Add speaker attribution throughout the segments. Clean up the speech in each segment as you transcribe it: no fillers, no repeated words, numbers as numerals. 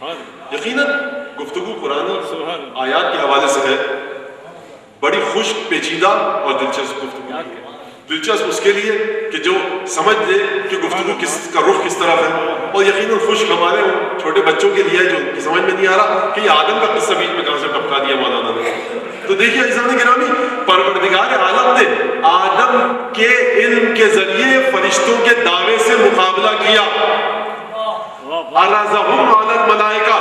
Speaker 1: یقیناً گفتگو قرآن آیات کے حوالے سے ہے بڑی خوش پیچیدہ اور دلچسپ گفتگو. دلچسپ اس کے لیے کہ جو سمجھ لے کہ گفتگو کس کا رخ کس طرف ہے, اور یقیناً خوش ہمارے چھوٹے بچوں کے لیے جو سمجھ میں نہیں آ رہا کہ یہ آدم کا قصہ بیچ میں کہاں سے ٹپکا دیا مولانا نے. تو دیکھیے عزیزان گرامی, پروردگار عالم نے آدم کے علم کے ذریعے فرشتوں کے دعوے سے مقابلہ کیا. عرضہم علی الملائکہ,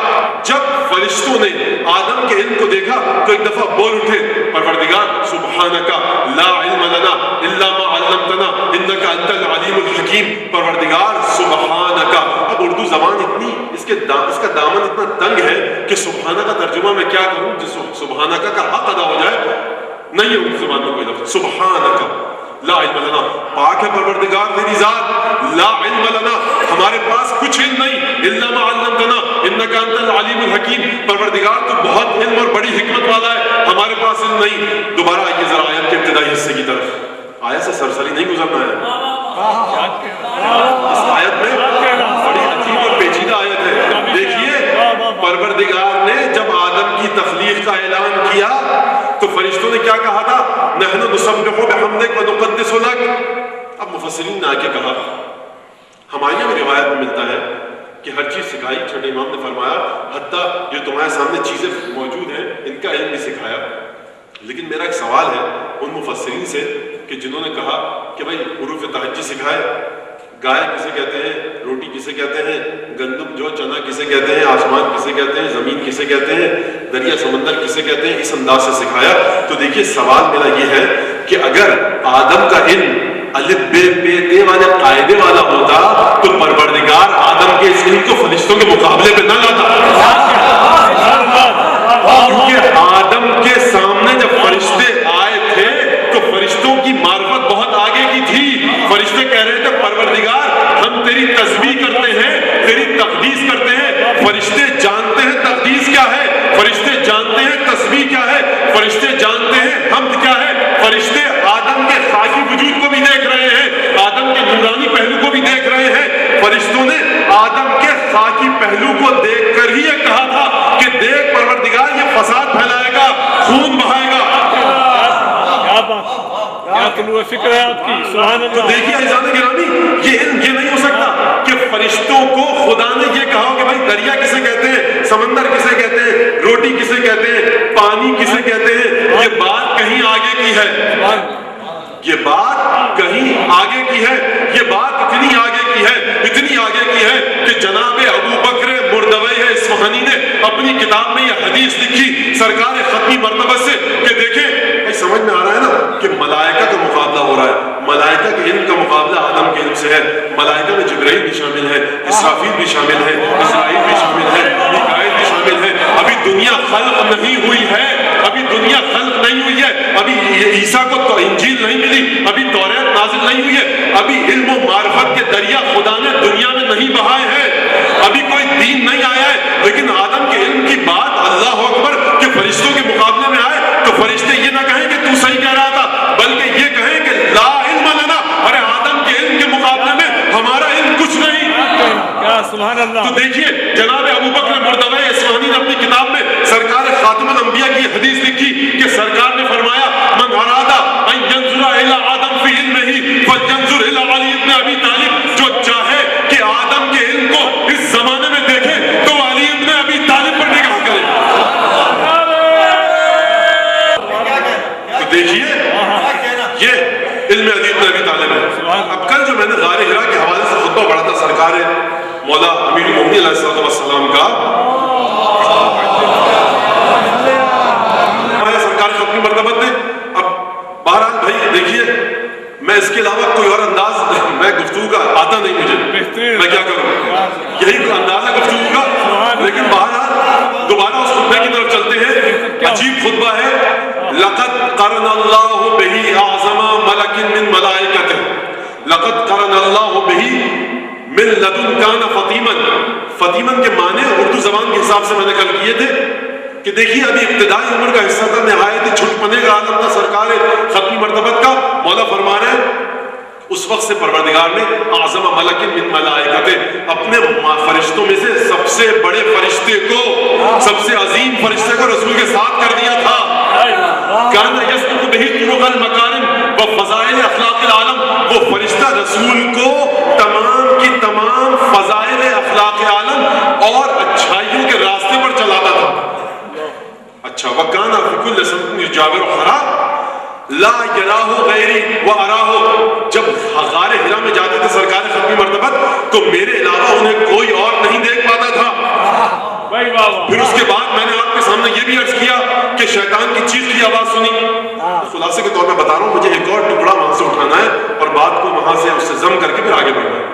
Speaker 1: جب فرشتوں نے آدم کے علم کو دیکھا تو ایک دفعہ بول اٹھے, پروردگار سبحانک لا علم لنا الا ما علمتنا انک انت العلیم الحکیم. پروردگار سبحانک, اب اردو زبان اتنی اس کا دامن اتنا تنگ ہے کہ سبحانہ کا ترجمہ میں کیا کروں جس سبحانک کا حق ادا ہو جائے. نہیں ہے اردو زبان میں کوئی لفظ سبحانک لا علم لنا, پاک ہے پروردگار تیری ذات, لا علم لنا ہمارے پاس کچھ علم نہیں, الا ما علمتنا انک انت العلیم الحکیم. پروردگار تو بہت علم اور بڑی حکمت والا ہے, ہمارے پاس علم نہیں. دوبارہ آئیے ذرا آیت کے ابتدائی حصے کی طرف. آیت سے سرسری نہیں گزرنا ہے, اس آیت میں بڑی عجیب اور پیچیدہ آیت ہے. دیکھیے پروردگار نے جب آدم کی تخلیق کا اعلان کیا تو فرشتوں نے کیا کہا تھا, نحن نسبح بحمدک ونقدس لک. اب مفسرین نے آ کے کہا, ہماری میں روایت میں ملتا ہے کہ ہر چیز سکھائی. چھوٹے امام نے فرمایا حتیٰ جو تمہارے سامنے چیزیں موجود ہیں ان کا علم بھی سکھایا. لیکن میرا ایک سوال ہے ان مفسرین سے کہ جنہوں نے کہا کہ بھائی حروف تہجی سکھائے, گائے کسے کہتے ہیں, روٹی کسے کہتے ہیں, گندم جو چنا کسے کہتے ہیں, آسمان کسے کہتے ہیں, زمین کسے کہتے ہیں, دریا سمندر کسے کہتے ہیں, اس انداز سے سکھایا. تو دیکھیے سوال میرا یہ ہے کہ اگر آدم کا علم الف بے پے تے والے قاعدے والا ہوتا تو پروردگار آدم کے اس علم کو فرشتوں کے مقابلے پہ نہ لاتا, کیونکہ آدم کے سامنے جب فرشتے آئے تھے تو فرشتوں کی معرفت بہت آگے کی تھی. فرشتے کہہ رہے تھے پروردگار ہم تیری تسبیح کرتے ہیں, تیری تقدیس کرتے ہیں. فرشتے جانتے ہیں تقدیس کیا ہے, فرشتے جانتے ہیں تسبیح کیا ہے, فرشتے جانتے ہیں حمد کیا ہے. فرشتے آدم کے خاکی وجود کو بھی دیکھ رہے ہیں, آدم کے نورانی پہلو کو بھی دیکھ رہے ہیں. فرشتوں نے آدم کے خاکی پہلو کو دیکھ کر ہی یہ کہا تھا کہ دیکھ پروردگار یہ فساد پھیلائے گا, خون بہائے گا.
Speaker 2: فکر ہے آپ کی, سبحان اللہ.
Speaker 1: تو دیکھیے عزیزان گرامی, یہ علم یہ نہیں ہو سکتا کہ فرشتوں کو خدا نے یہ کہا کہ بھائی دریا کسے کہتے ہیں, سمندر کسے کہتے ہیں, روٹی کسے کہتے ہیں, پانی کسے کہتے ہیں. یہ بات کہیں آگے کی ہے, یہ بات کہیں آگے کی ہے. یہ بات اتنی آگے کی ہے, اتنی آگے کی ہے کہ جناب ابو بکر مردوی اصفہانی نے اپنی کتاب میں یہ حدیث لکھی سرکار ختمی مرتبہ سے کہ دیکھیں سمجھ میں آ رہا ہے نا کہ ملائکہ کا مقابلہ ہو رہا ہے. ملائکہ کے علم کا مقابلہ آدم کے علم سے ہے. ملائکہ میں جبرائیل بھی شامل ہے, اسرافیل بھی شامل ہے, اسرائیل بھی شامل ہے, میکائیل بھی شامل ہے. ابھی دنیا خلق نہیں ہوئی ہے, ابھی دنیا خلق نہیں ہوئی ہے, ابھی عیسیٰ کو تو انجیل نہیں ملی, ابھی توریت نازل نہیں ہوئی ہے, ابھی علم و معرفت کے دریا خدا نے دنیا میں نہیں بہائے ہیں, ابھی کوئی دین نہیں آیا ہے. لیکن آدم کے علم کی بات اللہ اکبر کہ فرشتوں کے مقابلے میں آئے تو فرشتے یہ نہ کہیں کہ تو صحیح کہہ رہا تھا, بلکہ یہ کہیں کہ لا علم لنا, ارے آدم کے علم کے مقابلے میں ہمارا علم کچھ نہیں.
Speaker 2: سبحان اللہ.
Speaker 1: تو دیکھیے جناب ابو بکر مردوی اصفہانی نے اپنی کتاب میں سرکار خاتم الانبیاء کی حدیث لکھی کہ سرکار نے فرمایا من ارادہ ان ينظر الى آدم فی علمہ فلینظر الى علی ابن ابی طالب. جو چاہے کہ آدم کے علم کو اس زمانے میں دیکھے تو علی ابن ابی طالب پر نگاہ کرے. تو دیکھیے یہ علم علی ابن ابی طالب ہے. اب کل جو میں نے غار حرا کے حوالے سے خطبہ پڑھا تھا سرکار مولا امیر المومنین علیہ السلام کا, ہمارے سرکار ختمی مرتبت نے. اب بہرحال بھائی دیکھیے میں اس کے علاوہ کوئی اور انداز میں گفتگو کا آتا نہیں مجھے, میں کیا کروں, یہی انداز ہے گفتگو کا. لیکن بہرحال دوبارہ اس خطبے کی طرف چلتے ہیں. عجیب خطبہ ہے. لقد قرن اللہ بہ اعظم ملک من ملائکتہ, لقد قرن اللہ بہ من لدن کان فطیمن. فطیمن کے معنی اردو زبان کے حساب سے میں نے کل کیے تھے کہ دیکھیے ابھی ابتدائی عمر کا حصہ تھا, نہایت چھٹپنے کا عالم تھا سرکار ختمی مرتبت کا. مولا فرما رہے ہیں اس وقت سے پروردگار نے اعظم ملک من ملائکتہ اپنے فرشتوں میں سے سب سب سے بڑے فرشتے کو، سب سے عظیم فرشتے کو رسول کے ساتھ کر دیا تھا. کان یسلک بہ طرق المکارم و فضائل اخلاق العالم. وہ فرشتہ رسول کو تمام کی تمام فضائل اخلاق عالم اور اچھائیوں کے راستے پر چلاتا تھا. اچھا وکان فی کل سمت یجاور حرا لا یراہ غیری و اراہ. جب غار حرا میں جاتے تھے سرکار ختمی مرتبت تو میرے علاوہ انہیں کوئی اور نہیں دیکھ پاتا تھا. پھر اس کے بعد میں نے آپ کے سامنے یہ بھی عرض کیا کہ شیطان کی چیخ کی آواز سنی. خلاصے کے طور پہ بتا رہا ہوں مجھے ایک اور ٹکڑا وہاں سے اٹھانا ہے اور بات کو وہاں سے اس سے ضم کر کے پھر آگے بڑھنا ہے.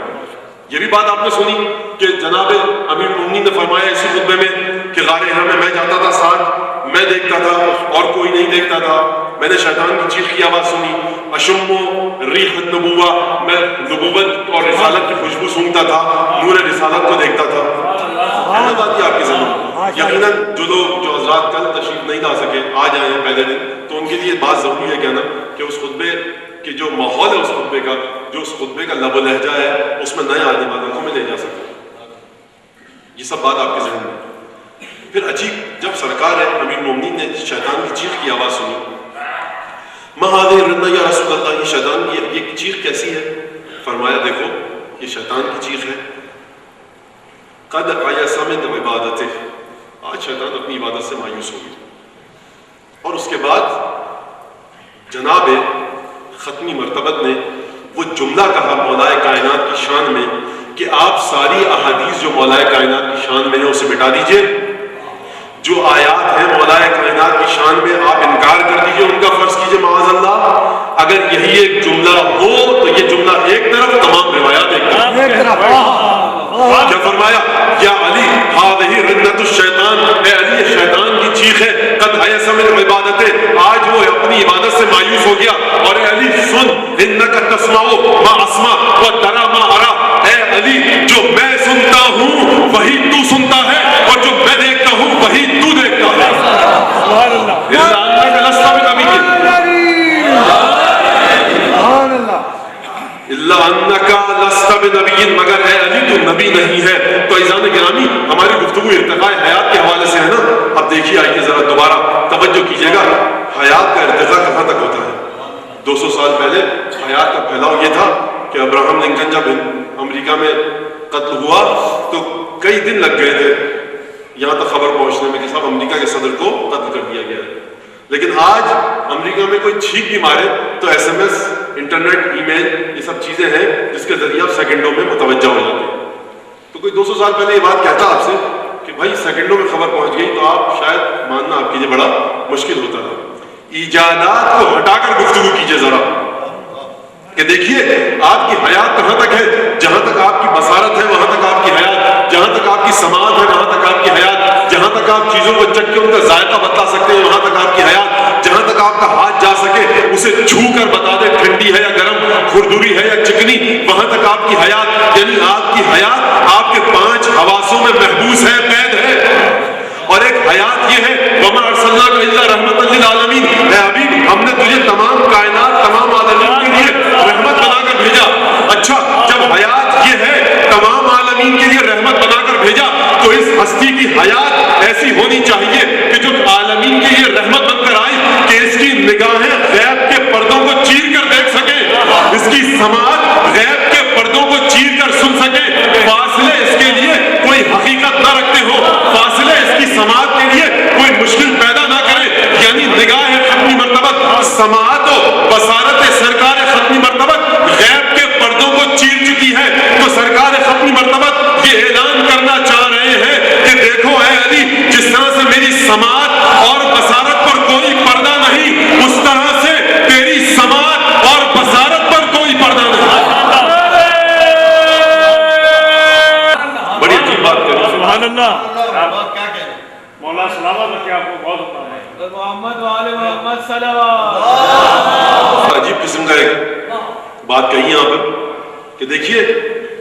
Speaker 1: یہ بھی بات آپ نے سنی کہ جناب امیر المومنین نے فرمایا اسی خطبے میں کہ غار حرا میں جاتا تھا ساتھ، میں دیکھتا تھا اور کوئی نہیں دیکھتا تھا. میں نے شیطان کی چیخ کی آواز سنی. اشم ریح النبوہ، میں نبوت اور رسالت کی خوشبو سونگتا تھا، نور رسالت کو دیکھتا تھا. ہے بات یہ آپ کی ذہن؟ یقیناً جو لوگ جو حضرات کل تشریف نہیں لا سکے آج آئے ہیں پہلے دن، تو ان کے لیے بات ضروری ہے کہنا کہ اس خطبے کہ جو ماحول ہے اس خطبے کا، جو اس خطبے کا لب و لہجہ ہے، اس میں نئے آنے والوں کو میں لے جا سکتا. یہ سب بات آپ کے ذہن میں. پھر عجیب جب سرکار ہے امیر المومنین نے شیطان کی چیخ کی آواز سنی. مہادی رنہ یا رسول اللہ، یہ شیطان کی یہ چیخ کیسی ہے؟ فرمایا دیکھو یہ شیطان کی چیخ ہے. قد عیس من عبادتہ، آج شیطان اپنی عبادت سے مایوس ہو گیا. اور اس کے بعد جناب ختمی مرتبت نے وہ جملہ کہا مولا کائنات کی شان میں کہ آپ ساری احادیث جو مولا کائنات کی شان میں ہیں اسے مٹا دیجئے. جو آیات ہیں مولا کائنات کی شان میں آپ انکار کر دیجئے، ان کا فرض کیجئے معاذ اللہ. اگر یہی ایک جملہ ہو تو یہ جملہ ایک طرف، تمام روایات ایک طرف. کیا فرمایا؟ یا علی ہذہ رنۃ الشیطان، اے علی یہ شیطان کی چیخ ہے. قد ایس من عبادتہ، آج وہ اپنی عبادت سے مایوس ہو گیا. اور اے علی سن، انک تسمع ما اسمع و ترى ما ارى. اے علی جو میں سنتا ہوں وہی تو سنتا ہے، اور جو میں دیکھتا ہوں وہی تو دیکھتا ہے. سبحان اللہ. الا انک لست بنبی، سبحان اللہ. الا انک لست بنبی، مگر اے علی تو نبی نہیں ہے. تو عزیزان گرامی ہماری گفتگو ارتقاء حیات کے حوالے سے ہے نا. اب دیکھیے آئیے ذرا دوبارہ توجہ کیجیے گا، حیات کا ارتقاء کہاں تک ہوتا ہے؟ 200 سال پہلے حیات کا پھیلاؤ یہ تھا کہ ابراہم لنکن جب امریکہ میں قتل ہوا تو کئی دن لگ گئے تھے یہاں تک خبر پہنچنے میں کہ صاحب امریکہ کے صدر کو قتل کر دیا گیا ہے. لیکن آج امریکہ میں کوئی چھینک بھی مارے تو ایس ایم ایس، انٹرنیٹ، ای میل، یہ سب چیزیں ہیں جس کے ذریعے آپ سیکنڈوں میں متوجہ ہو جاتے ہیں. تو کوئی 200 سال پہلے یہ بات کہتا آپ سے کہ بھائی سیکنڈوں میں خبر پہنچ گئی تو آپ شاید ماننا آپ کے لیے بڑا مشکل ہوتا تھا. ایجادات کو ہٹا کر گفتگو کیجیے ذرا کہ دیکھیے آپ کی حیات کہاں تک ہے. جہاں تک آپ کی بصارت ہے وہاں تک آپ کی حیات، جہاں تک آپ کی سماعت ہے وہاں تک آپ کی حیات، جہاں تک آپ چیزوں کو چکھ کے ان کا ذائقہ بتا سکتے ہیں وہاں تک آپ کی حیات، جہاں تک آپ کا ہاتھ جا سکے اسے چھو کر بتا دے ٹھنڈی ہے یا گرم، کھردری ہے یا چکنی، وہاں تک آپ کی حیات. یعنی آپ کی حیات آپ کے 5 حواسوں میں محبوس ہے، قید ہے. اور ایک حیات یہ ہے وَمَا أَرْسَلْنَاكَ إِلَّا رَحْمَةً لِلْعَالَمِينَ، اے حبیب ہم نے تجھے تمام کائنات، تمام عالمین کے لیے رحمت بنا کر بھیجا. اچھا جب حیات یہ ہے تمام عالمین کے لیے رحمت بنا کر بھیجا تو اس ہستی کی حیات ایسی ہونی چاہیے کہ جو عالمین کے لیے رحمت بن کر آئی کہ اس کی نگاہیں غیب کے پردوں کو چیر کر دیکھ سکے، اس کی سماعت غیب کے پردوں کو چیر کر سن سکے. فاصلے اس کے لیے کوئی حقیقت نہ رکھتے ہو، فاصلے اس کی سماعت کے لیے کوئی مشکل پیدا نہ کرے. یعنی نگاہ ختمی مرتبت، سماعت و بصارت سرکار ختمی مرتبت غیب کے پردوں کو چیر چکی ہے. تو سرکار ختمی مرتبت یہ اعلان کرنا چاہ رہے ہیں کہ دیکھو اے علی، جس طرح سے میری سماعت اور بصارت پر کوئی پردہ نہیں، اس طرح سے تیری سماعت اور بصارت پر کوئی پردہ نہیں. بڑی عجیب بات کر.
Speaker 2: سبحان اللہ. مولا سلامت رکھے آپ کو. بہت محمد وآل محمد صلوات.
Speaker 1: عجیب قسم کا ایک بات کہی یہاں پر کہ دیکھیے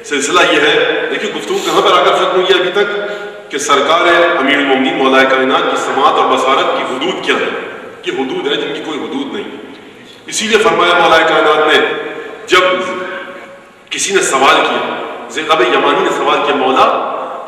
Speaker 1: سلسلہ یہ ہے. دیکھیے گفتگو کہاں پر آ کر ختم ہوئی ابھی تک کہ سرکار امیر المومنین مولا کائنات کی سماعت اور بصارت کی حدود کیا ہے. یہ حدود ہے جن کی کوئی حدود نہیں. اسی لیے فرمایا مولا کائنات نے جب کسی نے سوال کیا، زینب یمانی نے سوال کیا مولا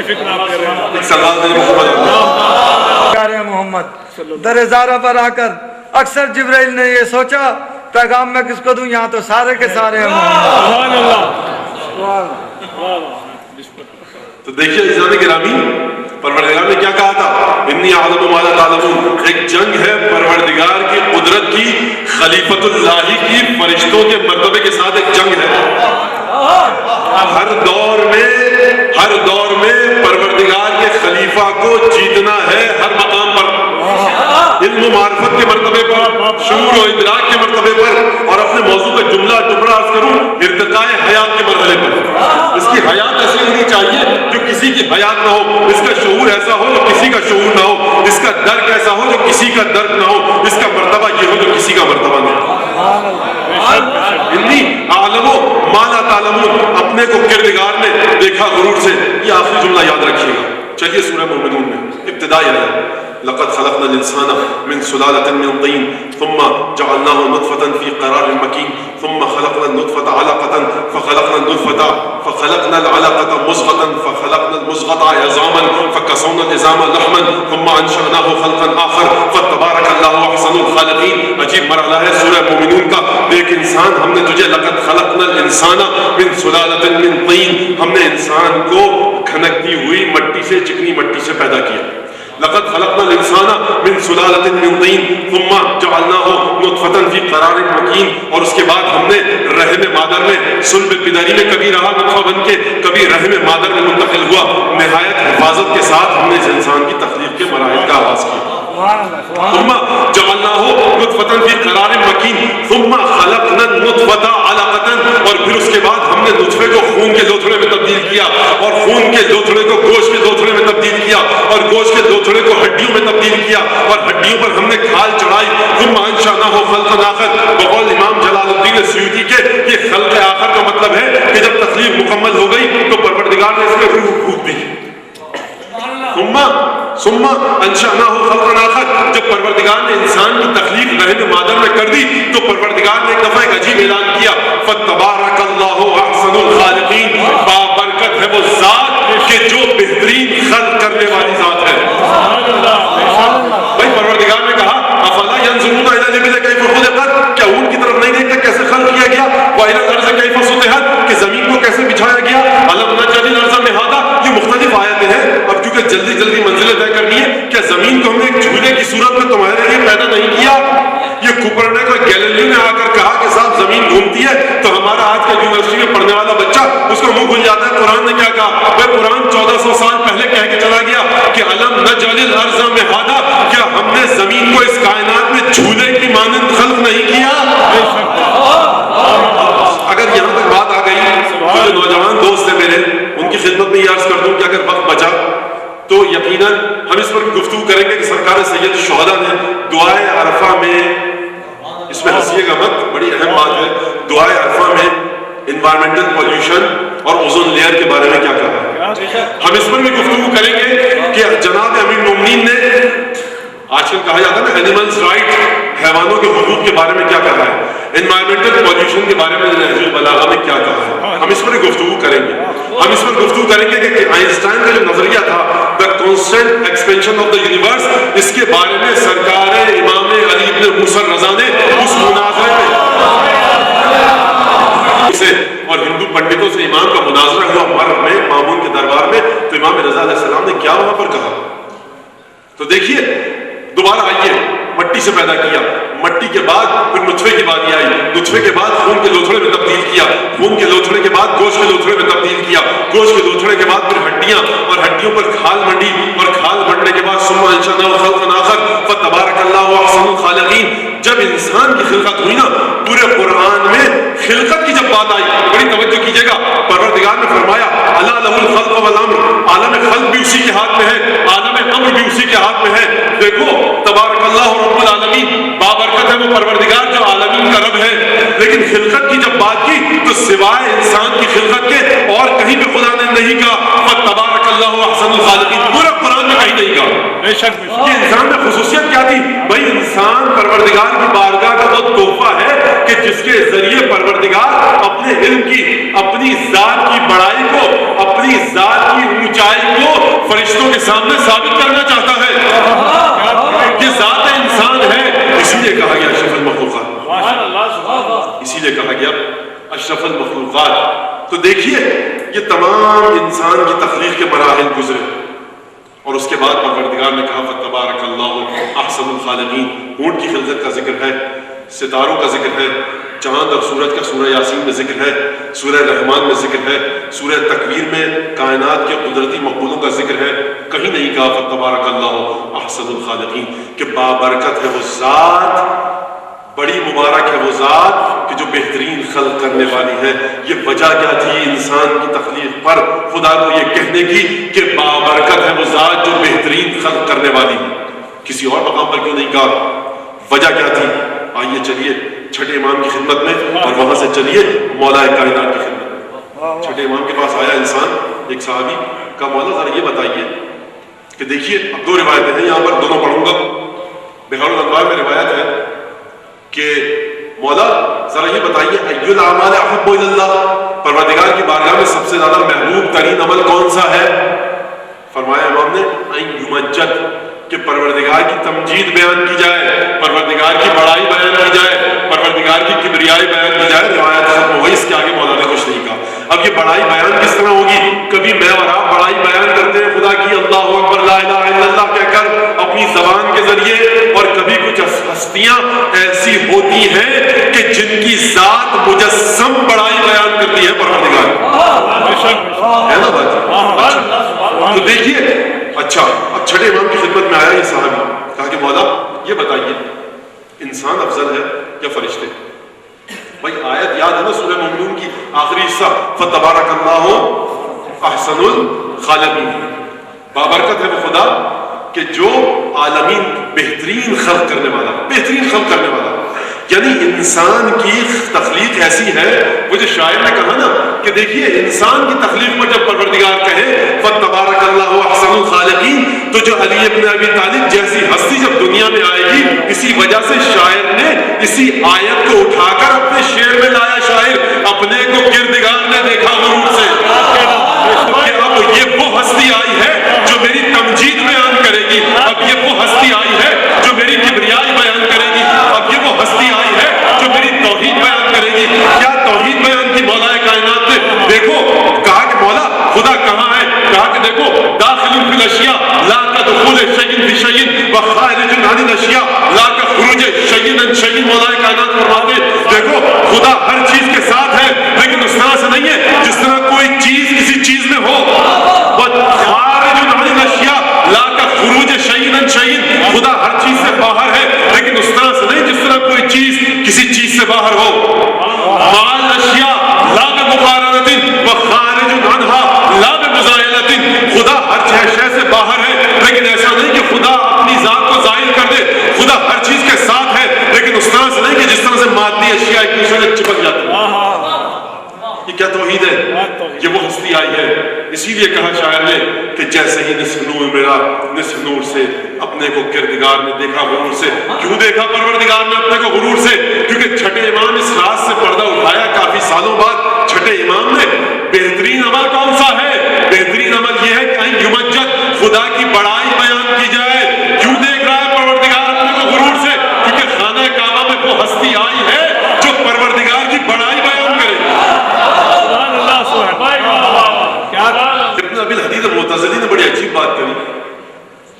Speaker 2: ایسی فکر آپ کر رہے ہیں.
Speaker 1: ایک سلام دے محمد.
Speaker 3: پیارے محمد در زارہ پر آ کر اکثر جبرائیل نے یہ سوچا پیغام میں کس کو دوں, یہاں تو سارے کے سارے ہیں محمد.
Speaker 2: سبحان اللہ.
Speaker 1: تو دیکھیے عزیزان گرامی, پروردگار نے کیا کہا تھا, انی اعلم ما لا تعلمون. ایک جنگ ہے پروردگار کی قدرت کی, خلیفۃ اللہ کی, فرشتوں کے مرتبے کے ساتھ ایک جنگ ہے. ہر دور میں پروردگار کے خلیفہ کو جیتنا ہے, ہر مقام پر, علم و معرفت کے مرتبے پر, شعور و ادراک کے مرتبے پر, اور اپنے موضوع کا جملہ ٹکڑا عرض کروں ارتقاء حیات کے مرحلے پر. اس کی حیات ایسی ہونی چاہیے جو کسی کی حیات نہ ہو, اس کا شعور ایسا ہو جو کسی کا شعور نہ ہو, اس کا درک ایسا ہو جو کسی کا درک نہ ہو, اس کا مرتبہ یہ ہو جو کسی کا مرتبہ نہ ہو. انی اعلم ما لا تعلمون, اپنے کو کردگار نے دیکھا غرور سے. یہ آخری جملہ یاد رکھیے گا. چلیے سورہ مومنون میں ابتدائی ہے, لقد خلقنا الانسان من سلالة من طين ثم جعلناه نطفة في قرار مكين ثم خلقنا النطفة علقة فخلقنا العلقة مضغة فخلقنا المضغة عظاما فكسونا العظام لحما ثم انشأناه خلقا آخر فتبارك الله احسن الخالقين. عجیب مرحلہ ہے سورہ مومنون کا. ایک انسان, ہم نے تجھے لقد خلقنا الانسان من سلالة من طين, ہم نے انسان کو کھنکتی ہوئی مٹی سے, چکنی مٹی سے پیدا کیا. لقد خلقنا الانسان من سلالة من طين ثم جعلناه نطفة في قرار مكين, اور اس کے بعد ہم نے رحم مادر میں, صلب پدری میں کبھی رہا نطفہ بن کے, کبھی رحم مادر میں منتقل ہوا. نہایت حفاظت کے ساتھ ہم نے اس انسان کی تخلیق کے مراحل کا آغاز کیا. ثم جعلناه نطفة في قرار مكين ثم خلقنا النطفة علقة, اور پھر اس کے بعد ہم نے نطفے کو خون کے لوتھڑے میں تبدیل کیا, اور خون کے لوتھڑے کو گوشت کے لوتھڑے میں تبدیل کیا, اور گوشت کے لوتھڑے کو ہڈیوں میں تبدیل کیا, اور ہڈیوں پر ہم نے کھال چڑھائی. ثم انشأناه خلقا آخر, بقول امام جلال الدین سیوطی کے یہ خلق آخر کا مطلب ہے کہ جب تخلیق مکمل ہو گئی تو پروردگار نے اس میں روح پھونک دی. ثم انشأناه خلقا آخر, جب پروردگار نے انسان کی تخلیق رحم مادر میں کر دی تو پروردگار نے ایک دفعہ ایک عجیب اعلان کیا, فتبارک اللہ احسن الخالقین, بابرکت ہے وہ ذات کہ جو بہترین خلق کرنے والی ذات ہے. بھائی پروردگار نے کہا افلا ينظرون الى الابل كيف خلقت, کیا اونٹ کی طرف نہیں دیکھتے کیسے خلق کیا گیا, والى الارض كيف سطحت, کہ زمین کو کیسے بچھایا گیا, الم نجعل الارض مہادا. یہ مختلف آیتیں ہیں. اب چونکہ جلدی منزلیں طے کرنی ہے, کیا زمین کو ہم نے ایک جھولے کی صورت میں تمہارے لیے پیدا نہیں کیا. یہ کوپرنیکس کو گیلیلیو نے آ کر کہا کہ صاحب زمین گھومتی ہے, تو ہمارا آج کا یونیورسٹی میں پڑھنے والا بچہ اس کا منہ کھل جاتا ہے قرآن نے کیا کہا. وہ قرآن 1400 سال پہلے کہہ کے چلا گیا کہ الم نجعل الارض مہادا, کیا ہم نے زمین کو اس کائنات میں جھولے کی مانند خلق نہیں کیا. اگر یہاں تک بات آ گئی تو جو نوجوان دوست ہیں میرے, ان کی خدمت میں یہ عرض کر دوں کہ اگر وقت بچا تو یقیناً ہم اس پر گفتگو کریں گے کہ سرکار سید الشہداء نے دعائے عرفہ میں, اس میں ہنسیے گا مت, بڑی اہم بات ہے, دعائے عرفہ میں انوائرمنٹل پولیوشن اور اوزون لیئر کے بارے میں کیا کہا ہے. ہم اس پر بھی گفتگو کریں گے کہ جناب امیر المومنین نے, آج کل کہا جاتا ہے نا اینیملز رائٹ, حیوانوں کے حقوق کے بارے میں کیا کہا ہے, انوائرمنٹل پولیوشن کے بارے میں نہج البلاغہ میں کیا کہا ہے. ہم اس پر گفتگو کریں گے. ہم اس پر گفتگو کریں گے کہ آئنسٹائن کا جو نظریہ تھا the constant expansion of the universe, اس کے بارے میں سرکار امام علی ابن موسیٰ رضا نے اس مناظرے میں اور ہندو پنڈتوں سے امام کا مناظرہ ہوا مرگ میں مامون کے دربار میں, تو امام رضا علیہ السلام نے کیا وہاں پر کہا. تو دیکھیے دوبارہ آئیے, مٹی سے پیدا کیا, مٹی کے بعد پھر نطفے کی بات آئی, نطفے کے بعد خون کے لوتھڑے میں تبدیل کیا, خون کے لوتھڑے کے بعد گوشت کے لوتھڑے میں تبدیل کیا, گوشت کے لوتھڑے کے بعد پھر ہڈیاں, اور ہڈیوں پر کھال منڈی, اور کھال بننے کے بعد ثم انشأناه خلقا آخر فتبارک اللہ احسن الخالقین. جب انسان کی خلقت ہوئی نا, پورے قرآن میں خلقت کی جب بات آئی, بڑی توجہ کیجیے گا, پروردگار نے فرمایا الا لہ الخلق والامر, عالم خلق بھی اسی کے ہاتھ میں ہے, عالم امر بھی اسی کے ہاتھ میں ہے. دیکھو تبارک اللہ رب العالمین, بابرکت ہے وہ پروردگار جو عالمین کا رب ہے. لیکن خلقت کی جب بات کی تو سوائے انسان کی خلقت کے اور کہیں بھی خدا نے نہیں کہا فتبارک اللہ احسن الخالقین, پورا قرآن میں کہیں نہیں کہا. یہ انسان میں خصوصیت کیا تھی بھائی, انسان پروردگار کی بارگاہ کا وہ تحفہ ہے کہ جس کے ذریعے پروردگار اپنے علم کی, اپنی ذات کی بڑائی کو, اپنی ذات کی اونچائی کو فرشتوں کے سامنے ثابت کرنا چاہتا ہے کہ ذات انسان ہے، اسی لیے کہا گیا اشرف المخلوقات، اسی لیے کہا گیا اشرف المخلوقات۔ تو دیکھیے یہ تمام انسان کی تخلیق کے مراحل گزرے، اور اس کے بعد پروردگار نے کہا فتبارک اللہ احسن الخالقین۔ اونٹ کی خلقت کا ذکر ہے، ستاروں کا ذکر ہے، چاند اور سورج کا سورہ یاسین میں ذکر ہے، سورہ رحمان میں ذکر ہے، سورہ تکویر میں کائنات کے قدرتی مقبولوں کا ذکر ہے۔ کہیں نہیں کہا فتبارک اللہ احسن الخالقین کہ بابرکت ہے وہ ذات، بڑی مبارک ہے وہ ذات کہ جو بہترین خلق کرنے والی ہے۔ یہ وجہ کیا تھی انسان کی تخلیق پر خدا کو یہ کہنے کی کہ بابرکت ہے وہ ذات جو بہترین خلق کرنے والی ہے؟ کسی اور مقام پر کیوں نہیں کہا؟ وجہ کیا تھی؟ آئیے چلیے چھٹے امام کی خدمت میں، اور وہاں سے چلیے مولا کائنات کی خدمت میں۔ چھٹے امام کے پاس آیا انسان، ایک صحابی کا، مولا ذرا یہ بتائیے کہ دیکھیے اب دو روایتیں ہیں یہاں پر، دونوں پڑھوں گا۔ بحار الانوار میں روایت ہے کہ مولا ذرا یہ بتائیے ای الاعمال احب الی اللہ، پروردگار کی بارگاہ میں سب سے زیادہ محبوب ترین عمل کون سا ہے؟ فرمایا امام نے این یمجد، کہ پروردگار کی تمجید بیان کی جائے، پروردگار کی بڑائی بیان کی جائے، پروردگار کی کبریائی بیان کی جائے۔ روایت ختم ہو گئی، اس کے آگے مولا نے کچھ نہیں کہا۔ اب یہ بڑائی بیان کس طرح ہوگی؟ کبھی میں اور آپ بڑائی بیان کرتے ہیں خدا کی، اللہ اکبر لا الہ الا اللہ کہہ کر اپنی زبان کے ذریعے، اور کبھی کچھ ہستیاں ایسی ہوتی ہیں کہ جن کی ذات مجسم بڑائی بیان کرتی ہے پروردگار، ہے نا بات؟ تو دیکھیے اچھا اب چھٹے امام کی خدمت میں آیا یہ صحابی، کہا کہ مولا یہ بتائیے انسان افضل ہے یا فرشتے؟ بھائی آیت یاد ہے نا سورہ مومنون کی آخری حصہ، فتبارک اللہ احسن الخالقین۔ بابرکت ہے وہ خدا کہ جو عالمین بہترین خلق کرنے والا، بہترین خلق کرنے والا، یعنی انسان کی تخلیق ایسی ہے، وہ جو شاعر نے کہا نا کہ دیکھیے انسان کی تخلیق پر جب پروردگار کہے فتبارک اللہ احسن الخالقین، تو جو علی ابن ابی طالب جیسی ہستی جب دنیا میں آئے گی، اسی وجہ سے شاعر نے اسی آیت کو اٹھا کر اپنے شعر میں لایا۔ شاعر اپنے کو کردگار نے دیکھا غرور سے کہ اب یہ وہ ہستی آئی ہے جو میری تمجید بیان کرے گی، اب یہ وہ ہستی آئی ہے جو میری کبریائی بیان کرے گی، اب یہ وہ ہستی آئی ہے جو میری توحید بیان کرے گی۔ کیا توحید بیان کی مولا کائنات نے؟ دیکھو کہا کہ مولا خدا کہاں ہے؟ کہا کہ دیکھو داخل فی الاشیاء لا کدخول شیء فی شیء وخارج عن الاشیاء لا کخروج شیء عن شیء۔ مولا کائنات فرماتے دیکھو خدا ہر چیز کے ساتھ ہے، لیکن اس طرح سے نہیں ہے جس طرح کوئی چیز کسی چیز میں ہو۔ وخارج عن الاشیاء لا کخروج شیء عن شیء، خدا ہر چیز سے باہر ہے، لیکن اس طرح سے نہیں جس طرح کوئی چیز کسی چیز سے باہر ہو۔ مع الاشیاء لا بمقارنۃ وخارج عنها لا بمزایلۃ، خدا ہر شے سے باہر ہے، لیکن ایسا نہیں کہ خدا اپنی ذات کو ظاہر کر دے۔ خدا ہر چیز کے ساتھ ہے، لیکن اس طرح سے نہیں کہ جس طرح سے مادی اشیاء ایک دوسرے سے چپک جاتی ہیں۔ یہ کیا توحید ہے؟ یہ وہ ہستی آئی ہے۔ اسی لیے کہا شاعر نے کہ جیسے ہی نصف نور میرا نصف نور سے، اپنے کو کردگار نے دیکھا غرور سے۔ کیوں دیکھا پروردگار نے اپنے کو غرور سے؟ کیونکہ چھٹے امام اس راز سے پردہ اٹھایا کافی سالوں بعد۔ چھٹے امام نے بہترین عمل کون سا ہے؟ بہترین عمل یہ ہے کہ این یمجد، خدا کی بڑائی بیان کی جائے۔ کیوں دیکھ رہا ہے پروردگار اپنے کو غرور سے؟ کیونکہ خانہ کعبہ میں وہ ہستی آئی ہے جو پروردگار کی بڑائی بیان کرے۔ ابن ابی الحدید المعتزلی نے بڑی عجیب بات کری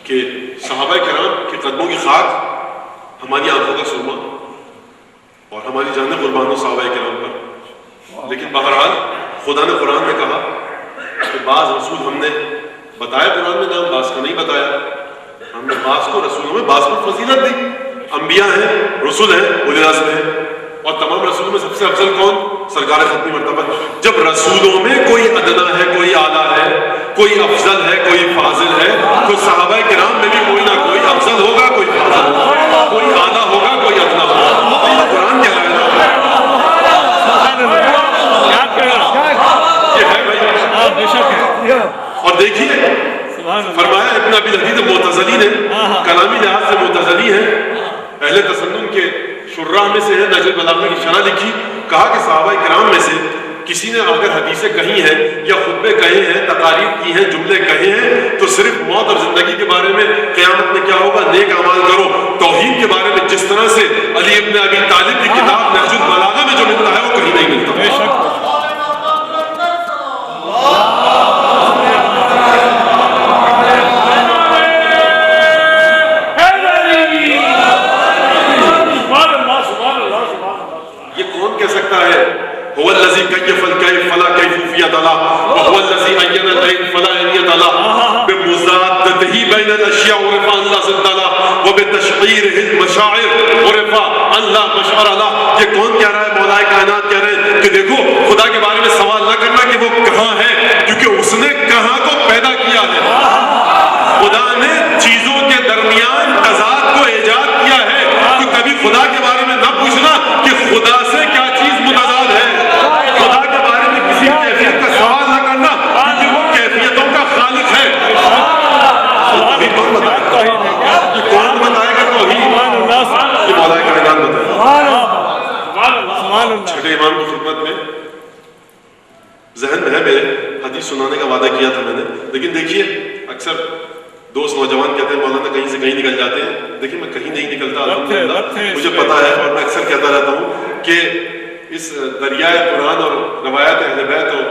Speaker 1: کہ صحابہ کرام کے قدموں کی خاک ہماری آنکھوں کا سرما، اور ہماری جانیں قربان ہو صحابہ کرام پر، لیکن بہرحال خدا نے قرآن میں کہا کہ بعض رسول ہم نے بتایا، قرآن میں نام بعض کا نہیں بتایا، ہم نے بعض کو رسولوں میں بعض کو فضیلت دی۔ انبیاء ہیں، رسول ہیں، اولي العزم ہیں، اور تمام رسولوں میں سب سے افضل کون؟ سرکار ختمی مرتبہ۔ جب رسولوں میں کوئی ادنا ہے، کوئی اعلیٰ ہے، کوئی افضل ہے، کوئی فاضل ہے، تو صحابہ کرام میں بھی کوئی نہ کوئی افضل ہوگا، کوئی فاضل ہوگا، کوئی اعلیٰ ہوگا، کوئی ادنا ہوگا۔ یہ قرآن کہہ رہا ہے، یہ ہے بھائی۔ اور دیکھیے فرمایا ابن ابی الحدید معتزلی نے، کلامی لحاظ سے معتزلی ہے، اہل تسنن کے شراح میں سے ہے، نہج البلاغہ کی شرح لکھی، کہا کہ صحابہ کرام میں سے کسی نے اگر حدیثیں کہی ہیں یا خطبے کہے ہیں، تقاریر کی ہیں، جملے کہے ہیں، تو صرف موت اور زندگی کے بارے میں قیامت میں کیا ہوگا نیک اعمال کرو، توحید کے بارے میں جس طرح سے علی ابن ابی طالب کی کتاب نہج البلاغہ میں جو ملتا ہے وہ کہیں نہیں ملتا۔
Speaker 2: بے شک
Speaker 1: یہ کون کہہ سکتا ہے؟ هو الذي كيف الكيف فلا كيفية له وهو الذي عين العين فلا عينية له بمزادته بين الأشياء ورفع لا ضد له وبتشعيره المشاعر ورفع لا مشعر له۔ یہ کون کہہ رہا ہے؟ مولا کائنات کہہ رہے ہیں کہ دیکھو خدا کے بارے میں سوال نہ کرنا کہ وہ کہاں ہے، کیونکہ اس نے کہاں کو پیدا کیا ہے۔ خدا نے چیزوں کے درمیان تضاد کو ایجاد کیا ہے، تو کبھی خدا کے بارے میں نہ پوچھنا کہ خدا سے کیا چیز متضاد ہے۔ خدا کے بارے میں کسی کیفیت کا سوال نہ کرنا کیونکہ وہ کیفیتوں کا خالق ہے۔ توحید کون بتائے گا؟ یہ کون بتائے گا توحید؟ یہ مولا کائنات بتائے گا۔ چھٹے امام کی خدمت میں ذہن میں ہے میرے، حدیث سنانے کا وعدہ کیا تھا میں نے، لیکن دیکھیے اکثر دوست نوجوان کہتے ہیں مولانا کہیں سے کہیں نکل جاتے ہیں، دیکھیں میں کہیں نہیں نکلتا الحمدللہ، مجھے پتا ہے اور میں اکثر کہتا رہتا ہوں کہ اس دریائے قرآن اور روایات اہل بیت اور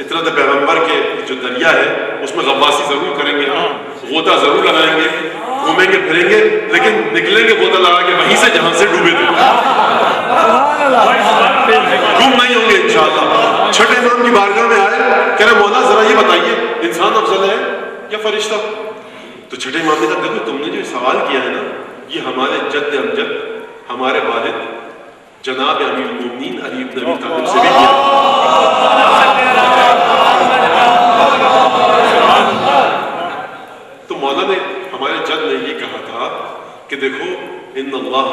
Speaker 1: اطرت پیغمبر کے جو دریا ہے اس میں غواصی ضرور کریں گے، غوطہ ضرور لگائیں گے، گھومیں گے پھریں گے، لیکن نکلیں گے غوطہ لگا کے وہیں سے جہاں سے ڈوبے تھے، گم نہیں ہوں گے انشاءاللہ۔ چھٹے امام کی بارگاہ میں آئے، کہہ رہے مولا ذرا یہ بتائیے انسان افضل ہے یا فرشتہ؟ تو چھٹے امام نے کہا دیکھو تم نے جو سوال کیا ہے نا یہ ہمارے جد امجد ہمارے والد جناب امیر المومنین علی ابن ابی طالب سے بھی کیا۔ تو مولا نے ہمارے جد نے یہ کہا تھا کہ دیکھو ان اللہ،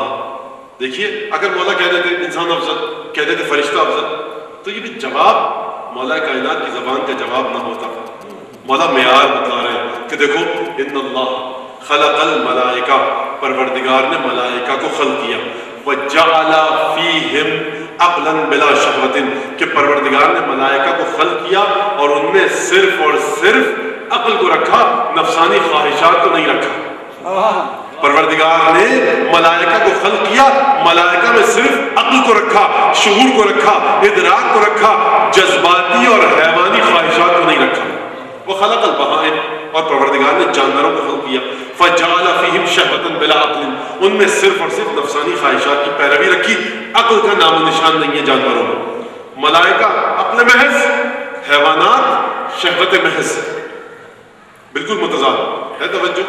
Speaker 1: دیکھیے اگر مولا کہہ دیتے انسان افضل، کہہ دیتے فرشتہ افضل، تو یہ بھی جواب مولا کائنات کی زبان کا جواب نہ ہوتا۔ مولا معیار بتا رہے ہیں کہ دیکھو ان اللہ خلق الملائکہ، پروردگار نے ملائکہ کو خلق کیا، وجعل فیہم عقلا بلا شہوت، کہ پروردگار نے ملائکہ کو خلق کیا اور ان میں صرف اور صرف عقل کو رکھا، نفسانی خواہشات کو نہیں رکھا۔ پروردگار نے ملائکہ کو خلق کیا، ملائکہ میں صرف عقل کو رکھا، شعور کو رکھا، ادراک کو رکھا، جذباتی اور حیوانی خواہشات کو نہیں رکھا۔ وہ خلق البہائم، اور پروردگار نے جانوروں کو خلق کیا، فجعل فیہم شہوۃ بلا عقل، ان میں صرف اور صرف نفسانی خواہشات کی پیروی رکھی، عقل کا نام و نشان نہیں ہے جانوروں میں۔ ملائکہ عقل محض، حیوانات شہوت محض، بالکل متضاد ہے۔ توجہ،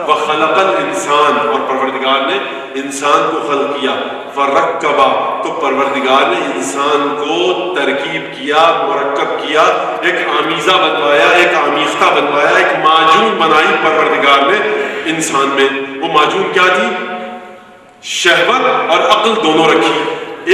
Speaker 1: وخلق الانسان، اور پروردگار نے انسان کو خلق کیا، فرکبا، تو پروردگار نے انسان کو ترکیب کیا، مرکب کیا، ایک آمیزہ بنوایا، ایک آمیختہ بنوایا، ایک معجون بنائی پروردگار نے انسان میں۔ وہ معجون کیا تھی؟ شہوت اور عقل دونوں رکھی،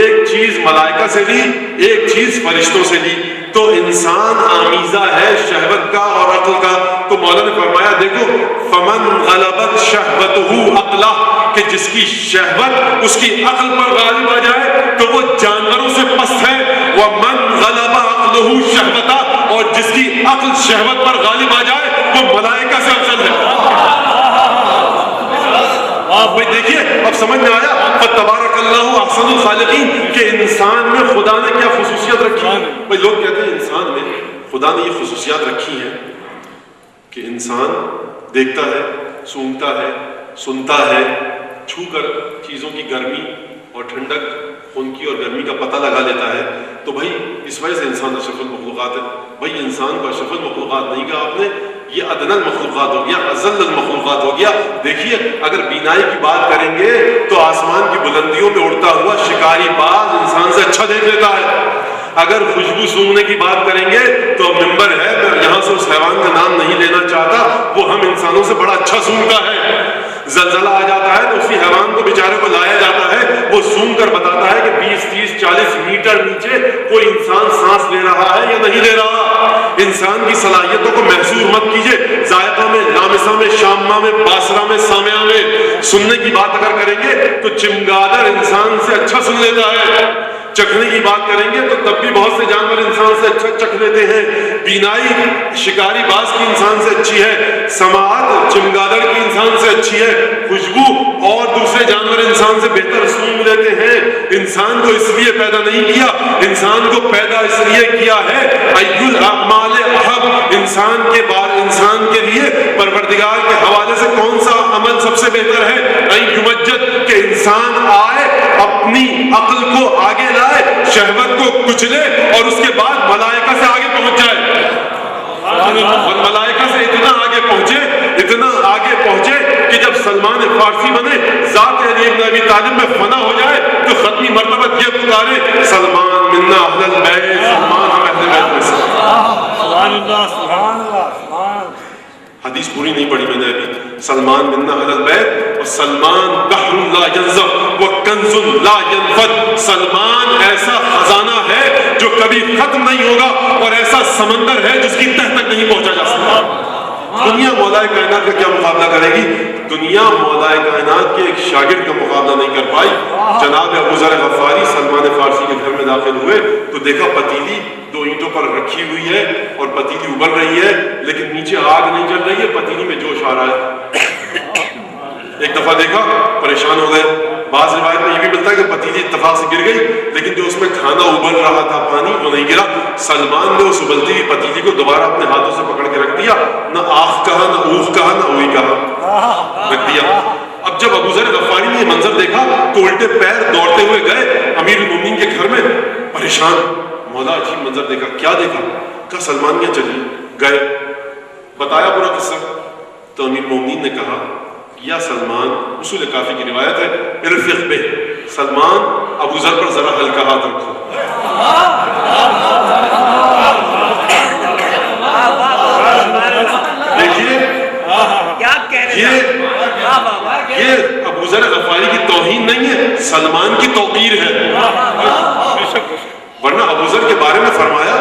Speaker 1: ایک چیز ملائکہ سے لی، ایک چیز فرشتوں سے لی، تو انسان آمیزہ ہے شہوت کا اور عقل کا۔ تو مولا نے فرمایا دیکھو فمن غلبت شہوتہ عقلہ، کہ جس کی شہوت اس کی عقل پر غالب آ جائے تو وہ جانوروں سے پست ہے، ومن غلب عقلہ شہوتہ، اور جس کی عقل شہوت پر غالب آ جائے وہ ملائکہ سے افضل ہے۔ بھائی دیکھیے اب سمجھ میں آیا، فتبارک اللہ احسن الخالقین، کہ انسان میں خدا نے کیا خصوصیت رکھی ہے۔ بھائی لوگ کہتے ہیں انسان میں خدا نے یہ خصوصیات رکھی ہیں کہ انسان دیکھتا ہے، سونگتا ہے، سنتا ہے، چھو کر چیزوں کی گرمی اور ٹھنڈک، خون کی اور گرمی کا پتہ لگا لیتا ہے۔ تو بھائی اس وجہ سے انسان اشرف المخلوقات ہے۔ بھائی انسان کو اشرف المخلوقات نہیں کہا آپ نے، یہ ادنی المخلوقات ہو گیا، اذل المخلوقات ہو گیا۔ دیکھیے اگر بینائی کی بات کریں گے تو آسمان کی بلندیوں میں اڑتا ہوا شکاری باز انسان سے اچھا دیکھ لیتا ہے۔ اگر خوشبو سونگنے کی بات کریں گے تو ممبر ہے، میں یہاں سے اس حیوان کا نام نہیں لینا چاہتا، وہ ہم انسانوں سے بڑا اچھا سونگتا ہے۔ زلزلہ آ جاتا ہے تو اسی حیوان کو بیچارے کو لایا جاتا ہے، وہ سونگ کر بتاتا ہے کہ 20 30 40 میٹر نیچے کوئی انسان سانس لے رہا ہے یا نہیں لے رہا۔ انسان کی صلاحیتوں کو محصور مت کیجئے، ذائقہ میں، لامسہ میں، شامہ میں، باسرہ میں، سامعہ میں۔ سننے کی بات اگر کریں گے تو چمگادڑ انسان سے اچھا سن لیتا ہے، چکھنے کی بات کریں گے تو تب بھی بہت سے جانور انسان سے اچھا چکھ لیتے ہیں، بینائی شکاری باز کی انسان سے اچھی ہے، سماعت چمگادڑ کی انسان سے اچھی ہے، خوشبو اور دوسرے جانور انسان سے بہتر سونگ لیتے ہیں۔ انسان کو اس لیے پیدا نہیں کیا، انسان کو پیدا اس لیے کیا ہے ای الاعمال احب، انسان کے لیے پروردگار کے حوالے سے کون سا عمل سب سے بہتر ہے؟ ای یمجد، کہ انسان آئے اپنی عقل کو آگے لائے، شہوت کو کچلے اور اس کے بعد ملائکہ سے آگے پہنچ جائے، اور ملائکہ سے اتنا آگے پہنچے کہ جب سلمان فارسی بنے، ذات علی بن ابی طالب میں فنا ہو جائے تو ختمی مرتبہ یہ پکارے سلمان منا اہل البیت، سلمان ہم اہل بیت میں سے۔
Speaker 2: سبحان اللہ سبحان اللہ سبحان اللہ۔
Speaker 1: حدیث پوری نہیں پڑھی میں نے ابھی۔ سلمان منا اہل البیت، اور سلمان بحر لا ینزف وکنز لا ینفد، سلمان ایسا خزانہ ہے جو کبھی ختم نہیں ہوگا، اور ایسا سمندر ہے جس کی تہ تک نہیں پہنچا جا سکتا۔ دنیا مولا کائنات کا کیا مقابلہ کرے گی؟ دنیا مولا کائنات کے ایک شاگرد کا مقابلہ نہیں کر پائی۔ جناب ابو ذر غفاری سلمان فارسی کے گھر میں داخل ہوئے تو دیکھا پتیلی دو اینٹوں پر رکھی ہوئی ہے اور پتیلی ابل رہی ہے، لیکن نیچے آگ نہیں جل رہی ہے، پتیلی میں جوش آ رہا ہے۔ ایک دفعہ دیکھا، پریشان ہو گئے۔ بعض روایت میں یہ بھی ملتا ہے کہ پتیلی اتفاق سے گر گئی، لیکن جو اس میں کھانا ابل رہا تھا پانی وہ نہیں گرا۔ سلمان نے اس ابلتی ہوئی پتیلی کو دوبارہ اپنے ہاتھوں سے پکڑ کے رکھ دیا، نہ آخ کہا، نہ اوخ کہا، نہ اوئی کہا، رکھ دیا۔ اب جب ابو ذر غفاری نے یہ منظر دیکھا تو الٹے پیر دوڑتے ہوئے گئے امیر المومنین کے گھر میں، پریشان، مولا عجیب منظر دیکھا۔ کیا دیکھا؟ کہا سلمان کیا چلی گئے، بتایا پورا قصہ۔ تو امیر المومنین نے کہا یا سلمان، اصول کافی کی روایت ہے، ارفق بہ، سلمان ابو ذر پر ذرا ہلکا ہاتھ رکھو۔ دیکھیے یہ ابو ذر غفاری کی توہین نہیں ہے، سلمان کی توقیر ہے۔ ورنہ ابو ذر کے بارے میں فرمایا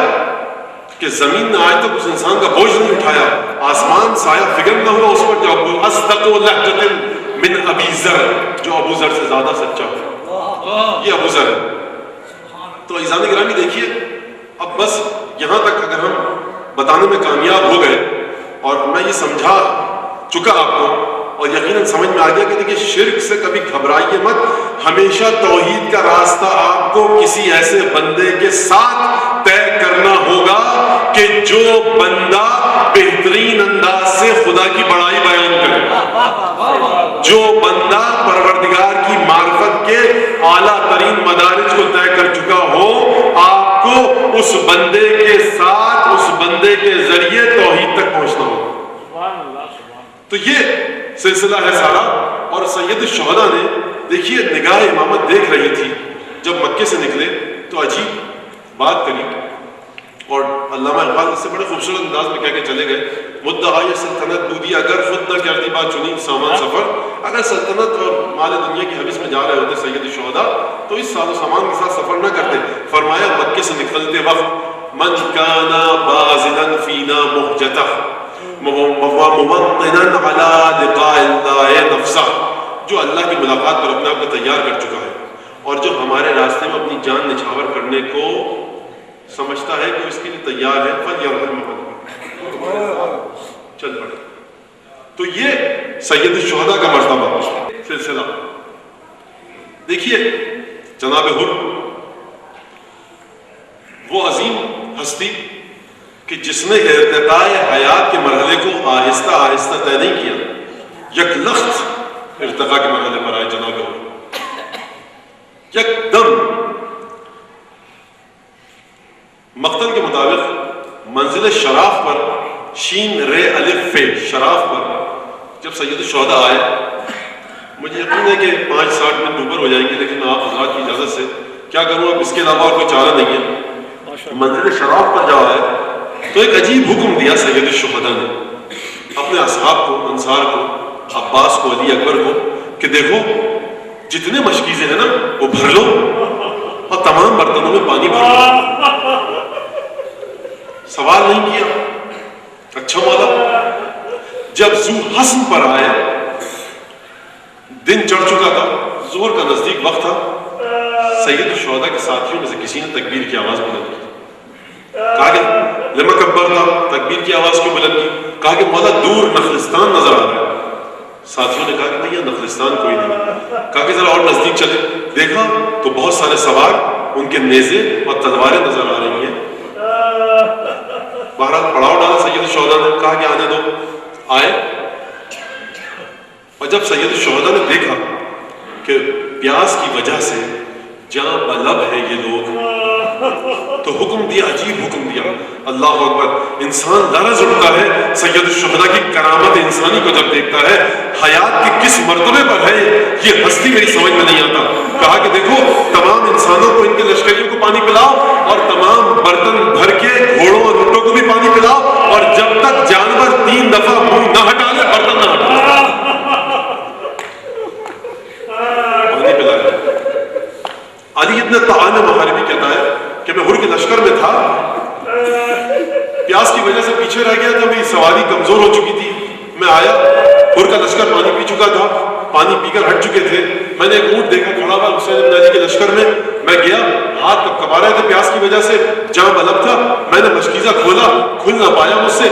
Speaker 1: کہ زمین نے آج تک اس انسان کا بوجھ نہیں اٹھایا، آسمان سایہ فکر نہ ہوا اس پر، جو ابو اصدق لہجۃ من ابی ذر، جو ابو ذر سے زیادہ سچا ہو، یہ ابو ذر ہے۔ تو عزیزان گرامی دیکھیے، اب بس یہاں تک اگر ہم بتانے میں کامیاب ہو گئے اور میں یہ سمجھا چکا آپ کو، اور یقیناً سمجھ میں آ گیا کہ دیکھیے شرک سے کبھی گھبرائیے مت، ہمیشہ توحید کا راستہ آپ کو کسی ایسے بندے کے ساتھ طے کرنا ہوگا کہ جو بندہ بہترین انداز سے خدا کی بڑائی بیان کرے، جو بندہ پروردگار کی معرفت کے اعلیٰ ترین مدارج کو طے کر چکا ہو، آپ کو اس بندے کے ساتھ، اس بندے کے ذریعے توحید تک پہنچنا ہوگا۔ تو یہ سلسلہ ہے سارا۔ اور سید الشہداء نے دیکھیے نگاہ امامت دیکھ رہی تھی، جب مکے سے نکلے تو عجیب بات کری، اور علامہ اقبال اس سے بڑے خوبصورت انداز میں کہہ کے چلے گئے، مدعای سلطنت بودی اگر خود نہ کرتی بات چنی سامان سفر، اگر سلطنت اور مال دنیا کی حوث میں جا رہے ہوتے سید الشہداء تو اس سال و سامان کے ساتھ سفر نہ کرتے۔ فرمایا مکے سے نکلتے وقت من کانا بازلا فینا مہجتہ ممطنا علی لقاء اللہ نفسہ، جو اللہ کی ملاقات پر اپنے آپ کو تیار کر چکا ہے اور جو ہمارے راستے میں اپنی جان نچھاور کرنے کو سمجھتا ہے کہ اس کے لیے تیار ہے، فلیرحم چل پڑے۔ تو یہ سید الشہداء کا مرتبہ سلسلہ۔ دیکھیے جناب حر، وہ عظیم ہستی کہ جس نے ارتقاء حیات کے مرحلے کو آہستہ آہستہ طے نہیں کیا، یک لخت ارتقاء کے مرحلے پر آئے جناب حر، یک دم مقتل کے مطابق منزل شراف پر، شین رے الف فے شراف پر جب سید الشہداء آئے، مجھے یقین ہے کہ 5-7 منٹ اوپر ہو جائیں گے، لیکن میں آپ حضرات کی اجازت سے کیا کروں، اب اس کے علاوہ اور کوئی چارہ نہیں ہے۔ منزل شراف پر جا آئے تو ایک عجیب حکم دیا سید الشہداء نے اپنے اصحاب کو، انصار کو، عباس کو، علی اکبر کو، کہ دیکھو جتنے مشکیزیں ہیں نا وہ بھر لو اور تمام برتنوں میں پانی بھر لو۔ سوال نہیں کیا۔ اچھا مولا، جب ذو حسن پر آئے، دن چڑھ چکا تھا، ظہر کا نزدیک وقت تھا، سید الشہداء کے ساتھیوں میں سے کسی نے تکبیر کی آواز بلند کی، کہا کہ لما کبرتا، تکبیر کی آواز کیوں بلند کی؟ کہا کہ مولا دور نخلستان نظر آ رہا ہے۔ ساتھیوں نے کہا کہ نہیں، نخلستان کوئی نہیں۔ کہا کہ ذرا اور نزدیک چلے، دیکھا تو بہت سارے سوار، ان کے نیزے اور تلواریں نظر آ رہی ہیں۔ بہرحال پڑاؤ ڈالا سید الشہداء نے، کہا کہ آنے دو۔ آئے، اور جب سید الشہداء نے دیکھا کہ پیاس کی وجہ سے جاں بلب ہے یہ لوگ، تو حکم دیا، عجیب حکم دیا، اللہ اکبر۔ انسان لرز اٹھتا ہے سید الشہداء کی کرامت انسانی کو جب دیکھتا ہے، حیات کے کس مرتبے پر ہے یہ ہستی میری سمجھ میں نہیں آتا۔ کہا کہ دیکھو تمام انسانوں کو، ان کے لشکریوں کو پانی پلاؤ، اور تمام برتن بھر کے گھوڑوں اور اونٹوں کو بھی پانی پلاؤ، اور جب تک جانور 3 دفعہ منہ نہ ہٹا لے برتن نہ ہٹا لے۔ پانی پلایا۔ علی ابن طعان محاربی کہتا ہے کہ میں ہر کے لشکر میں تھا، پیاس کی وجہ سے پیچھے رہ گیا تھا، میری سواری کمزور ہو چکی تھی۔ میں آیا، ہر کا لشکر پانی پی چکا تھا، پانی پی کر ہٹ چکے تھے۔ میں نے ایک اونٹ دیکھا کھڑا ہوا حسین بن علی کے لشکر میں، میں گیا، ہاتھ کب کبا رہے تھے پیاس کی وجہ سے، جہاں بلب تھا، میں نے مشکیزہ کھولا، کھل نہ پایا مجھ سے۔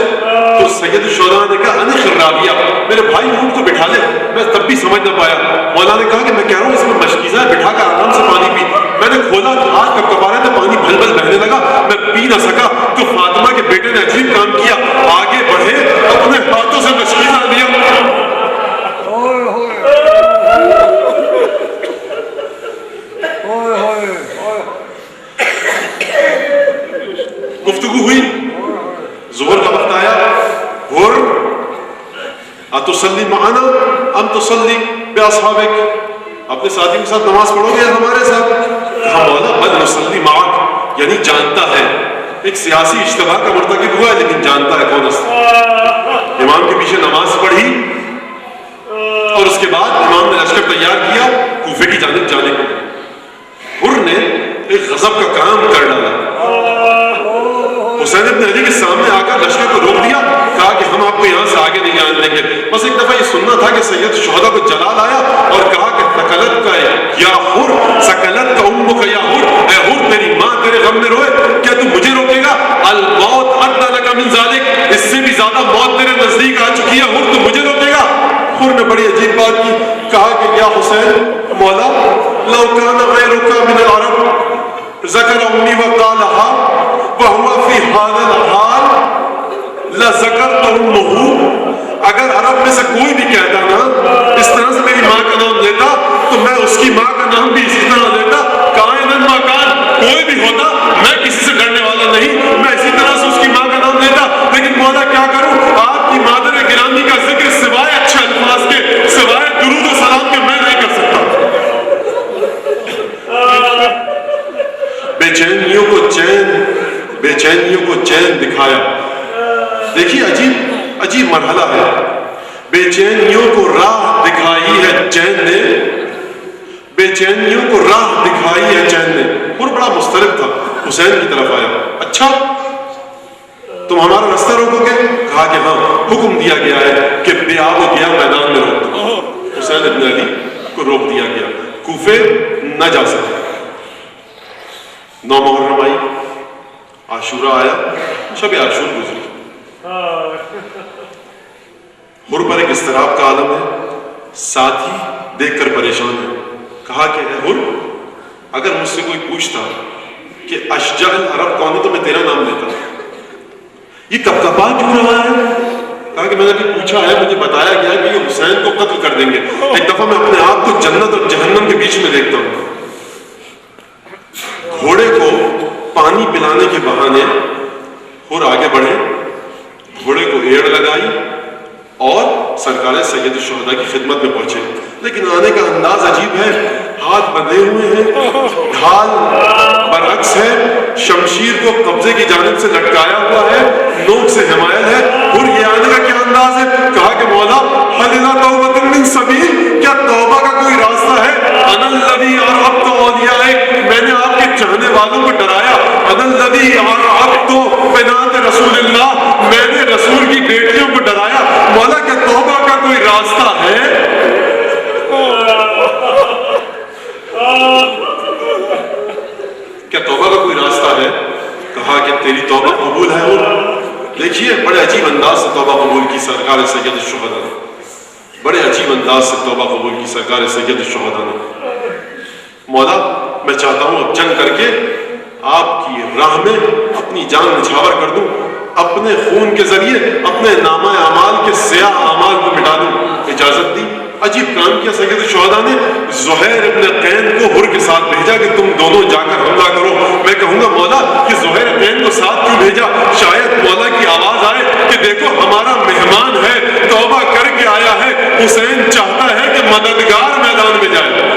Speaker 1: تو سید الشہداء نے کہا انا خرابیہ، میرے بھائی اونٹ کو بٹھا لے۔ میں تب بھی سمجھ نہ پایا۔ مولا نے کہا کہ میں کہہ رہا ہوں اس میں مشکیزہ ہے، بٹھا کر آرام سے پانی پی۔ میں نے کھولا، ہاتھ کب کبا رہے تھے، پانی بھل بھل بہنے لگا، میں پی نہ سکا۔ تو فاطمہ کے بیٹے نے عجیب کام کیا، آگے بڑھے، اپنے ہاتھوں سے مشکیزہ لیا۔ گفتگو ہوئی، ظہر کا وقت آیا، اور اتصلی معنا ام تصلی باصحابک، اپنے ساتھی کے ساتھ نماز پڑھو گے ہمارے ساتھ؟ کہا مولا بل نصلی معک، یعنی جانتا ہے، ایک سیاسی اشتباہ کا مرتکب ہوا ہے لیکن جانتا ہے کون ہے۔ امام کے پیچھے نماز پڑھی، اور اس کے بعد امام نے لشکر تیار کیا کوفے کی جانب جانے کے لیے۔ ہر نے ایک غضب کا کام کر ڈالا، حسین ابن علی کے سامنے آ کر لشکر کو روک دیا، کہا کہ ہم آپ کو یہاں سے آگے نہیں آنے دیں گے۔ بس ایک دفعہ یہ سننا تھا کہ سید الشہداء کو جلال آیا اور کہا کہ تکلت کا یا حر، سکلت کا امک یا حر، اے حر تیری ماں تیرے غم میں روئے، کیا تو مجھے روکے گا؟ الموت ادنی لک من ذلک، اس سے بھی زیادہ موت تیرے نزدیک آ چکی ہے، حر تو مجھے روکے گا؟ حر نے بڑی عجیب بات کی، کہا کہ یا حسین مولا لو کان غیرک من العرب ذکر امی وقالها وهو في هذا الحال لذکرت امه، اگر عرب میں سے کوئی بھی کہتا نا اس طرح سے میری ماں کا نام لیتا تو میں اس کی ماں کا نام بھی اسی طرح لیتا، کائناً ما کان، کوئی بھی ہوتا، میں کسی سے ڈرنے والا نہیں، میں اسی طرح سے اس کی ماں کا نام لیتا۔ لیکن مولا کیا کروں، آپ کی مادر گرامی کا ذکر سوائے اچھے الفاظ کے، سوائے درود و سلام کے میں نہیں کر سکتا۔ بے چینیوں کو چین دکھایا۔ دیکھیے عجیب مرحلہ ہے، بے چینیوں کو راہ دکھائی ہے چین نے، بے چینیوں کو راہ دکھائی ہے چین نے۔ اور بڑا مضطرب تھا، حسین کی طرف آیا، اچھا تم ہمارا راستہ روکو گے؟ کہا کہ ہاں، حکم دیا گیا ہے کہ بے آب و گیا میدان میں روک دو۔ حسین ابن علی کو روک دیا گیا، کوفے نہ جا سکے۔ 9 محرم آئی، عاشورہ آیا، شب عاشور گزری۔ حر پر ایک اضطراب کا عالم ہے، ساتھی دیکھ کر پریشان ہے۔ کہا کہ اے حر، اگر مجھ سے کوئی پوچھتا کہ اشجع العرب کون ہے تو میں تیرا نام لیتا، یہ کب کبا کیوں رہا ہے؟ کہا کہ میں نے ابھی پوچھا ہے، مجھے بتایا گیا کہ یہ حسین کو قتل کر دیں گے۔ ایک دفعہ میں اپنے آپ کو جنت اور جہنم کے بیچ میں دیکھتا ہوں۔ گھوڑے کو پانی پلانے کے بہانے حر آگے بڑھے، گھوڑے کو ایڑ لگائی اور سرکار سید الشہداء کی خدمت میں پہنچے۔ لیکن آنے کا انداز عجیب ہے، ہاتھ بندھے ہوئے ہیں، ڈھال برعکس ہے، شمشیر کو قبضے کی جانب سے لٹکایا ہوا ہے، نوک سے حمایل ہے۔ اور یہ آنے کا کیا انداز ہے؟ کہا کہ مولا هل إلى توبة من سبيل، کیا توبہ کا کوئی راستہ ہے؟ انا الذی ارعبت اولیائک، میں نے آپ کے چاہنے والوں کو ڈرایا۔ انا الذی ارعبت بنات رسول اللہ، میں نے رسول کی بیٹیوں کو ڈرایا۔ مولا کیا توبہ کا کوئی راستہ ہے؟ کیا توبہ کا کوئی راستہ ہے؟ کہا کہ تیری توبہ قبول ہے وہ؟ دیکھیے بڑے عجیب انداز سے توبہ قبول کی سرکار سید الشہداء نے، بڑے عجیب انداز سے توبہ قبول کی سرکار سید الشہداء نے۔ مولا میں چاہتا ہوں اب جنگ کر کے آپ کی راہ میں اپنی جان نچھاور کر دوں، اپنے خون کے ذریعے اپنے نامہ اعمال کے سیاہ اعمال کو مٹا دوں۔ اجازت دی۔ عجیب کام کیا سید الشہداء نے، زہیر ابن قین کو حر کے ساتھ بھیجا کہ تم دونوں جا کر حملہ کرو۔ میں کہوں گا مولا کہ زہیر قین کو ساتھ کیوں بھیجا؟ شاید مولا کی آواز آئے کہ دیکھو ہمارا مہمان ہے، توبہ کر کے آیا ہے، حسین چاہتا ہے کہ مددگار میدان میں جائے۔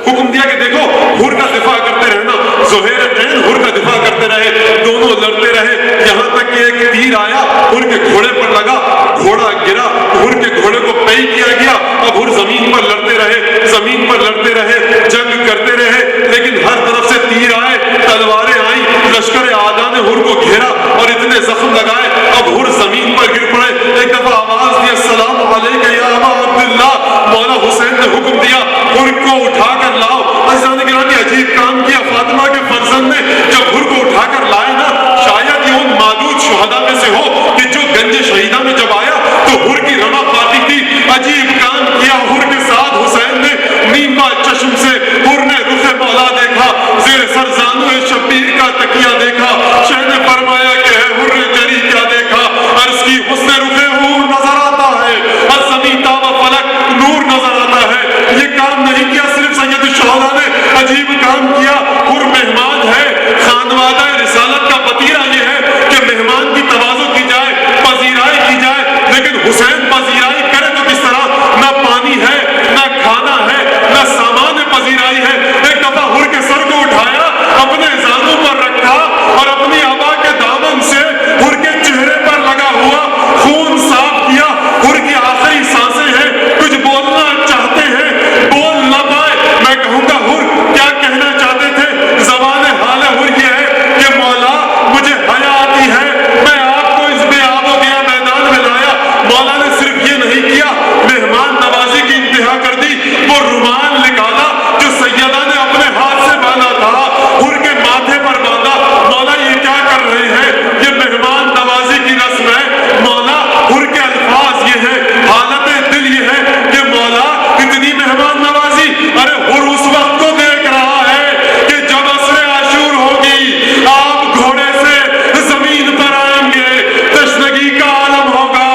Speaker 1: حکم دیا کہ دیکھو حر کا دفاع کرتے رہنا۔ زہیر قین حر کا دفاع کرتے رہے، دونوں لڑتے رہے، یہاں تک کہ ایک تیر آیا حر کے گھوڑے پر لگا، گھوڑا گرا، حر کے گھوڑے کو پئی کیا گیا۔ اب حر زمین پر لڑتے رہے، زمین پر لڑتے رہے، جنگ کرتے رہے، لیکن ہر طرف سے تیر آئے، تلواریں آئیں، لشکر اعداء نے حر کو گھیرا اور اتنے زخم لگائے، اب حر زمین پر گر پڑے۔ ایک دفعہ آواز دی السلام علیک یا ابا عبداللہ۔ مولا حسین نے حکم دیا حر کو اٹھا کر لاؤ۔ عزیزان گرامی عجیب کام کیا فاطمہ کے فرزند نے، جب حر کو اٹھا کر لائے نا، شاید یہ ان معدود شہداء میں سے ہو کہ جو گنج شہیدہ میں جب آیا تو حر کی رواں پاتی تھی۔ عجیب کام کیا حر کے ساتھ حسین نے، نیما چشم سے حر نے رخ مولا دیکھا، زیر سر زانو شبیر کا تکیہ دیکھا، شہ نے فرمایا کہ ہے حر جری کیا دیکھا، عرض کی حسن رخ حور نظر آتا ہے، الزمین تا و فلک نور نظر آتا ہے۔ یہ کام نہیں کیا صرف سید الشہداء نے، عجیب کام کیا حر مہمان ہے۔ خانوادہ رسالت کا وتیرہ یہ ہے کہ مہمان کی تواضع کی جائے، پذیرائی کی جائے، لیکن حسین پذیرائی کرے تو کس طرح؟ نہ پانی ہے، نہ کھانا ہے، نہ سامان پذیرائی ہے۔ ایک دفعہ حر کے سر کو اٹھایا، اپنے زانوں پر رکھا اور اپنی آبا کے دامن سے حر کے چہرے پر لگا ہوا خون صاف کیا۔ حر کی آخری سانسیں ہیں، کچھ بولنا چاہتے ہیں، بول نہ پائے۔ میں کہوں گا حر کیا کہنا چاہتے تھے؟ زبان حال حر یہ ہے کہ مولا مجھے حیا آتی ہے، میں آپ کو اس بے آب و گیا میدان میں لایا۔ مولا نے صرف یہ نہیں کیا، مہمان نوازی کی انتہا کر دی، وہ رومال نکالا جو سیدہ نے اپنے ہاتھ سے باندھا تھا، حر کے ماتھے پر باندھا۔ مولا یہ کیا کر رہے ہیں؟ یہ مہمان نوازی کی رسم ہے۔ مولا حر کے الفاظ یہ ہیں، حالت دل یہ ہے کہ مولا اتنی مہمان نوازی۔ ارے حر اس وقت کو دیکھ رہا ہے کہ جب عصر عاشور ہوگی، آپ گھوڑے سے زمین پر آئیں گے، تشنگی کا عالم ہوگا،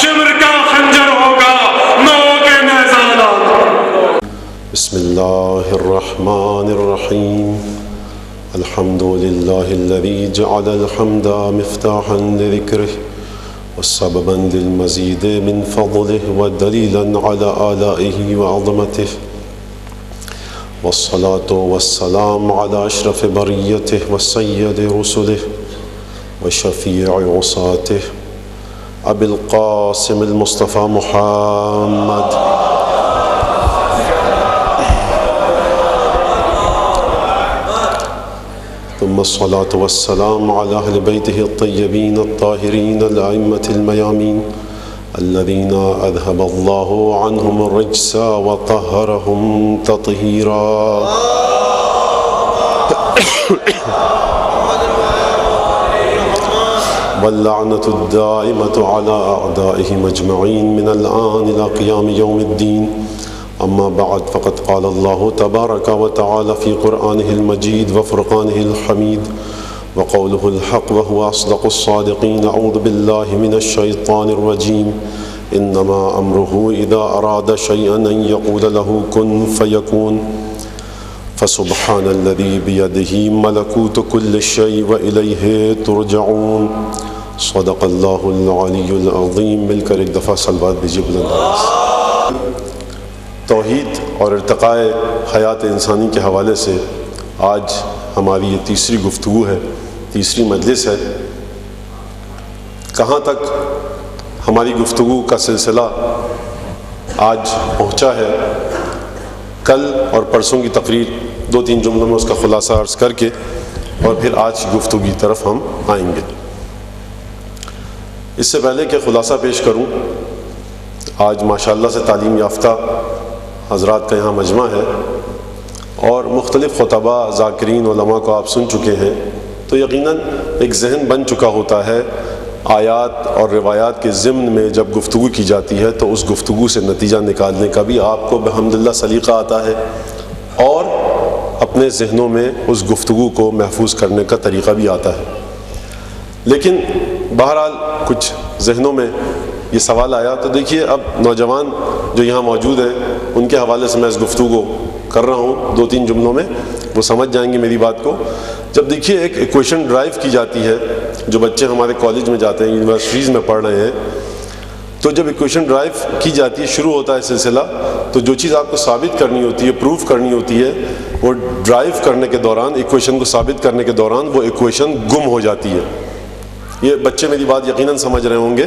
Speaker 1: شمر کا خنجر ہوگا، نو کے نیزہ۔
Speaker 4: بسم اللہ الرحمن الرحیم۔ الحمد للہ الذی جعل الحمد مفتاحا لذکرہ وسببا للمزید من فضلہ ودلیلا علی آلائہ وعظمتہ، والصلاة والسلام علی اشرف بریتہ وسید رسلہ وشفیع عصاتہ ابی القاسم المصطفى محمد ثم الصلاة والسلام على أهل بيته الطيبين الطاهرين الأئمة الميامين الذين أذهب الله عنهم الرجس وطهرهم تطهيرا. واللعنة الدائمة على أعدائهم أجمعين من الآن إلى قيام يوم الدين. أما بعد فقد قال الله تبارك وتعالى في قرآنه المجيد وفرقانه الحميد وقوله الحق وهو أصدق الصادقين. أعوذ بالله من الشيطان الرجيم. إنما أمره إذا أراد شيئا أن يقول له كن فيكون. فسبحان الذي بيده ملكوت كل شيء وإليه ترجعون. صدق الله العلي العظيم. مل کر ایک دفعہ صلوات بھیجیے بلند آواز. توحید اور ارتقاء حیات انسانی کے حوالے سے آج ہماری یہ تیسری گفتگو ہے، تیسری مجلس ہے. کہاں تک ہماری گفتگو کا سلسلہ آج پہنچا ہے، کل اور پرسوں کی تقریر 2-3 جملوں میں اس کا خلاصہ عرض کر کے اور پھر آج کی گفتگو کی طرف ہم آئیں گے. اس سے پہلے کہ خلاصہ پیش کروں، آج ماشاءاللہ سے تعلیم یافتہ حضرات کا یہاں مجمع ہے اور مختلف خطبہ ذاکرین علماء کو آپ سن چکے ہیں. تو یقیناً ایک ذہن بن چکا ہوتا ہے. آیات اور روایات کے ضمن میں جب گفتگو کی جاتی ہے تو اس گفتگو سے نتیجہ نکالنے کا بھی آپ کو بحمدللہ سلیقہ آتا ہے اور اپنے ذہنوں میں اس گفتگو کو محفوظ کرنے کا طریقہ بھی آتا ہے. لیکن بہرحال کچھ ذہنوں میں یہ سوال آیا تو دیکھیے اب نوجوان جو یہاں موجود ہیں ان کے حوالے سے میں اس گفتگو کو کر رہا ہوں 2-3 جملوں میں، وہ سمجھ جائیں گے میری بات کو. جب دیکھیے ایک ایکویشن ڈرائیو کی جاتی ہے، جو بچے ہمارے کالج میں جاتے ہیں، یونیورسٹیز میں پڑھ رہے ہیں، تو جب ایکویشن ڈرائیو کی جاتی ہے، شروع ہوتا ہے سلسلہ، تو جو چیز آپ کو ثابت کرنی ہوتی ہے، پروف کرنی ہوتی ہے، وہ ڈرائیو کرنے کے دوران، ایکویشن کو ثابت کرنے کے دوران وہ ایکویشن گم ہو جاتی ہے. یہ بچے میری بات یقیناً سمجھ رہے ہوں گے.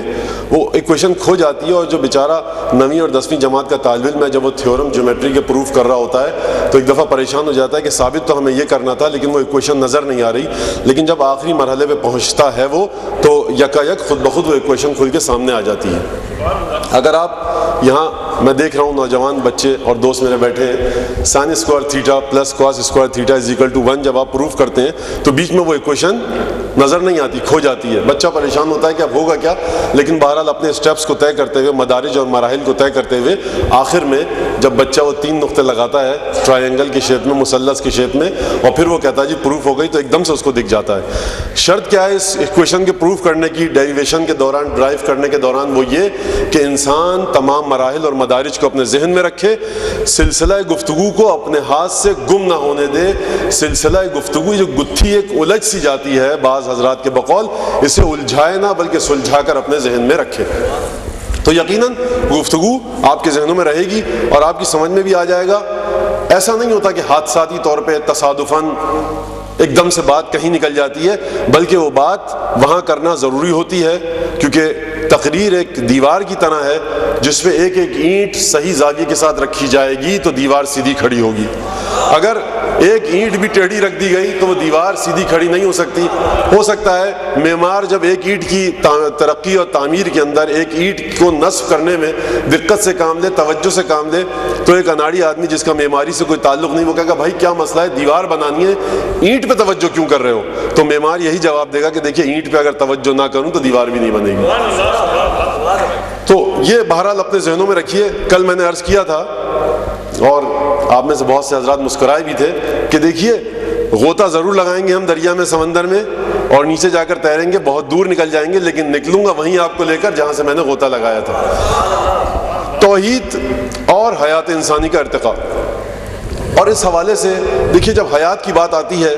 Speaker 4: وہ ایکویشن کھو جاتی ہے اور جو بیچارہ 9ویں اور 10ویں جماعت کا طالب علم ہے، جب وہ تھیورم جیومیٹری کے پروف کر رہا ہوتا ہے تو ایک دفعہ پریشان ہو جاتا ہے کہ ثابت تو ہمیں یہ کرنا تھا لیکن وہ ایکویشن نظر نہیں آ رہی. لیکن جب آخری مرحلے پہ پہنچتا ہے وہ، تو یکایک خود بخود وہ ایکویشن کھل کے سامنے آ جاتی ہے. اگر آپ یہاں، میں دیکھ رہا ہوں نوجوان بچے اور دوست میرے بیٹھے ہیں، sine square theta plus cos square theta is equal to 1 جب آپ پروف کرتے ہیں تو بیچ میں وہ ایکویشن نظر نہیں آتی، کھو جاتی ہے. بچہ پریشان ہوتا ہے کہ اب ہوگا کیا، لیکن بہرحال اپنے اسٹیپس کو طے کرتے ہوئے، مدارج اور مراحل کو طے کرتے ہوئے، آخر میں جب بچہ وہ 3 نقطے لگاتا ہے ٹرائنگل کی شیپ میں، مثلث کی شیپ میں، اور پھر وہ کہتا ہے جی پروف ہو گئی، تو ایک دم سے اس کو دکھ جاتا ہے. شرط کیا ہے اس ایکویشن کے پروف کرنے کی، ڈیریویشن کے دوران، ڈرائیو کرنے کے دوران؟ وہ یہ کہ انسان تمام مراحل اور مدارج کو اپنے ذہن میں رکھے، سلسلہ گفتگو کو اپنے ہاتھ سے گم نہ ہونے دے. سلسلہ گفتگو جو گتھی ایک الجھ سی جاتی ہے بعض حضرات کے بقول، اسے الجھائے نہ بلکہ سلجھا کر اپنے ذہن میں رکھے. تو یقیناً گفتگو آپ کے ذہنوں میں رہے گی اور آپ کی سمجھ میں بھی آ جائے گا. ایسا نہیں ہوتا کہ حادثاتی طور پہ تصادفاً ایک دم سے بات کہیں نکل جاتی ہے، بلکہ وہ بات وہاں کرنا ضروری ہوتی ہے، کیونکہ تقریر ایک دیوار کی طرح ہے جس پہ ایک ایک اینٹ صحیح زاویے کے ساتھ رکھی جائے گی تو دیوار سیدھی کھڑی ہوگی. اگر ایک اینٹ بھی ٹیڑھی رکھ دی گئی تو وہ دیوار سیدھی کھڑی نہیں ہو سکتی. ہو سکتا ہے معمار جب ایک اینٹ کی ترقی اور تعمیر کے اندر ایک اینٹ کو نصب کرنے میں دقت سے کام لے، توجہ سے کام لے، تو ایک اناڑی آدمی جس کا معماری سے کوئی تعلق نہیں، وہ کہے گا بھائی کیا مسئلہ ہے، دیوار بنانی ہے، اینٹ پہ توجہ کیوں کر رہے ہو؟ تو معمار یہی جواب دے گا کہ دیکھیے اینٹ پہ اگر توجہ نہ کروں تو دیوار بھی نہیں بنے گی. تو یہ بہرحال اپنے ذہنوں میں رکھیے. کل میں نے عرض کیا تھا اور آپ میں سے بہت سے حضرات مسکرائے بھی تھے کہ دیکھیے غوطہ ضرور لگائیں گے ہم دریا میں، سمندر میں، اور نیچے جا کر تیریں گے، بہت دور نکل جائیں گے، لیکن نکلوں گا وہیں آپ کو لے کر جہاں سے میں نے غوطہ لگایا تھا. توحید اور حیات انسانی کا ارتقاء. اور اس حوالے سے دیکھیے جب حیات کی بات آتی ہے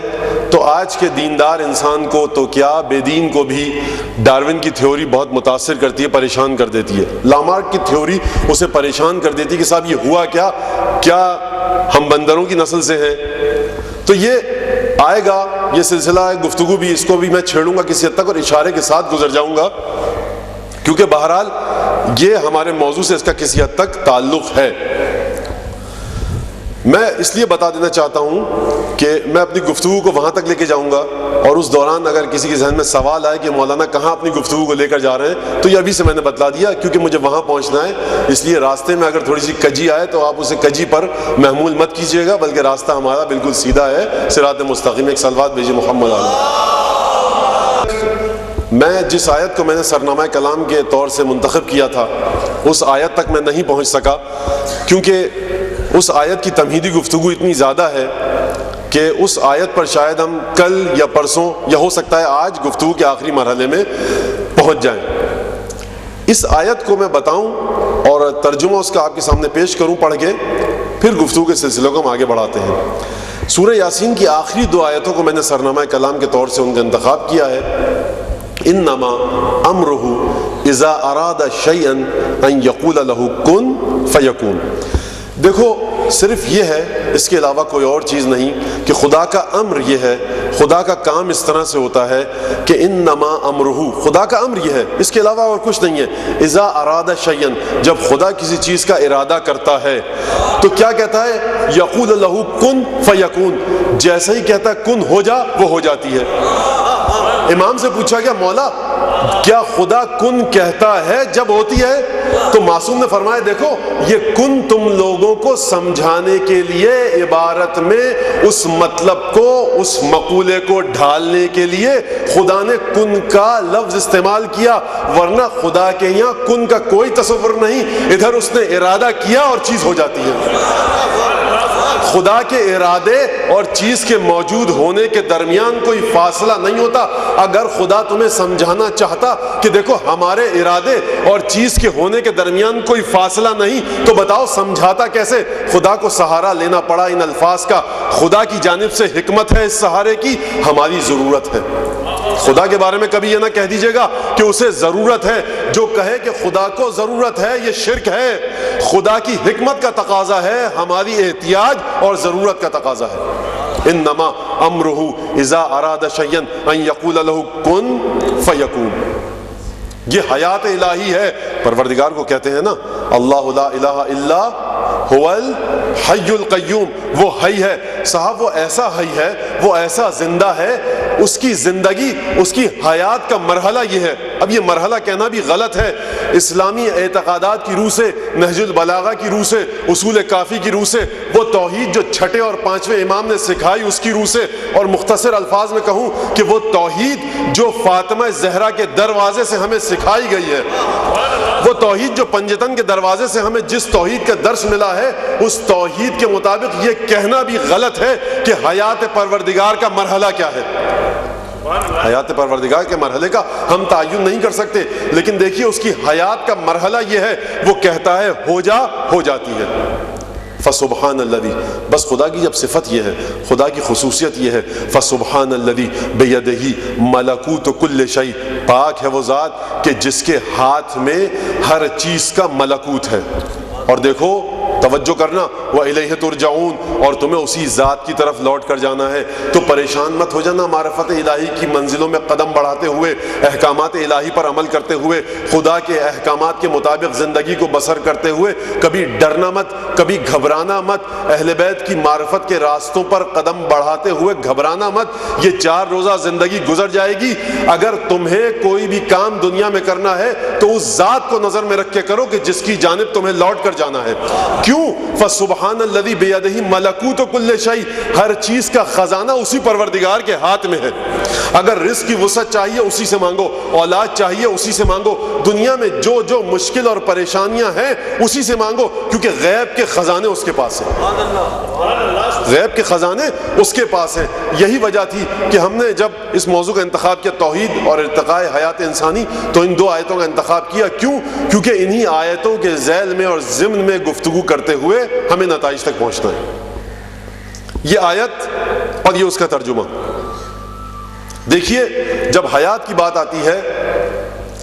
Speaker 4: تو آج کے دیندار انسان کو تو کیا، بے دین کو بھی ڈارون کی تھیوری بہت متاثر کرتی ہے، پریشان کر دیتی ہے. لامارک کی تھیوری اسے پریشان کر دیتی ہے کہ صاحب یہ ہوا کیا ہم بندروں کی نسل سے ہیں؟ تو یہ آئے گا، یہ سلسلہ گفتگو بھی، اس کو بھی میں چھیڑوں گا کسی حد تک اور اشارے کے ساتھ گزر جاؤں گا، کیونکہ بہرحال یہ ہمارے موضوع سے اس کا کسی حد تک تعلق ہے. میں اس لیے بتا دینا چاہتا ہوں کہ میں اپنی گفتگو کو وہاں تک لے کے جاؤں گا، اور اس دوران اگر کسی کے ذہن میں سوال آئے کہ مولانا کہاں اپنی گفتگو کو لے کر جا رہے ہیں، تو یہ ابھی سے میں نے بتلا دیا، کیونکہ مجھے وہاں پہنچنا ہے. اس لیے راستے میں اگر تھوڑی سی کجی آئے تو آپ اسے کجی پر محمول مت کیجیے گا، بلکہ راستہ ہمارا بالکل سیدھا ہے، صراط مستقیم. ایک صلوات بھیجیے محمد علیہ. میں جس آیت کو میں نے سرنامہ کلام کے طور سے منتخب کیا تھا اس آیت تک میں نہیں پہنچ سکا، کیونکہ اس آیت کی تمہیدی گفتگو اتنی زیادہ ہے کہ اس آیت پر شاید ہم کل یا پرسوں یا ہو سکتا ہے آج گفتگو کے آخری مرحلے میں پہنچ جائیں. اس آیت کو میں بتاؤں اور ترجمہ اس کا آپ کے سامنے پیش کروں پڑھ کے، پھر گفتگو کے سلسلے کو ہم آگے بڑھاتے ہیں. سورہ یاسین کی آخری 2 آیتوں کو میں نے سرنامہ کلام کے طور سے ان کا انتخاب کیا ہے. انما امرہ اذا اراد شیئا ان یقول لہ کن فیکون. دیکھو صرف یہ ہے، اس کے علاوہ کوئی اور چیز نہیں، کہ خدا کا امر یہ ہے، خدا کا کام اس طرح سے ہوتا ہے کہ انما امرہ، خدا کا امر یہ ہے، اس کے علاوہ اور کچھ نہیں ہے. اذا اراد شیئا، جب خدا کسی چیز کا ارادہ کرتا ہے تو کیا کہتا ہے؟ یقول لہ کن فیکون. جیسے ہی کہتا ہے کن ہو جا، وہ ہو جاتی ہے. امام سے پوچھا گیا مولا کیا خدا کن کہتا ہے جب ہوتی ہے؟ تو معصوم نے فرمایا دیکھو یہ کن تم لوگوں کو سمجھانے کے لیے عبارت میں اس مطلب کو، اس مقولے کو ڈھالنے کے لیے خدا نے کن کا لفظ استعمال کیا، ورنہ خدا کے یہاں کن کا کوئی تصور نہیں، ادھر اس نے ارادہ کیا اور چیز ہو جاتی ہے۔ خدا کے ارادے اور چیز کے موجود ہونے کے درمیان کوئی فاصلہ نہیں ہوتا۔ اگر خدا تمہیں سمجھانا چاہتا کہ دیکھو ہمارے ارادے اور چیز کے ہونے کے درمیان کوئی فاصلہ نہیں تو بتاؤ سمجھاتا کیسے؟ خدا کو سہارا لینا پڑا ان الفاظ کا۔ خدا کی جانب سے حکمت ہے اس سہارے کی، ہماری ضرورت ہے۔ خدا کے بارے میں کبھی یہ نہ کہہ دیجیے گا کہ اسے ضرورت ہے، جو کہے کہ خدا کو ضرورت ہے یہ شرک ہے۔ خدا کی حکمت کا تقاضا ہے، ہماری احتیاج اور ضرورت کا تقاضا ہے۔ انما امرہ اذا اراد شیئا ان یقول له کن فیکون۔ یہ حیات الہی ہے، پروردگار کو کہتے ہیں نا اللہ لا الہ الا هو الحی القیوم، وہ حی ہے۔ صاحب وہ ایسا حی ہے، وہ ایسا زندہ ہے، اس کی زندگی، اس کی حیات کا مرحلہ یہ ہے۔ اب یہ مرحلہ کہنا بھی غلط ہے، اسلامی اعتقادات کی روح سے، نہج البلاغہ کی روح سے، اصول کافی کی روح سے، وہ توحید جو چھٹے اور پانچویں امام نے سکھائی اس کی روح سے، اور مختصر الفاظ میں کہوں کہ وہ توحید جو فاطمہ زہرا کے دروازے سے ہمیں سکھائی گئی ہے، وہ توحید جو پنجتن کے دروازے سے ہمیں جس توحید کا درس ملا ہے، اس توحید کے مطابق یہ کہنا بھی غلط ہے کہ حیات پروردگار کا مرحلہ کیا ہے۔ حیات پروردگار کے مرحلے کا ہم تعین نہیں کر سکتے، لیکن دیکھیے اس کی حیات کا مرحلہ یہ ہے، وہ کہتا ہے ہو جا، ہو جاتی ہے۔ فسبحان الذی، بس خدا کی جب صفت یہ ہے، خدا کی خصوصیت یہ ہے، فسبحان الذی بیدہ ملکوت کل شیء، پاک ہے وہ ذات کہ جس کے ہاتھ میں ہر چیز کا ملکوت ہے۔ اور دیکھو توجہ کرنا، وَإِلَيْهِ تُرْجَعُونَ، اور تمہیں اسی ذات کی طرف لوٹ کر جانا ہے۔ تو پریشان مت ہو جانا معرفت الہی کی منزلوں میں قدم بڑھاتے ہوئے، احکامات الہی پر عمل کرتے ہوئے، خدا کے احکامات کے مطابق زندگی کو بسر کرتے ہوئے کبھی ڈرنا مت، کبھی گھبرانا مت، اہل بیت کی معرفت کے راستوں پر قدم بڑھاتے ہوئے گھبرانا مت۔ یہ 4 روزہ زندگی گزر جائے گی، اگر تمہیں کوئی بھی کام دنیا میں کرنا ہے تو اس ذات کو نظر میں رکھ کے کرو کہ جس کی جانب تمہیں لوٹ کر جانا ہے۔ کیوں؟ فسبحان الذی بیدہ ملکوت کل شیء، ہر چیز کا خزانہ اسی پروردگار کے ہاتھ میں ہے۔ اگر رزق کی وسعت چاہیے اسی سے مانگو، اولاد چاہیے اسی سے مانگو، دنیا میں جو جو مشکل اور پریشانیاں ہیں اسی سے مانگو، کیونکہ غیب کے خزانے اس کے پاس ہیں۔ غیب کے خزانے اس کے پاس ہیں۔ یہی وجہ تھی کہ ہم نے جب اس موضوع کا انتخاب کیا، توحید اور ارتقاء حیات انسانی، تو ان 2 آیتوں کا انتخاب کیا۔ کیوں؟ کیونکہ انہی آیتوں کے ذیل میں اور ضمن میں گفتگو کرتے ہوئے ہمیں نتائج تک پہنچنا ہے۔ یہ آیت اور یہ اس کا ترجمہ دیکھیے، جب حیات کی بات آتی ہے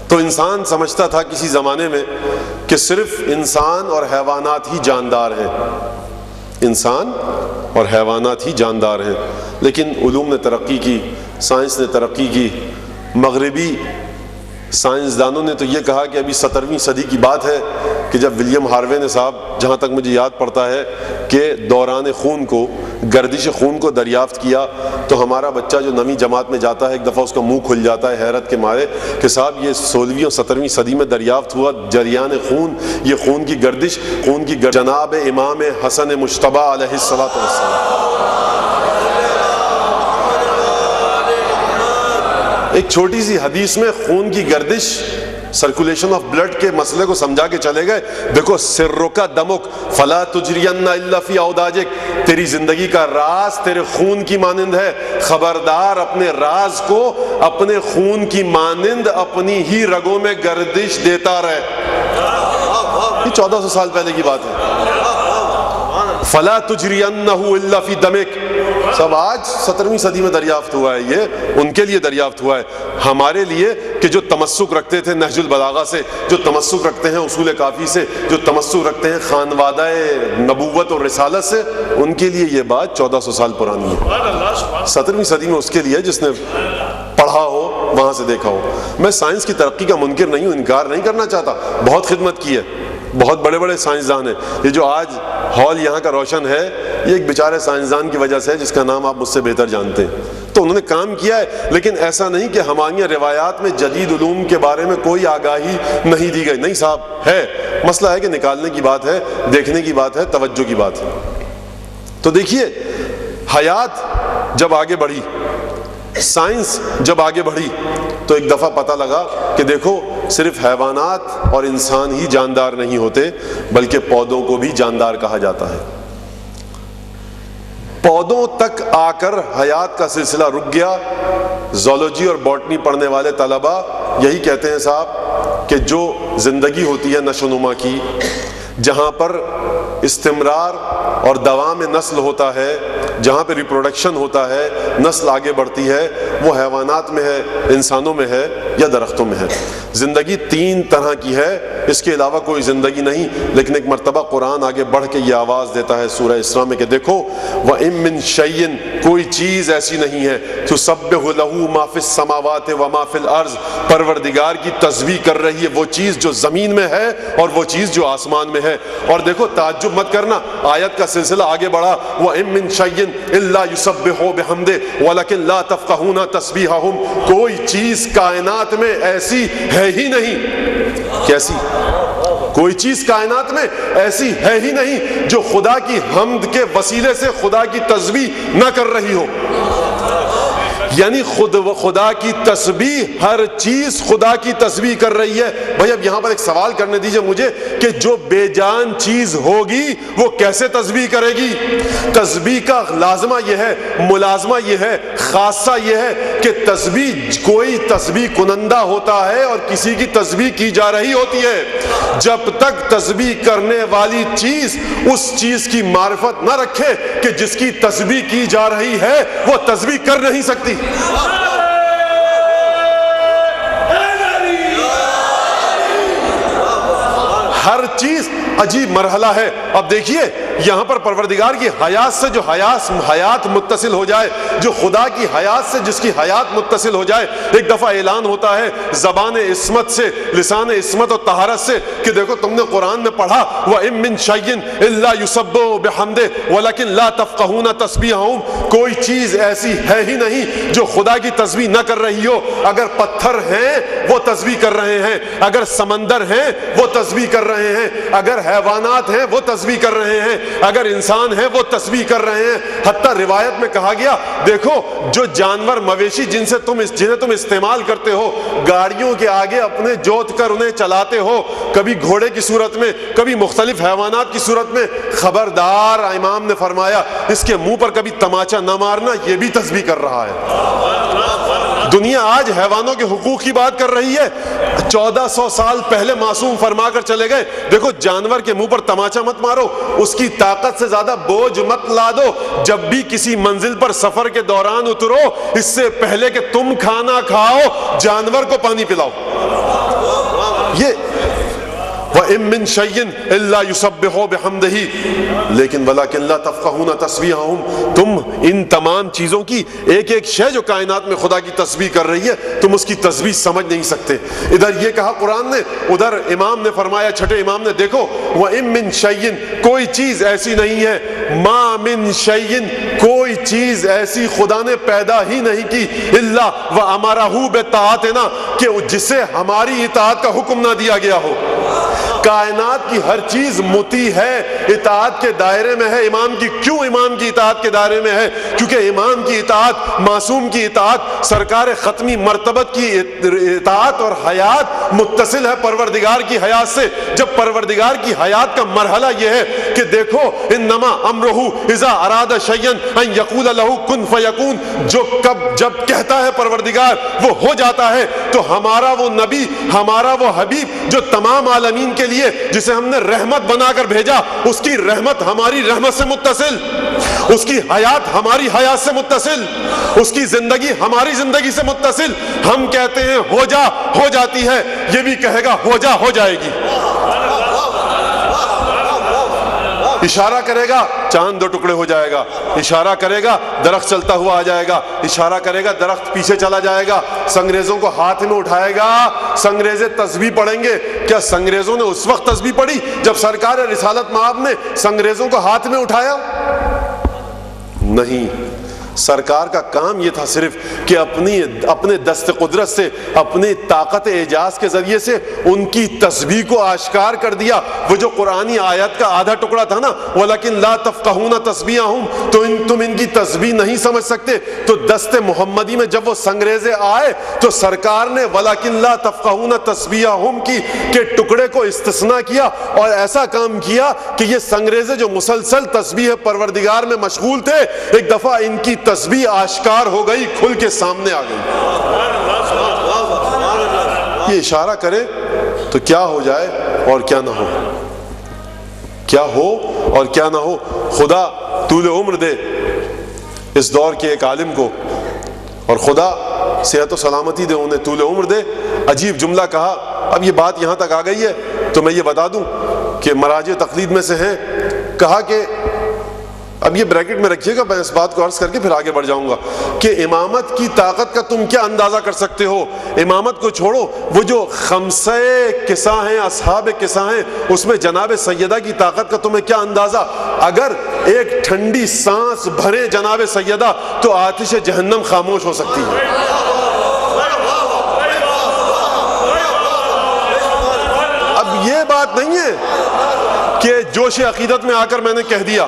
Speaker 4: تو انسان سمجھتا تھا کسی زمانے میں کہ صرف انسان اور حیوانات ہی جاندار ہیں، انسان اور حیوانات ہی جاندار ہیں۔ لیکن علوم نے ترقی کی، سائنس نے ترقی کی، مغربی سائنسدانوں نے تو یہ کہا کہ ابھی 17ویں صدی کی بات ہے کہ جب ولیم ہاروے نے صاحب، جہاں تک مجھے یاد پڑتا ہے، کہ دوران خون کو، گردش خون کو دریافت کیا، تو ہمارا بچہ جو 9ویں جماعت میں جاتا ہے ایک دفعہ اس کا منہ کھل جاتا ہے حیرت کے مارے کہ صاحب یہ 16ویں اور 17ویں صدی میں دریافت ہوا جریان خون، یہ خون کی گردش، جناب امام حسن مجتبی علیہ السلام۔ ایک چھوٹی سی حدیث میں خون کی گردش، سرکولیشن آف بلڈ کے مسئلے کو سمجھا کے چلے گئے۔ دیکھو سرک دمک فلا تجرین الا فی اوداجک، تیری زندگی کا راز تیرے خون کی مانند ہے، خبردار اپنے راز کو اپنے خون کی مانند اپنی ہی رگوں میں گردش دیتا رہے۔ یہ 1400 سال پہلے کی بات ہے۔ فلا تجرینہ الا فی دمک، سب آج 17ویں صدی میں دریافت ہوا ہے، یہ ان کے لیے دریافت ہوا ہے۔ ہمارے لیے کہ جو تمسک رکھتے تھے نہج البلاغہ سے، جو تمسک رکھتے ہیں اصول کافی سے، جو تمسک رکھتے ہیں خانوادہ نبوت اور رسالت سے، ان کے لیے یہ بات 1400 سال پرانی ہے۔ 17ویں صدی میں اس کے لیے جس نے پڑھا ہو، وہاں سے دیکھا ہو۔ میں سائنس کی ترقی کا منکر نہیں ہوں، انکار نہیں کرنا چاہتا، بہت خدمت کی ہے، بہت بڑے بڑے سائنسدان ہیں۔ یہ جو آج ہال یہاں کا روشن ہے، یہ ایک بیچارے سائنسدان کی وجہ سے ہے جس کا نام آپ مجھ سے بہتر جانتے ہیں۔ تو انہوں نے کام کیا ہے، لیکن ایسا نہیں کہ ہماری روایات میں جدید علوم کے بارے میں کوئی آگاہی نہیں دی گئی، نہیں صاحب ہے، مسئلہ ہے کہ نکالنے کی بات ہے، دیکھنے کی بات ہے، توجہ کی بات ہے۔ تو دیکھیے حیات جب آگے بڑھی، سائنس جب آگے بڑھی، تو ایک دفعہ پتہ لگا کہ دیکھو صرف حیوانات اور انسان ہی جاندار نہیں ہوتے، بلکہ پودوں کو بھی جاندار کہا جاتا ہے۔ پودوں تک آ کر حیات کا سلسلہ رک گیا۔ زولوجی اور باٹنی پڑھنے والے طلبہ یہی کہتے ہیں صاحب کہ جو زندگی ہوتی ہے نشو و نما کی، جہاں پر استمرار اور دوام نسل ہوتا ہے، جہاں پہ ریپروڈکشن ہوتا ہے، نسل آگے بڑھتی ہے، وہ حیوانات میں ہے، انسانوں میں ہے یا درختوں میں ہے۔ زندگی تین طرح کی ہے، اس کے علاوہ کوئی زندگی نہیں۔ لیکن ایک مرتبہ قرآن آگے بڑھ کے یہ آواز دیتا ہے سورہ اسراء میں کہ دیکھو وَإِن مِّن شَيْءٍ، کوئی چیز ایسی نہیں ہے تُسَبِّحُ لَهُ مَا فِي السَّمَاوَاتِ وَمَا فِي الْأَرْضِ، پروردگار کی تسبیح کر رہی ہے وہ چیز جو زمین میں ہے اور وہ چیز جو آسمان میں ہے۔ اور دیکھو تعجب مت کرنا، آیت کا سلسلہ آگے بڑھا، وَإِن مِّن شَيْءٍ إِلَّا يُسَبِّحُ بِحَمْدِهِ وَلَكِن لَا تَفْقَهُونَ تَسْبِيحَهُمْ، کوئی چیز کائنات میں ایسی ہے ہی نہیں۔ کیسی؟ کوئی چیز کائنات میں ایسی ہے ہی نہیں جو خدا کی حمد کے وسیلے سے خدا کی تسبیح نہ کر رہی ہو۔ یعنی خدا کی تسبیح، ہر چیز خدا کی تسبیح کر رہی ہے۔ بھائی اب یہاں پر ایک سوال کرنے دیجئے مجھے کہ جو بے جان چیز ہوگی وہ کیسے تسبیح کرے گی؟ تسبیح کا لازمہ یہ ہے، ملازمہ یہ ہے، خاصہ یہ ہے کہ تسبیح، کوئی تسبیح کنندہ ہوتا ہے اور کسی کی تسبیح کی جا رہی ہوتی ہے۔ جب تک تسبیح کرنے والی چیز اس چیز کی معرفت نہ رکھے کہ جس کی تسبیح کی جا رہی ہے، وہ تسبیح کر نہیں سکتی۔ ہر چیز عجیب مرحلہ ہے۔ اب دیکھیے یہاں پر پروردگار کی حیات سے جو حیات متصل ہو جائے، جو خدا کی حیات سے جس کی حیات متصل ہو جائے، ایک دفعہ اعلان ہوتا ہے زبان عصمت سے، لسان عصمت اور طہارت سے کہ دیکھو تم نے قرآن میں پڑھا وَإِن مِّن شَيْءٍ إِلَّا يُسَبِّحُ بِحَمْدِهِ وَلَكِن لَا تَفْقَهُونَ تَسْبِيحَهُمْ، کوئی چیز ایسی ہے ہی نہیں جو خدا کی تسبیح نہ کر رہی ہو۔ اگر پتھر ہیں وہ تسبیح کر رہے ہیں، اگر سمندر ہیں وہ تسبیح کر رہے ہیں، اگر حیوانات ہیں وہ تسبیح کر رہے ہیں، اگر انسان ہیں وہ تسبیح کر رہے ہیں۔ حتیٰ روایت میں کہا گیا دیکھو جو جانور مویشی جنہیں تم استعمال کرتے ہو، گاڑیوں کے آگے اپنے جوت کر انہیں چلاتے ہو، کبھی گھوڑے کی صورت میں، کبھی مختلف حیوانات کی صورت میں، خبردار امام نے فرمایا اس کے منہ پر کبھی تماچا نہ مارنا، یہ بھی تسبیح کر رہا ہے۔ دنیا آج حیوانوں کے حقوق کی بات کر رہی ہے، 1400 سال پہلے معصوم فرما کر چلے گئے دیکھو جانور کے منہ پر تماچا مت مارو، اس کی طاقت سے زیادہ بوجھ مت لادو، جب بھی کسی منزل پر سفر کے دوران اترو اس سے پہلے کہ تم کھانا کھاؤ جانور کو پانی پلاؤ۔ یہ وَإِن مِّن شَيْءٍ إِلَّا يُسَبِّحُ بِحَمْدِهِ لیکن وَلَكِن لَا تَفْقَهُونَ تَسْبِيحَهُمْ، تم ان تمام چیزوں کی ایک ایک شے جو کائنات میں خدا کی تسبیح کر رہی ہے تم اس کی تسبیح سمجھ نہیں سکتے۔ ادھر یہ کہا قرآن نے، ادھر امام نے فرمایا، چھٹے امام نے، دیکھو وَإِن مِّن شَيْءٍ، کوئی چیز ایسی نہیں ہے، مَا مِن شَيْءٍ، کوئی چیز ایسی خدا نے پیدا ہی نہیں کی، إِلَّا وَأَمَرَهُ بِطَاعَتِنَا، کہ جسے ہماری اطاعت کا حکم نہ دیا گیا ہو۔ کائنات کی ہر چیز مطیع ہے، اطاعت کے دائرے میں ہے۔ امام کی کیوں امام کی اطاعت کے دائرے میں ہے؟ کیونکہ امام کی اطاعت، معصوم کی اطاعت، سرکار ختمی مرتبت کی اطاعت اور حیات متصل ہے پروردگار کی حیات سے۔ جب پروردگار کی حیات کا مرحلہ یہ ہے کہ دیکھو انما امرہ اذا اراد شیئا ان یقول له کن فیکون، جب کہتا ہے پروردگار وہ ہو جاتا ہے۔ تو ہمارا وہ نبی، ہمارا وہ حبیب جو تمام عالمین کے لیے جسے ہم نے رحمت بنا کر بھیجا، اس کی رحمت ہماری رحمت سے متصل، اس کی حیات ہماری حیات سے متصل، اس کی زندگی ہماری زندگی سے متصل۔ ہم کہتے ہیں ہو جا، ہو جاتی ہے، یہ بھی کہے گا ہو جا، ہو جائے گی۔ اشارہ کرے گا چاند دو ٹکڑے ہو جائے گا، اشارہ کرے گا درخت چلتا ہوا آ جائے گا، اشارہ کرے گا درخت پیچھے چلا جائے گا، سنگریزوں کو ہاتھ میں اٹھائے گا، سنگریزے تسبیح پڑھیں گے۔ کیا سنگریزوں نے اس وقت تسبیح پڑھی جب سرکار رسالت مآب نے سنگریزوں کو ہاتھ میں اٹھایا؟ نہیں، سرکار کا کام یہ تھا صرف کہ اپنے دست قدرت سے، اپنی طاقت اعجاز کے ذریعے سے ان کی تسبیح کو آشکار کر دیا۔ وہ جو قرآنی آیت کا آدھا ٹکڑا تھا نا، وَلَكِنْ لَا تَفْقَهُونَ تَسْبِيحَهُمْ، تو تم ان کی تسبیح نہیں سمجھ سکتے۔ تو دست محمدی میں جب وہ سنگریزے آئے تو سرکار نے وَلَكِنْ لَا تَفْقَهُونَ تَسْبِيحَهُمْ کے ٹکڑے کو استثناء کیا اور ایسا کام کیا کہ یہ سنگریزے جو مسلسل تسبیح پروردگار میں مشغول تھے، ایک دفعہ ان کی تسبیح آشکار ہو گئی، کھل کے سامنے آ گئی۔ یہ اشارہ کرے تو کیا ہو جائے اور کیا نہ ہو، کیا ہو اور کیا نہ ہو۔ خدا طول عمر دے اس دور کے ایک عالم کو، اور خدا صحت و سلامتی دے انہیں، طول عمر دے۔ عجیب جملہ کہا، اب یہ بات یہاں تک آ گئی ہے تو میں یہ بتا دوں کہ مراجع تقلید میں سے ہیں، کہا کہ اب یہ بریکٹ میں رکھیے گا، میں اس بات کو عرض کر کے پھر آگے بڑھ جاؤں گا، کہ امامت کی طاقت کا تم کیا اندازہ کر سکتے ہو؟ امامت کو چھوڑو، وہ جو خمسہ کسا ہیں، اصحاب کسا ہیں، اس میں جناب سیدہ کی طاقت کا تمہیں کیا اندازہ؟ اگر ایک ٹھنڈی سانس بھرے جناب سیدہ تو آتش جہنم خاموش ہو سکتی ہے۔ اب یہ بات نہیں ہے کہ جوش عقیدت میں آ کر میں نے کہہ دیا،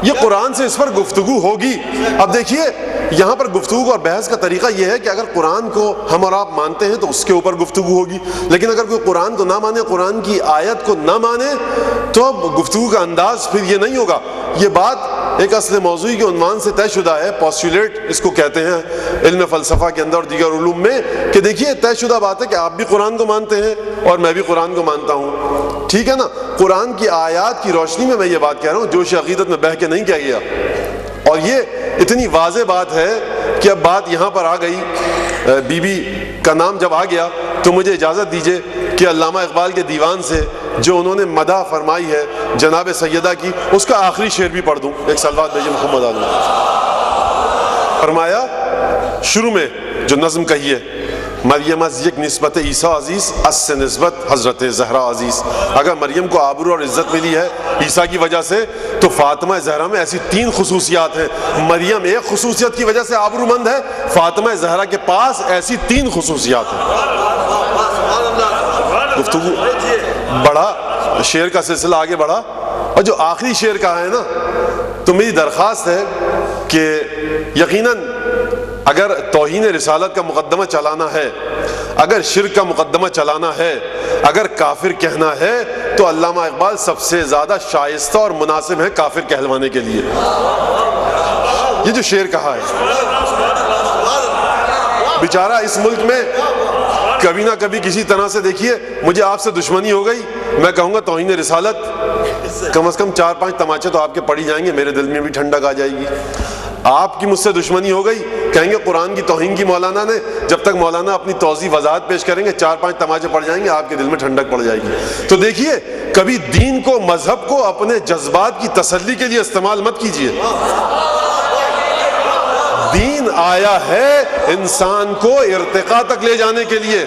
Speaker 4: یہ قرآن سے اس پر گفتگو ہوگی۔ اب دیکھیے یہاں پر گفتگو اور بحث کا طریقہ یہ ہے کہ اگر قرآن کو ہم اور آپ مانتے ہیں تو اس کے اوپر گفتگو ہوگی، لیکن اگر کوئی قرآن کو نہ مانے، قرآن کی آیت کو نہ مانے، تو اب گفتگو کا انداز پھر یہ نہیں ہوگا۔ یہ بات ایک اصل موضوعی کے عنوان سے طے شدہ ہے، پوسٹولیٹ اس کو کہتے ہیں علم فلسفہ کے اندر اور دیگر علوم میں، کہ دیکھیے طے شدہ بات ہے کہ آپ بھی قرآن کو مانتے ہیں اور میں بھی قرآن کو مانتا ہوں، ٹھیک ہے نا؟ قرآن کی آیات کی روشنی میں یہ بات کہہ رہا ہوں، جوش عقیدت میں بہہ کے نہیں کہہ گیا۔ اور یہ اتنی واضح بات ہے کہ اب بات یہاں پر آ گئی، بی بی کا نام جب آ گیا تو مجھے اجازت دیجئے کہ علامہ اقبال کے دیوان سے جو انہوں نے مدح فرمائی ہے جناب سیدہ کی، اس کا آخری شعر بھی پڑھ دوں، ایک صلوات بھیجئے محمد عالم۔ فرمایا شروع میں جو نظم کہی ہے، مریم از یک نسبت عیسیٰ عزیز، اس سے نسبت حضرت زہرا عزیز۔ اگر مریم کو آبرو اور عزت ملی ہے عیسیٰ کی وجہ سے، تو فاطمہ زہرا میں ایسی 3 خصوصیات ہیں۔ مریم ایک خصوصیت کی وجہ سے آبرو مند ہے، فاطمہ زہرا کے پاس ایسی 3 خصوصیات ہیں۔ گفتگو بڑھا، شعر کا سلسلہ آگے بڑھا، اور جو آخری شعر کہا ہے نا، تو میری درخواست ہے کہ یقیناً اگر توہین رسالت کا مقدمہ چلانا ہے، اگر شرک کا مقدمہ چلانا ہے، اگر کافر کہنا ہے، تو علامہ اقبال سب سے زیادہ شائستہ اور مناسب ہے کافر کہلوانے کے لیے۔ یہ جو شعر کہا ہے، بیچارہ اس ملک میں کبھی نہ کبھی کسی طرح سے، دیکھیے مجھے آپ سے دشمنی ہو گئی، میں کہوں گا توہین رسالت، کم از کم 4-5 تماچے تو آپ کے پڑی جائیں گے، میرے دل میں بھی ٹھنڈک آ جائے گی۔ آپ کی مجھ سے دشمنی ہو گئی، کہیں گے قرآن کی توہین کی مولانا نے، جب تک مولانا اپنی توضیح وضاحت پیش کریں گے 4-5 تماچے پڑ جائیں گے، آپ کے دل میں ٹھنڈک پڑ جائے گی۔ تو دیکھیے کبھی دین کو، مذہب کو اپنے جذبات کی تسلی کے لیے استعمال مت کیجیے۔ دین آیا ہے انسان کو ارتقاء تک لے جانے کے لیے،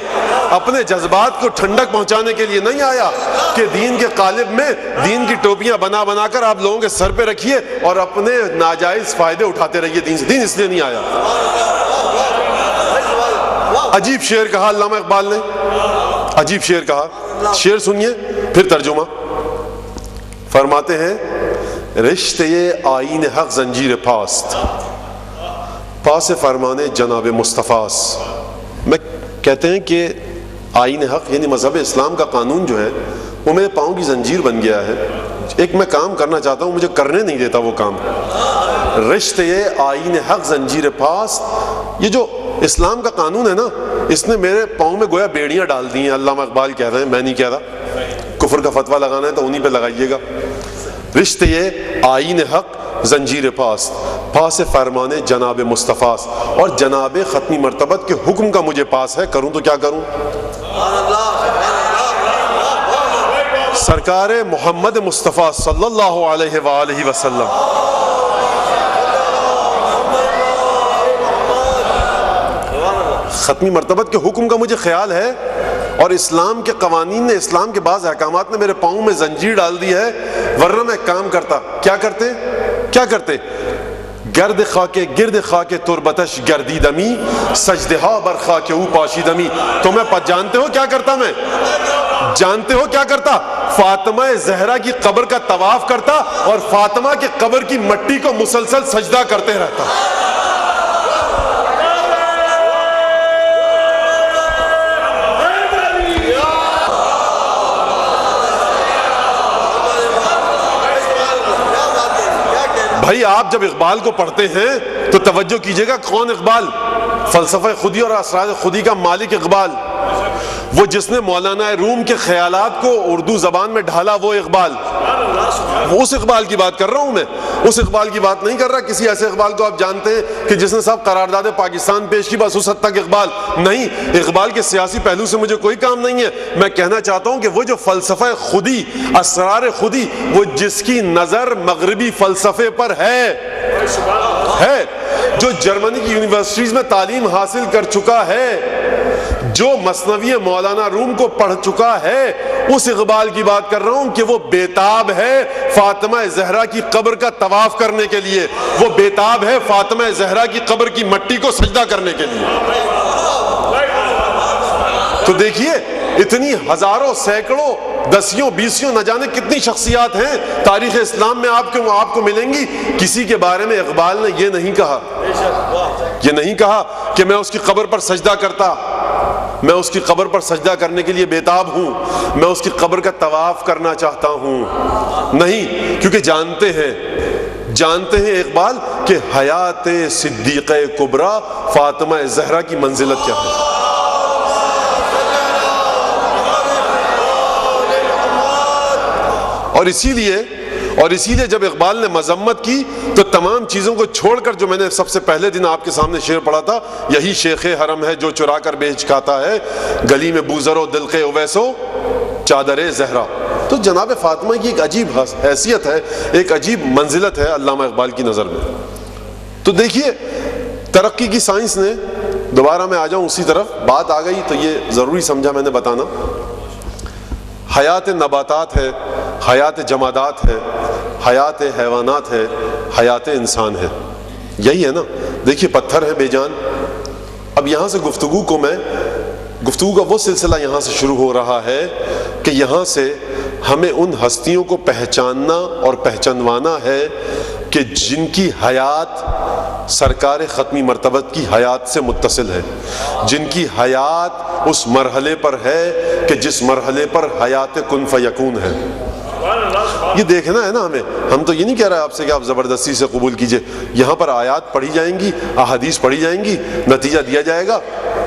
Speaker 4: اپنے جذبات کو ٹھنڈک پہنچانے کے لیے نہیں آیا کہ دین کے قالب میں دین کی ٹوپیاں بنا بنا کر آپ لوگوں کے سر پہ رکھیے اور اپنے ناجائز فائدے اٹھاتے رہیے دین سے۔ دین اس لیے نہیں آیا۔ عجیب شعر کہا علامہ اقبال نے، عجیب شعر کہا، شعر سنیے پھر ترجمہ۔ فرماتے ہیں رشتے آئین حق زنجیر پاست، پاس فرمانے جناب مصطفیٰ۔ میں کہتے ہیں کہ آئین حق یعنی مذہب اسلام کا قانون جو ہے وہ میرے پاؤں کی زنجیر بن گیا ہے۔ ایک میں کام کرنا چاہتا ہوں، مجھے کرنے نہیں دیتا وہ کام۔ رشتے آئین حق زنجیر پاس، یہ جو اسلام کا قانون ہے نا، اس نے میرے پاؤں میں گویا بیڑیاں ڈال دی ہیں۔ علامہ اقبال کہہ رہے ہیں، میں نہیں کہہ رہا۔ کفر کا فتویٰ لگانا ہے تو انہی پہ لگائیے گا۔ رشتے آئین حق زنجیر پاس، پاس فرمانے جناب مصطفیٰ، اور جناب ختمی مرتبت کے حکم کا مجھے پاس ہے، کروں تو کیا کروں؟ سرکار محمد مصطفیٰ صلی اللہ علیہ وآلہ وسلم، ختمی مرتبت کے حکم کا مجھے خیال ہے، اور اسلام کے قوانین نے، اسلام کے بعض احکامات نے میرے پاؤں میں زنجیر ڈال دی ہے، ورنہ میں کام کرتا۔ کیا کرتے؟ گرد خاک تربتش گردیدمی سجدہ ہا بر خاک او پاشیدمی. تو میں جانتے ہو کیا کرتا؟ میں جانتے ہو کیا کرتا؟ فاطمہ زہرا کی قبر کا طواف کرتا اور فاطمہ کے قبر کی مٹی کو مسلسل سجدہ کرتے رہتا. بھائی آپ جب اقبال کو پڑھتے ہیں تو توجہ کیجئے گا، کون اقبال؟ فلسفہ خودی اور اسرار خودی کا مالک اقبال، وہ جس نے مولانا روم کے خیالات کو اردو زبان میں ڈھالا، وہ اقبال. وہ اس اقبال کی بات کر رہا ہوں میں، اس اقبال کی بات نہیں کر رہا کسی ایسے اقبال کو آپ جانتے ہیں کہ جس نے صاحب قرارداد پاکستان پیش کی، بس اس حد تک اقبال نہیں. اقبال کے سیاسی پہلو سے مجھے کوئی کام نہیں ہے. میں کہنا چاہتا ہوں کہ وہ جو فلسفہ خودی، اسرار خودی، وہ جس کی نظر مغربی فلسفے پر ہے، جو جرمنی کی یونیورسٹیز میں تعلیم حاصل کر چکا ہے، جو مثنوی مولانا روم کو پڑھ چکا ہے، اس اقبال کی بات کر رہا ہوں کہ وہ بیتاب ہے فاطمہ زہرا کی قبر کا طواف کرنے کے لیے، وہ بیتاب ہے فاطمہ زہرا کی قبر کی مٹی کو سجدہ کرنے کے لیے. تو دیکھیے اتنی ہزاروں، سینکڑوں، دسیوں، بیسیوں، نہ جانے کتنی شخصیات ہیں تاریخ اسلام میں آپ کو ملیں گی. کسی کے بارے میں اقبال نے یہ نہیں کہا کہ میں اس کی قبر پر سجدہ کرتا، میں اس کی قبر پر سجدہ کرنے کے لیے بیتاب ہوں، میں اس کی قبر کا طواف کرنا چاہتا ہوں. نہیں، کیونکہ جانتے ہیں اقبال کہ حیات صدیقہ کبریٰ فاطمہ زہرا کی منزلت کیا ہے. اور اسی لیے جب اقبال نے مذمت کی تو تمام چیزوں کو چھوڑ کر، جو میں نے سب سے پہلے دن آپ کے سامنے شعر پڑھا تھا، یہی شیخ حرم ہے جو چرا کر بیچ کھاتا ہے، گلی میں بوزر و دلق اویسو چادر زہرا. تو جناب فاطمہ کی ایک عجیب حیثیت ہے، ایک عجیب منزلت ہے علامہ اقبال کی نظر میں. تو دیکھیے ترقی کی سائنس نے، دوبارہ میں آ جاؤں اسی طرف، بات آ گئی تو یہ ضروری سمجھا میں نے بتانا. حیات نباتات ہے، حیات جمادات ہے، حیات حیوانات ہے، حیات انسان ہے. یہی ہے نا. دیکھیے پتھر ہے بے جان. اب یہاں سے گفتگو کا وہ سلسلہ یہاں سے شروع ہو رہا ہے کہ یہاں سے ہمیں ان ہستیوں کو پہچاننا اور پہچانوانا ہے کہ جن کی حیات سرکار ختمی مرتبت کی حیات سے متصل ہے، جن کی حیات اس مرحلے پر ہے کہ جس مرحلے پر حیات کن فیکون ہے. یہ دیکھنا ہے نا ہمیں. ہم تو یہ نہیں کہہ رہے آپ سے کہ آپ زبردستی سے قبول کیجئے. یہاں پر آیات پڑھی جائیں گی، احادیث پڑھی جائیں گی، نتیجہ دیا جائے گا.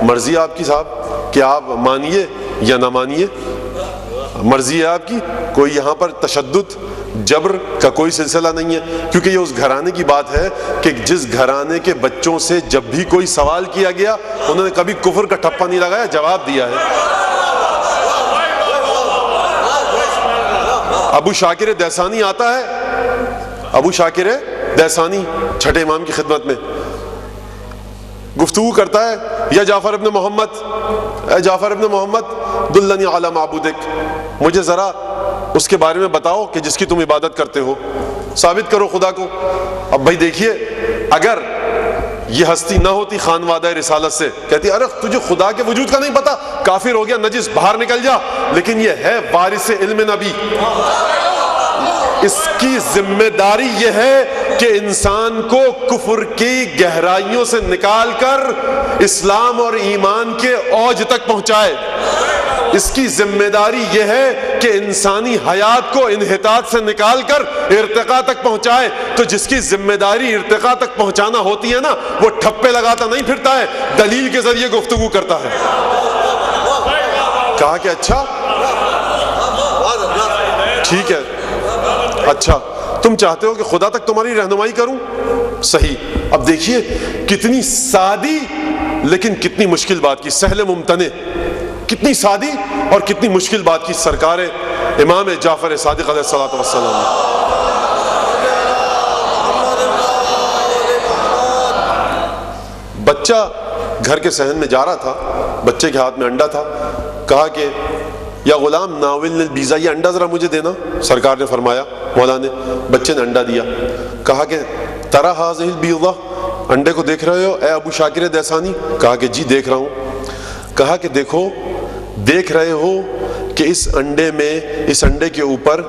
Speaker 4: مرضی آپ کی صاحب کہ آپ مانیے یا نہ مانیے، مرضی ہے آپ کی. کوئی یہاں پر تشدد، جبر کا کوئی سلسلہ نہیں ہے، کیونکہ یہ اس گھرانے کی بات ہے کہ جس گھرانے کے بچوں سے جب بھی کوئی سوال کیا گیا انہوں نے کبھی کفر کا ٹھپا نہیں لگایا، جواب دیا ہے. ابو شاکر دیسانی آتا ہے، ابو شاکر دیسانی چھٹے امام کی خدمت میں گفتگو کرتا ہے، یا جعفر ابن محمد، اے جعفر ابن محمد دلنی علی معبودک، مجھے ذرا اس کے بارے میں بتاؤ کہ جس کی تم عبادت کرتے ہو، ثابت کرو خدا کو. اب بھائی دیکھیے، اگر یہ ہستی نہ ہوتی خانوادہ رسالت سے، کہتی ارے تجھے خدا کے وجود کا نہیں پتا، کافر ہو گیا، نجس، باہر نکل جا. لیکن یہ ہے وارث علم نبی. اس کی ذمہ داری یہ ہے کہ انسان کو کفر کی گہرائیوں سے نکال کر اسلام اور ایمان کے اوج تک پہنچائے. اس کی ذمہ داری یہ ہے کہ انسانی حیات کو انحطاط سے نکال کر ارتقاء تک پہنچائے. تو جس کی ذمہ داری ارتقاء تک پہنچانا ہوتی ہے نا، وہ ٹھپے لگاتا نہیں پھرتا ہے، دلیل کے ذریعے گفتگو کرتا ہے. کہا کہ اچھا ٹھیک ہے، اچھا تم چاہتے ہو کہ خدا تک تمہاری رہنمائی کروں، صحیح. اب دیکھیے کتنی سادی لیکن کتنی مشکل بات کی، سہل ممتنع، کتنی سادی اور کتنی مشکل بات کی سرکار امام جعفر صادق علیہ الصلوۃ والسلام نے. بچہ گھر کے صحن میں جا رہا تھا، بچے کے ہاتھ میں انڈا تھا. کہا کہ یا غلام ناول البیضا، یہ انڈا ذرا مجھے دینا. سرکار نے فرمایا، مولا نے، بچے نے انڈا دیا. کہا کہ ترى هذه البيضة, انڈے کو دیکھ رہے ہو اے ابو شاکر دیسانی؟ کہا کہ جی دیکھ رہا ہوں. کہا کہ دیکھو, دیکھ رہے ہو کہ اس انڈے میں, اس انڈے کے اوپر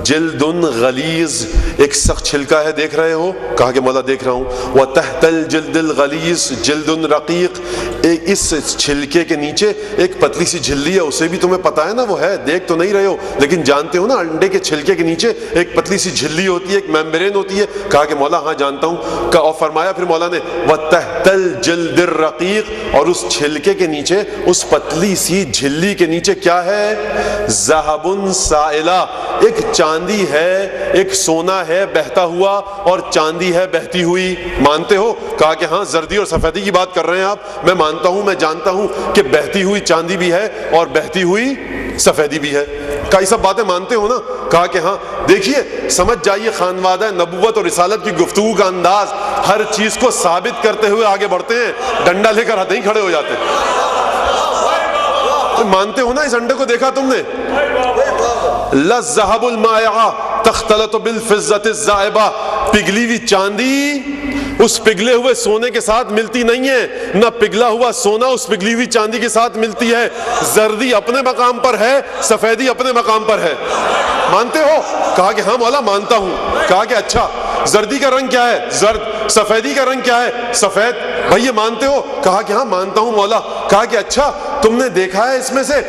Speaker 4: جلد غلیظ, ایک سخت چھلکا ہے, دیکھ رہے ہو؟ کہا کہ مولا دیکھ رہا ہوں. وتحت الجلد الغلیظ جلد رقیق, اس چھلکے کے نیچے ایک پتلی سی جھلی ہے, اسے بھی تمہیں پتا ہے نا وہ ہے, دیکھ تو نہیں رہے ہو لیکن جانتے ہو نا انڈے کے چھلکے کے نیچے ایک پتلی سی جھلی ہوتی ہے, ایک میمبرین ہوتی ہے. کہا کہ مولا ہاں جانتا ہوں. اور فرمایا پھر مولا نے وتحت الجلد الرقیق, اور اس چھلکے کے نیچے, اس پتلی سی جھلی کے نیچے کیا ہے؟ ذہب سائلہ, ایک چاندی ہے, ایک سونا ہے بہتا ہوا اور چاندی ہے بہتی ہوئی. مانتے ہو؟ کہا کہ ہاں زردی اور سفیدی کی بات کر رہے ہیں آپ, میں مانتا ہوں, میں جانتا ہوں کہ بہتی ہوئی چاندی بھی ہے اور بہتی ہوئی سفیدی بھی ہے. کہا یہ سب باتیں مانتے ہو نا؟ کہا کہ ہاں. دیکھیے سمجھ جائیے خانوادہ نبوت اور رسالت کی گفتگو کا انداز, ہر چیز کو ثابت کرتے ہوئے آگے بڑھتے ہیں, ڈنڈا لے کر نہیں کھڑے ہو جاتے. مانتے ہو نا اس انڈے کو دیکھا تم نے؟ لَلذَّهَبُ الْمَائِعَةُ تَخْتَلَطُ بِالْفِضَّةِ الزَّائِبَةِ, پگھلی ہوئی چاندی اس پگھلے ہوئے سونے کے ساتھ ملتی نہیں ہے, نہ پگھلا ہوا سونا اس پگھلی ہوئی چاندی کے ساتھ ملتی ہے. زردی اپنے مقام پر ہے, سفیدی اپنے مقام پر ہے. مانتے ہو؟ کہا کہ ہاں مولا مانتا ہوں. کہا کہ اچھا زردی کا رنگ کیا ہے؟ زرد. سفیدی کا رنگ کیا ہے؟ سفید. بھائی یہ مانتے ہو؟ کہا کہ ہاں مانتا ہوں مولا. کہا کہ اچھا تم نے دیکھا ہے اس میں سے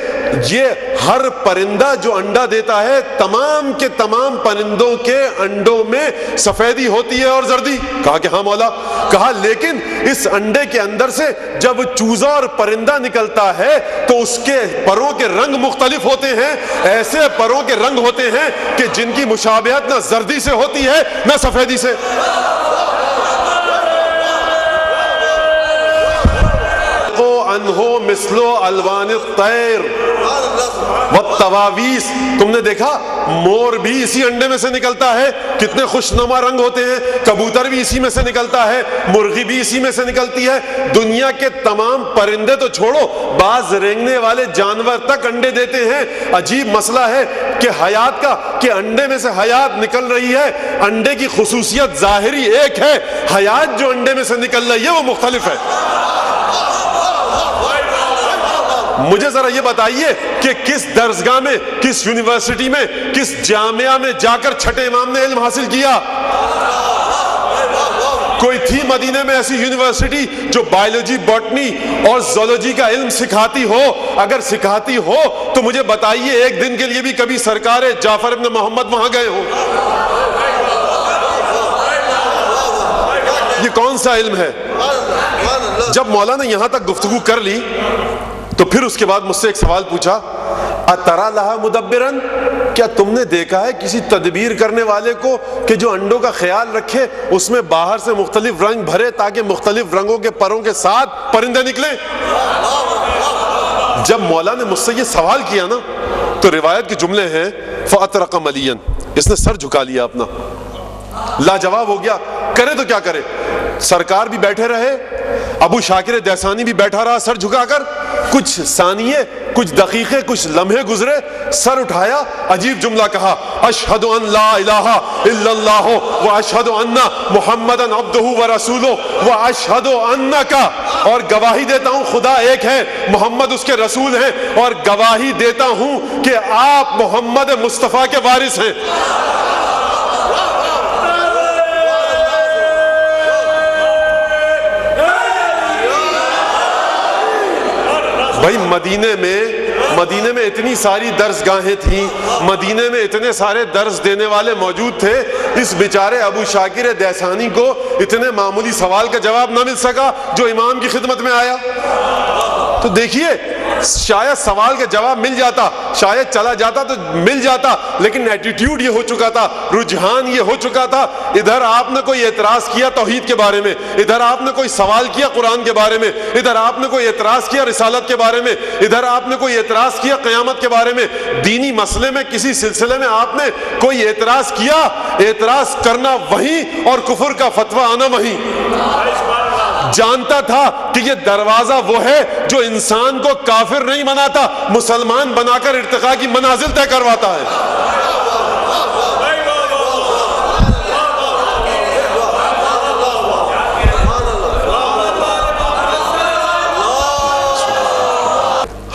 Speaker 4: یہ ہر پرندہ جو انڈا دیتا ہے تمام کے تمام پرندوں کے انڈوں میں سفیدی ہوتی ہے اور زردی؟ کہا کہ ہاں مولا. کہا لیکن اس انڈے کے اندر سے جب چوزا اور پرندہ نکلتا ہے تو اس کے پروں کے رنگ مختلف ہوتے ہیں, ایسے پروں کے رنگ ہوتے ہیں کہ جن کی مشابہت نہ زردی سے ہوتی ہے نہ سفیدی سے. انہو مثلو الوان الطیر والتواویس, تم نے دیکھا مور بھی اسی انڈے میں سے نکلتا ہے, کتنے خوشنما رنگ ہوتے ہیں. کبوتر بھی اسی میں سے نکلتا ہے, مرغی بھی اسی میں سے نکلتی ہے. دنیا کے تمام پرندے تو چھوڑو, بعض رینگنے والے جانور تک انڈے دیتے ہیں. عجیب مسئلہ ہے کہ حیات کا, کہ انڈے میں سے حیات نکل رہی ہے. انڈے کی خصوصیت ظاہری ایک ہے, حیات جو انڈے میں سے نکل رہی ہے وہ مختلف ہے. مجھے ذرا یہ بتائیے کہ کس درسگاہ میں, کس یونیورسٹی میں, کس جامعہ میں جا کر چھٹے امام نے علم حاصل کیا؟ کوئی تھی مدینے میں ایسی یونیورسٹی جو بائیولوجی, باٹنی اور زولوجی کا علم سکھاتی ہو؟ اگر سکھاتی ہو تو مجھے بتائیے ایک دن کے لیے بھی کبھی سرکار جعفر ابن محمد وہاں گئے ہو؟ یہ کون سا علم ہے؟ جب مولانا یہاں تک گفتگو کر لی تو پھر اس کے بعد مجھ سے ایک سوال پوچھا, اترا لہا مدبرن, کیا تم نے دیکھا ہے کسی تدبیر کرنے والے کو کہ جو انڈوں کا خیال رکھے, اس میں باہر سے مختلف رنگ بھرے تاکہ مختلف رنگوں کے پروں کے ساتھ پرندے نکلیں؟ جب مولا نے مجھ سے یہ سوال کیا نا تو روایت کے جملے ہیں فَأَطْرَقَ مَلِيًّا, اس نے سر جھکا لیا اپنا, لاجواب ہو گیا. کرے تو کیا کرے؟ سرکار بھی بیٹھے رہے, ابو شاکر دیسانی بھی بیٹھا رہا سر جھکا کر. کچھ ثانیے, کچھ دقیقے, کچھ لمحے گزرے, سر اٹھایا, عجیب جملہ کہا, اشہد ان لا الہ الا اللہ واشہد ان محمدن عبدہ ورسولہ واشہد انک, اور گواہی دیتا ہوں خدا ایک ہے, محمد اس کے رسول ہیں, اور گواہی دیتا ہوں کہ آپ محمد مصطفیٰ کے وارث ہیں. بھائی مدینے میں اتنی ساری درس گاہیں تھیں, مدینے میں اتنے سارے درس دینے والے موجود تھے, اس بیچارے ابو شاکر دیسانی کو اتنے معمولی سوال کا جواب نہ مل سکا جو امام کی خدمت میں آیا. تو دیکھیے شاید سوال کا جواب مل جاتا, شاید چلا جاتا تو مل جاتا, لیکن ایٹیٹیوڈ یہ ہو چکا تھا, رجحان یہ ہو چکا تھا. ادھر آپ نے کوئی اعتراض کیا توحید کے بارے میں, ادھر آپ نے کوئی سوال کیا قرآن کے بارے میں, ادھر آپ نے کوئی اعتراض کیا رسالت کے بارے میں, ادھر آپ نے کوئی اعتراض کیا قیامت کے بارے میں. دینی مسئلے میں کسی سلسلے میں آپ نے کوئی اعتراض کیا, اعتراض کرنا وہیں اور کفر کا فتویٰ آنا وہیں. جانتا تھا کہ یہ دروازہ وہ ہے جو انسان کو کافر نہیں بناتا, مسلمان بنا کر ارتقاء کی منازل طے کرواتا ہے.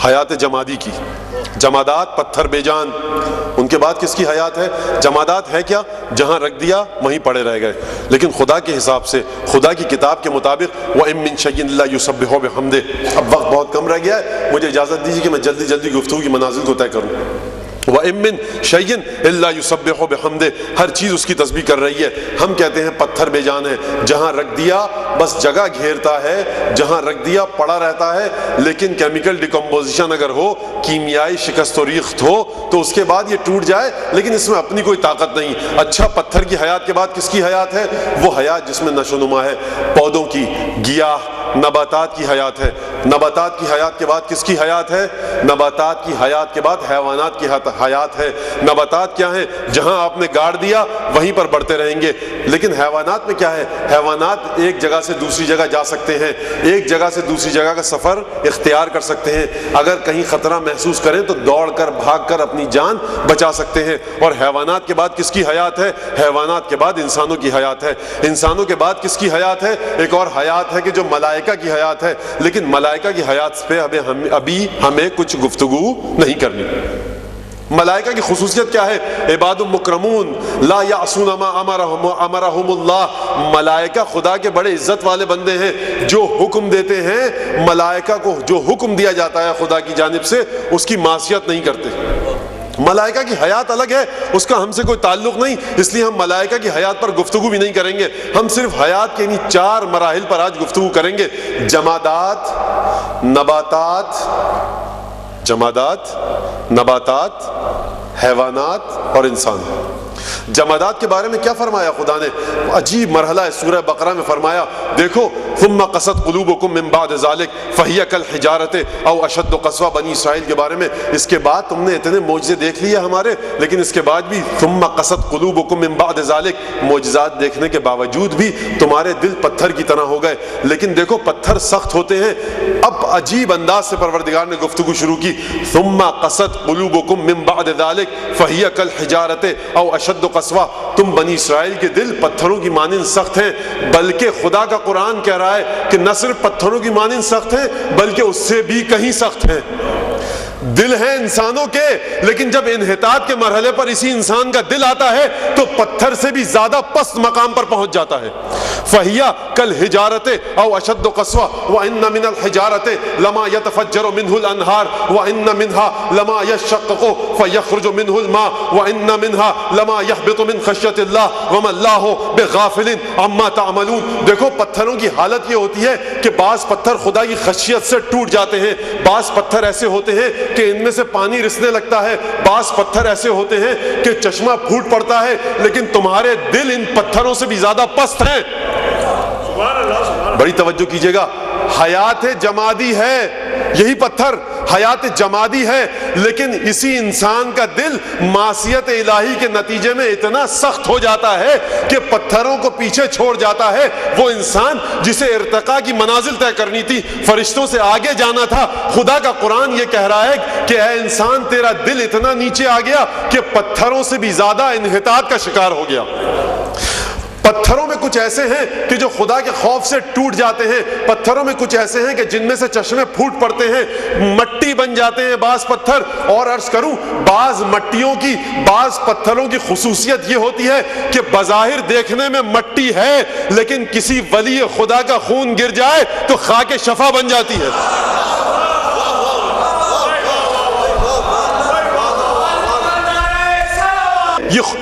Speaker 4: حیات جمادی کی. جمادات پتھر بے جان، ان کے بعد کس کی حیات ہے؟ جمادات ہے کیا؟ جہاں رکھ دیا وہیں پڑے رہ گئے. لیکن خدا کے حساب سے، خدا کی کتاب کے مطابق وَإِن مِّن شَيْءٍ إِلَّا يُسَبِّحُ بِحَمْدِهِ. اب وقت بہت کم رہ گیا ہے، مجھے اجازت دیجیے کہ میں جلدی جلدی گفتگو کی منازل کو طے کروں. وَإِن مِّن شَيْءٍ إِلَّا يُسَبِّحُ بِحَمْدِهِ. ہر چیز اس کی تسبیح کر رہی ہے. ہم کہتے ہیں پتھر بے جان ہے، جہاں رکھ دیا بس جگہ گھیرتا ہے، جہاں رکھ دیا پڑا رہتا ہے. لیکن کیمیکل ڈیکمپوزیشن اگر ہو، کیمیائی شکست و ریخت ہو تو اس کے بعد یہ ٹوٹ جائے، لیکن اس میں اپنی کوئی طاقت نہیں. اچھا، پتھر کی حیات کے بعد کس کی حیات ہے؟ وہ حیات جس میں نشو و نما ہے. پودوں کی، گیاہ، نباتات کی حیات ہے. نباتات کی حیات کے بعد کس کی حیات ہے؟ نباتات کی حیات کے بعد حیوانات کی حیات ہے. نباتات کیا ہیں؟ جہاں آپ نے گاڑ دیا وہیں پر بڑھتے رہیں گے. لیکن حیوانات میں کیا ہے؟ حیوانات ایک جگہ سے دوسری جگہ جا سکتے ہیں، ایک جگہ سے دوسری جگہ کا سفر اختیار کر سکتے ہیں. اگر کہیں خطرہ محسوس کریں تو دوڑ کر، بھاگ کر اپنی جان بچا سکتے ہیں. اور حیوانات کے بعد کس کی حیات ہے؟ حیوانات کے بعد انسانوں کی حیات ہے. انسانوں کے بعد کس کی حیات ہے؟ ایک اور حیات ہے کہ جو ملائکہ کی حیات ہے. لیکن ملائکہ کی حیات پہ ابھی ہمیں کچھ گفتگو نہیں کرنی. ملائکہ کی خصوصیت کیا ہے؟ عباد مکرمون لا یعصون ما امرہم اللہ. ملائکہ خدا کے بڑے عزت والے بندے ہیں، جو حکم دیتے ہیں، ملائکہ کو جو حکم دیا جاتا ہے خدا کی جانب سے اس کی معصیت نہیں کرتے. ملائکہ کی حیات الگ ہے، اس کا ہم سے کوئی تعلق نہیں، اس لیے ہم ملائکہ کی حیات پر گفتگو بھی نہیں کریں گے. ہم صرف حیات کے انہی 4 مراحل پر آج گفتگو کریں گے: جمادات، نباتات، حیوانات اور انسان. جمادات کے بارے میں کیا فرمایا خدا نے؟ عجیب مرحلہ ہے. سورہ بقرہ میں فرمایا، دیکھو ثم قست قلوبکم من بعد ذلک فہی کالحجارۃ او اشد قسوہ. بنی اسرائیل کے بارے میں اس کے بعد تم نے اتنے معجزے دیکھ لیے ہمارے، لیکن اس کے بعد بھی ثم قست قلوبکم من بعد ذلک، معجزات دیکھنے کے باوجود بھی تمہارے دل پتھر کی طرح ہو گئے. لیکن دیکھو پتھر سخت ہوتے ہیں. اب عجیب انداز سے پروردگار نے گفتگو شروع کی، ثم قست قلوبکم من بعد ذلک فہی کالحجارۃ او اشد قسوہ. تم بنی اسرائیل کے دل پتھروں کی مانند سخت ہیں. بلکہ خدا کا قرآن کہہ رہا ہے کہ نہ صرف پتھروں کی مانند سخت ہیں بلکہ اس سے بھی کہیں سخت ہیں. دل ہیں انسانوں کے، لیکن جب انحطاط کے مرحلے پر اسی انسان کا دل آتا ہے تو پتھر سے بھی زیادہ پست مقام پر پہنچ جاتا ہے. فہیا کالحجارۃ او اشد قسوہ وان من الحجارۃ لما يتفجر منه الانہار وان منها لما يشقق فيخرج منه الماء وان منها لما يهبط من خشیۃ اللہ وما اللہ بغافل عما تعملون. دیکھو پتھروں کی حالت یہ ہوتی ہے کہ بعض پتھر خدا کی خشیت سے ٹوٹ جاتے ہیں، بعض پتھر ایسے ہوتے ہیں کہ ان میں سے پانی رسنے لگتا ہے، بعض پتھر ایسے ہوتے ہیں کہ چشمہ پھوٹ پڑتا ہے، لیکن تمہارے دل ان پتھروں سے بھی زیادہ پست ہیں. بڑی توجہ کیجئے گا. حیات جمادی ہے یہی پتھر، حیات جمادی ہے، لیکن اسی انسان کا دل معصیت الہی کے نتیجے میں اتنا سخت ہو جاتا ہے کہ پتھروں کو پیچھے چھوڑ جاتا ہے. وہ انسان جسے ارتقاء کی منازل طے کرنی تھی، فرشتوں سے آگے جانا تھا، خدا کا قرآن یہ کہہ رہا ہے کہ اے انسان تیرا دل اتنا نیچے آ گیا کہ پتھروں سے بھی زیادہ انحطاط کا شکار ہو گیا. پتھروں میں کچھ ایسے ہیں کہ جو خدا کے خوف سے ٹوٹ جاتے ہیں. پتھروں میں کچھ ایسے ہیں کہ جن میں سے چشمے پھوٹ پڑتے ہیں، مٹی بن جاتے ہیں بعض پتھر. اور عرض کروں، بعض مٹیوں کی، بعض پتھروں کی خصوصیت یہ ہوتی ہے کہ بظاہر دیکھنے میں مٹی ہے، لیکن کسی ولی خدا کا خون گر جائے تو خاک شفا بن جاتی ہے.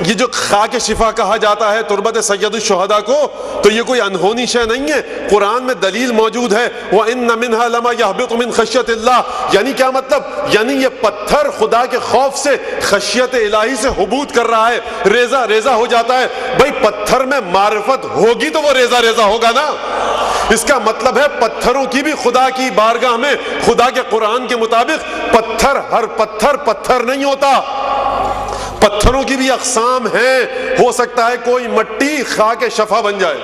Speaker 4: یہ جو خاک شفا کہا جاتا ہے تربت سید الشہداء کو، تو یہ کوئی انہونی شے نہیں ہے. قرآن میں دلیل موجود ہے، وَإِنَّ مِنْهَا لَمَا يَهْبِطُ مِنْ خَشْيَةِ اللَّهِ. یعنی کیا مطلب؟ یعنی یہ پتھر خدا کے خوف سے، خشیت الہی سے حبوط کر رہا ہے، ریزہ ریزہ ہو جاتا ہے. بھائی پتھر میں معرفت ہوگی تو وہ ریزہ ریزہ ہوگا نا. اس کا مطلب ہے پتھروں کی بھی خدا کی بارگاہ میں، خدا کے قرآن کے مطابق پتھر، ہر پتھر پتھر نہیں ہوتا. پتھروں کی بھی اقسام ہیں. ہو سکتا ہے کوئی مٹی خاک شفا بن جائے.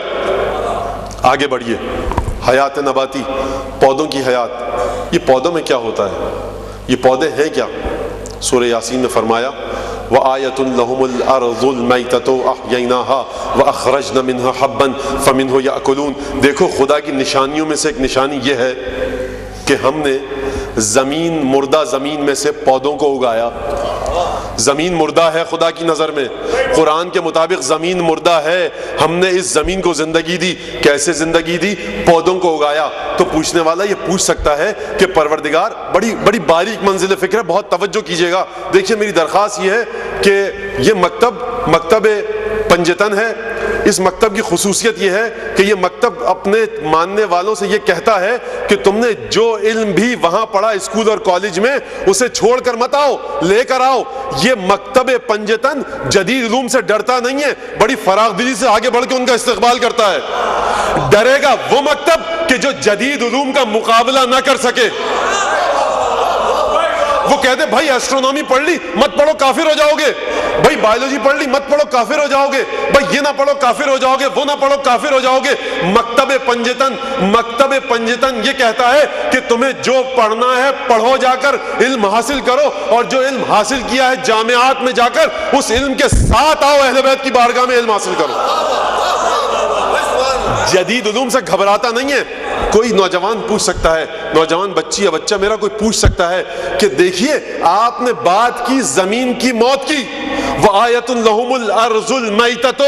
Speaker 4: آگے بڑھیے. حیات نباتی، پودوں کی حیات. یہ پودوں میں کیا ہوتا ہے؟ یہ پودے ہیں کیا؟ سورہ یاسین میں فرمایا وَآیَةٌ لَهُمُ الْأَرْضُ الْمَيْتَةُ أَحْيَيْنَاهَا وَأَخْرَجْنَا مِنْهَا حَبًّا فَمِنْهُ يَأْكُلُونَ. دیکھو خدا کی نشانیوں میں سے ایک نشانی یہ ہے کہ ہم نے زمین مردہ زمین میں سے پودوں کو اگایا. زمین مردہ ہے خدا کی نظر میں, قرآن کے مطابق زمین مردہ ہے. ہم نے اس زمین کو زندگی دی. کیسے زندگی دی؟ پودوں کو اگایا. تو پوچھنے والا یہ پوچھ سکتا ہے کہ پروردگار, بڑی باریک منزل فکر ہے, بہت توجہ کیجیے گا. دیکھیے میری درخواست یہ ہے کہ یہ مکتب پنجتن ہے. اس مکتب کی خصوصیت یہ ہے کہ یہ مکتب اپنے ماننے والوں سے یہ کہتا ہے کہ تم نے جو علم بھی وہاں پڑھا اسکول اور کالج میں, اسے چھوڑ کر مت آؤ, لے کر آؤ. یہ مکتب پنجتن جدید علوم سے ڈرتا نہیں ہے, بڑی فراخ دلی سے آگے بڑھ کے ان کا استقبال کرتا ہے. ڈرے گا وہ مکتب کہ جو جدید علوم کا مقابلہ نہ کر سکے. وہ کہتے بھائی ایسٹرونومی پڑھ لی, مت پڑھو کافر ہو جاؤ گے. بھائی بایولوجی پڑھ لی, مت پڑھو کافر ہو جاؤ گے. بھائی یہ نہ پڑھو کافر ہو جاؤ گے, وہ نہ پڑھو کافر ہو جاؤ گے. مکتب پنجتن یہ کہتا ہے کہ تمہیں جو پڑھنا ہے پڑھو, جا کر علم حاصل کرو, اور جو علم حاصل کیا ہے جامعات میں جا کر اس علم کے ساتھ آؤ, اہل بیت کی بارگاہ میں علم حاصل کرو. جدید علوم سے گھبراتا نہیں ہے. کوئی نوجوان پوچھ سکتا ہے, نوجوان بچی یا بچہ میرا کوئی پوچھ سکتا ہے کہ دیکھیے آپ نے بات کی زمین کی موت کی, وَآیَةٌ لَهُمُ الْأَرْضُ الْمَيْتَةُ,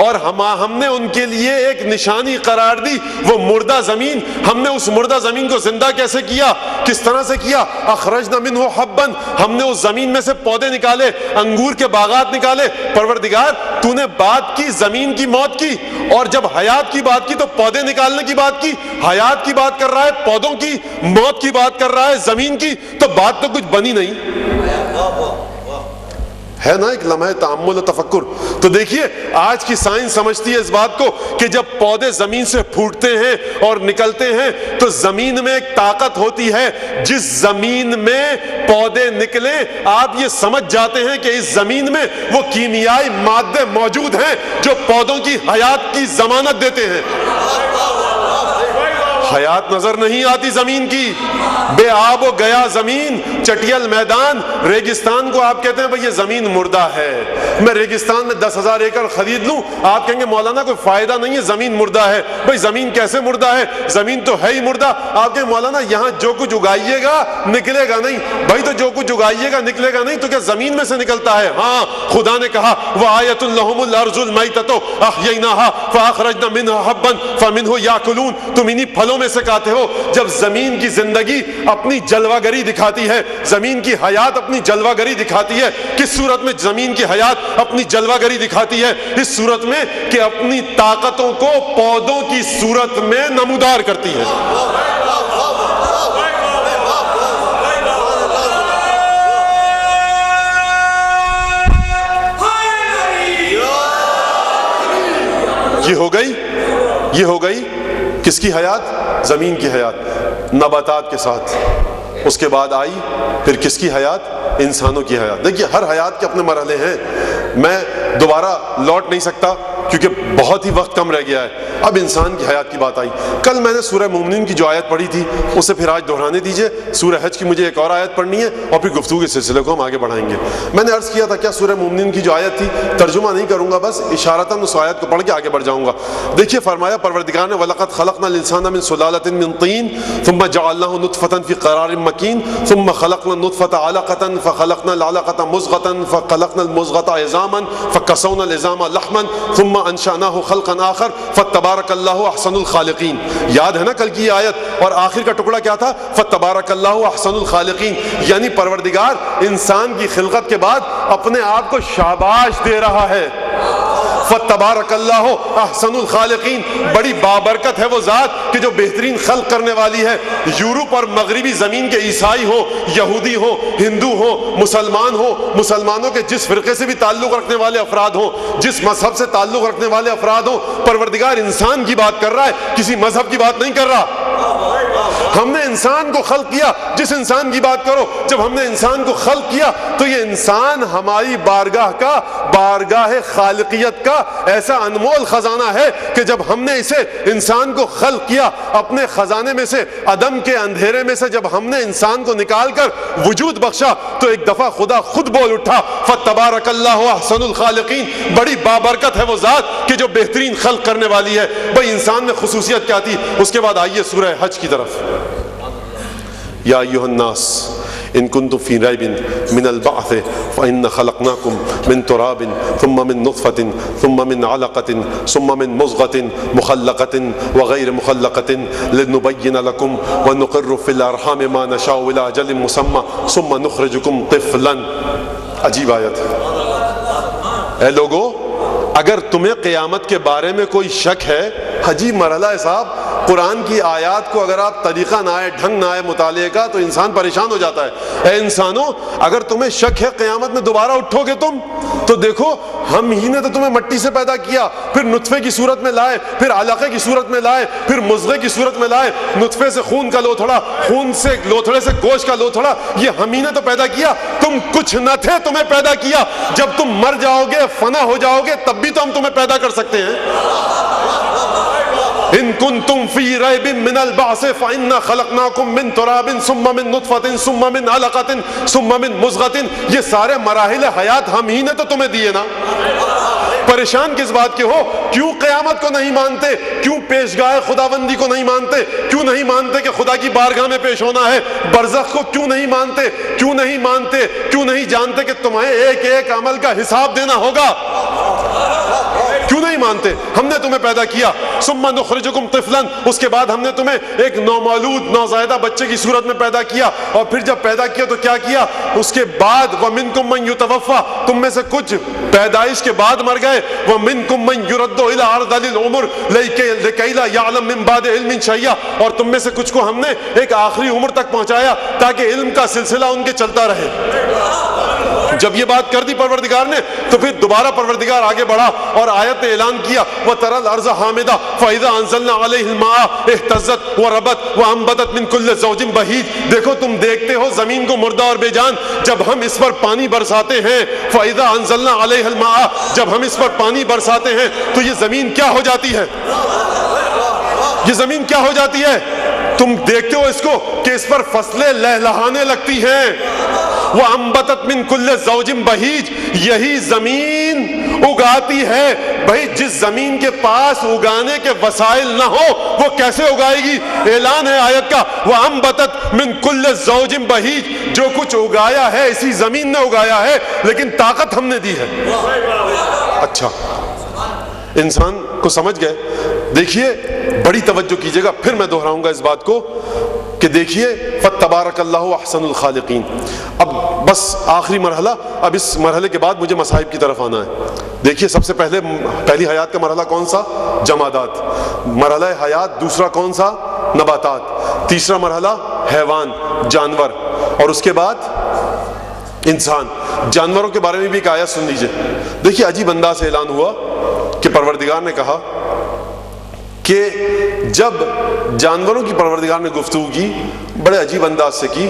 Speaker 4: اور ہم نے ان کے لیے ایک نشانی قرار دی وہ مردہ زمین. ہم نے اس مردہ زمین کو زندہ کیسے کیا, کس طرح سے کیا؟ اخرجنا منہ حبا, ہم نے اس زمین میں سے پودے نکالے, انگور کے باغات نکالے. پروردگار تو نے بات کی زمین کی موت کی, اور جب حیات کی بات کی تو پودے نکالنے کی بات کی. حیات کی بات کر رہا ہے, پودوں کی, موت کی بات کر رہا ہے, زمین کی, تو بات تو کچھ بنی نہیں ہے نا. ایک لمحہ تأمل و تفکر. تو دیکھیے آج کی سائنس سمجھتی ہے اس بات کو کہ جب پودے زمین سے پھوٹتے ہیں اور نکلتے ہیں تو زمین میں ایک طاقت ہوتی ہے. جس زمین میں پودے نکلے آپ یہ سمجھ جاتے ہیں کہ اس زمین میں وہ کیمیائی مادے موجود ہیں جو پودوں کی حیات کی ضمانت دیتے ہیں. حیات نظر نہیں آتی زمین کی, بے آب و گیا زمین, چٹیل میدان, ریگستان کو آپ کہتے ہیں بھئی یہ زمین مردہ ہے. میں ریگستان میں 10,000 ایکڑ خرید لوں, آپ کہیں گے مولانا کوئی فائدہ نہیں ہے, زمین مردہ ہے. بھئی زمین کیسے مردہ ہے, زمین تو ہے ہی مردہ. آپ کہیں مولانا یہاں جو کچھ اگائیے گا نکلے گا نہیں. بھئی تو جو کچھ اگائیے گا نکلے گا نہیں, تو کیا زمین میں سے نکلتا ہے؟ ہاں, خدا نے کہا وَآیَةٌ لَهُمُ الْأَرْضُ الْمَيْتَةُ أَحْيَيْنَاهَا فَأَخْرَجْنَا مِنْهَا حَبًّا فَمِنْهُ يَأْكُلُونَ. تم انہی پھلوں میں سے کھاتے ہو. جب زمین کی زندگی اپنی جلوہ گری دکھاتی ہے, زمین کی حیات اپنی جلوہ گری دکھاتی ہے, کس صورت میں زمین کی حیات اپنی جلوہ گری دکھاتی ہے؟ اس صورت میں کہ اپنی طاقتوں کو پودوں کی صورت میں نمودار کرتی ہے. یہ ہو گئی کس کی حیات؟ زمین کی حیات نباتات کے ساتھ. اس کے بعد آئی پھر کس کی حیات؟ انسانوں کی حیات. دیکھیے ہر حیات کے اپنے مرحلے ہیں. میں دوبارہ لوٹ نہیں سکتا کیونکہ بہت ہی وقت کم رہ گیا ہے. اب انسان کی حیات کی بات آئی. کل میں نے سورہ مومنین کی جو آیت پڑھی تھی اسے پھر آج دہرانے دیجئے. سورہ حج کی مجھے ایک اور آیت پڑھنی ہے اور پھر گفتگو کے سلسلے کو ہم آگے بڑھائیں گے. میں نے عرض کیا تھا کیا سورہ مومنین کی جو آیت تھی ترجمہ نہیں کروں گا, بس اشارتاً اس آیت کو پڑھ کے آگے بڑھ جاؤں گا. دیکھیے فرمایا پروردگار نے وَلَقَدْ خَلَقْنَا الْإِنسَانَ مِنْ سُلَالَةٍ مِنْ طِينٍ ثُمَّ جَعَلْنَاهُ نُطْفَةً فِي قَرَارٍ مَكِينٍ ثُمَّ خَلَقْنَا النُّطْفَةَ عَلَقَةً فَخَلَقْنَا الْعَلَقَةَ مُضْغَةً فَخَلَقْنَا الْمُضْغَةَ عِظَامًا فَكَسَوْنَا الْعِظَامَ لَحْمًا ثُمَّ أَنشَأْنَاهُ خَلْقًا آخَرَ فَتَبَارَكَ اللَّهُ أَحْسَنُ الْخَالِقِينَ. یاد ہے نا کل کی یہ آیت, اور آخر کا ٹکڑا کیا تھا؟ فَتَبَارَكَ اللَّهُ أَحْسَنُ الْخَالِقِينَ. یعنی پروردگار انسان کی خلقت کے بعد اپنے آپ کو شاباش دے رہا ہے. فَتَبَارَكَ اللَّهُ أَحْسَنُ الْخَالِقِينَ. بڑی بابرکت ہے وہ ذات کہ جو بہترین خلق کرنے والی ہے. یورپ اور مغربی زمین کے عیسائی ہو, یہودی ہو, ہندو ہو, مسلمان ہو, مسلمانوں کے جس فرقے سے بھی تعلق رکھنے والے افراد ہوں, جس مذہب سے تعلق رکھنے والے افراد ہوں, پروردگار انسان کی بات کر رہا ہے, کسی مذہب کی بات نہیں کر رہا. ہم نے انسان کو خلق کیا, جس انسان کی بات کرو, جب ہم نے انسان کو خلق کیا تو یہ انسان ہماری بارگاہ خالقیت کا ایسا انمول خزانہ ہے کہ جب ہم نے اسے انسان کو خلق کیا, اپنے خزانے میں سے, عدم کے اندھیرے میں سے جب ہم نے انسان کو نکال کر وجود بخشا تو ایک دفعہ خدا خود بول اٹھا فَتَبَارَكَ اللَّهُ أَحْسَنُ الْخَالِقِينَ. بڑی بابرکت ہے وہ ذات کہ جو بہترین خلق کرنے والی ہے. بھئی انسان میں خصوصیت کیا تھی؟ اس کے بعد آئیے سورہ حج کی طرف. یا ایھا الناس ان کنتم فی ریب من البعث فإنا خلقناکم من تراب ثم من نطفة ثم من علقة ثم من مضغة مخلقة وغیر مخلقة لنبین لکم ونقر فی الارحام ما نشاء الی اجل مسمى ثم نخرجکم طفلا. عجیب آیت. اے لوگو اگر تمہیں قیامت کے بارے میں کوئی شک ہے، عجیب مرحلہ ہے صاحب. قرآن کی آیات کو اگر آپ طریقہ نہ آئے، ڈھنگ نہ آئے مطالعے کا تو انسان پریشان ہو جاتا ہے. اے انسانوں اگر تمہیں شک ہے قیامت میں دوبارہ اٹھو گے تم، تو دیکھو ہم ہی نے تو تمہیں مٹی سے پیدا کیا، پھر نطفے کی صورت میں لائے، پھر علقے کی صورت میں لائے، پھر مضغے کی صورت میں لائے، نطفے سے خون کا لوتھڑا، خون سے لوتھڑے سے گوشت کا لوتھڑا، یہ ہم ہی نے تو پیدا کیا. تم کچھ نہ تھے، تمہیں پیدا کیا. جب تم مر جاؤ گے، فنا ہو جاؤ گے، تب بھی تو ہم تمہیں پیدا کر سکتے ہیں. ان کنتم فی ریب من البعث فإنا خلقناکم من تراب ثم من نطفة ثم من علقة ثم من مضغة. یہ سارے مراحل حیات ہم ہی نے تو تمہیں دیے نا. پریشان کس بات کے ہو؟ کیوں قیامت کو نہیں مانتے؟ کیوں پیشگاہ خداوندی کو نہیں مانتے؟ کیوں نہیں مانتے کہ خدا کی بارگاہ میں پیش ہونا ہے؟ برزخ کو کیوں نہیں مانتے؟ کیوں نہیں مانتے؟ کیوں نہیں جانتے کہ تمہیں ایک ایک عمل کا حساب دینا ہوگا؟ کیوں نہیں مانتے؟ ہم نے تمہیں پیدا کیا. ثم نخرجکم طفلا، اس کے بعد ہم نے تمہیں ایک نومولود نوزائیدہ بچے کی صورت میں پیدا کیا. اور پھر جب پیدا کیا تو کیا کیا؟ اس کے بعد ومنکم من یتوفی، تم میں سے کچھ پیدائش کے بعد مر گئے. ومنکم من یرد الی ارذل العمر لکی لا یعلم من بعد علم شیئا، اور تم میں سے کچھ کو ہم نے ایک آخری عمر تک پہنچایا تاکہ علم کا سلسلہ ان کے چلتا رہے. جب یہ بات کر دی پروردگار نے تو پھر دوبارہ پروردگار آگے بڑھا اور آیت نے اعلان کیا وَتَرَى الْأَرْضَ حَامِدَةً فَإِذَا أَنزَلْنَا عَلَيْهِ الْمَاءَ اهْتَزَّتْ وَرَبَتْ وَأَنبَتَتْ مِنْ كُلِّ زَوْجٍ بَهِيجٍ. دیکھو تم دیکھتے ہو زمین کو مردہ اور بے جان، جب ہم اس پر پانی برساتے ہیں فَإِذَا أَنزَلْنَا عَلَيْهِ الْمَاءَ، جب ہم اس پر پانی برساتے ہیں تو یہ زمین کیا ہو جاتی ہے؟ یہ زمین کیا ہو جاتی ہے؟ تم دیکھتے ہو اس کو کہ اس پر فصلیں لہلہانے لگتی ہیں. وَأَنبَتَتْ مِنْ كُلِّ زَوْجٍ بَهِيجٍ، یہی زمین اگاتی ہے. بھئی جس زمین کے پاس اگانے کے وسائل نہ ہو وہ کیسے اگائے گی؟ اعلان ہے آیت کا وَأَنبَتَتْ مِنْ كُلِّ زَوْجٍ بَهِيجٍ، جو کچھ اگایا ہے اسی زمین نے اگایا ہے، لیکن طاقت ہم نے دی ہے. اچھا انسان کو سمجھ گئے. دیکھیے بڑی توجہ کیجئے گا، پھر میں دہراؤں گا اس بات کو کہ دیکھیے فَتَبَارَكَ اللَّهُ أَحْسَنُ الْخَالِقِينَ. اب بس آخری مرحلہ، اب اس مرحلے کے بعد مجھے مصائب کی طرف آنا ہے. دیکھیے سب سے پہلی حیات کا مرحلہ کون سا؟ جمادات. مرحلہ حیات دوسرا کون سا؟ نباتات. تیسرا مرحلہ حیوان، جانور، اور اس کے بعد انسان. جانوروں کے بارے میں بھی ایک آیت سن لیجئے. دیکھیے عجیب انداز سے اعلان ہوا کہ پروردگار نے کہا کہ جب جانوروں کی پروردگار نے گفتگو کی بڑے عجیب انداز سے کی.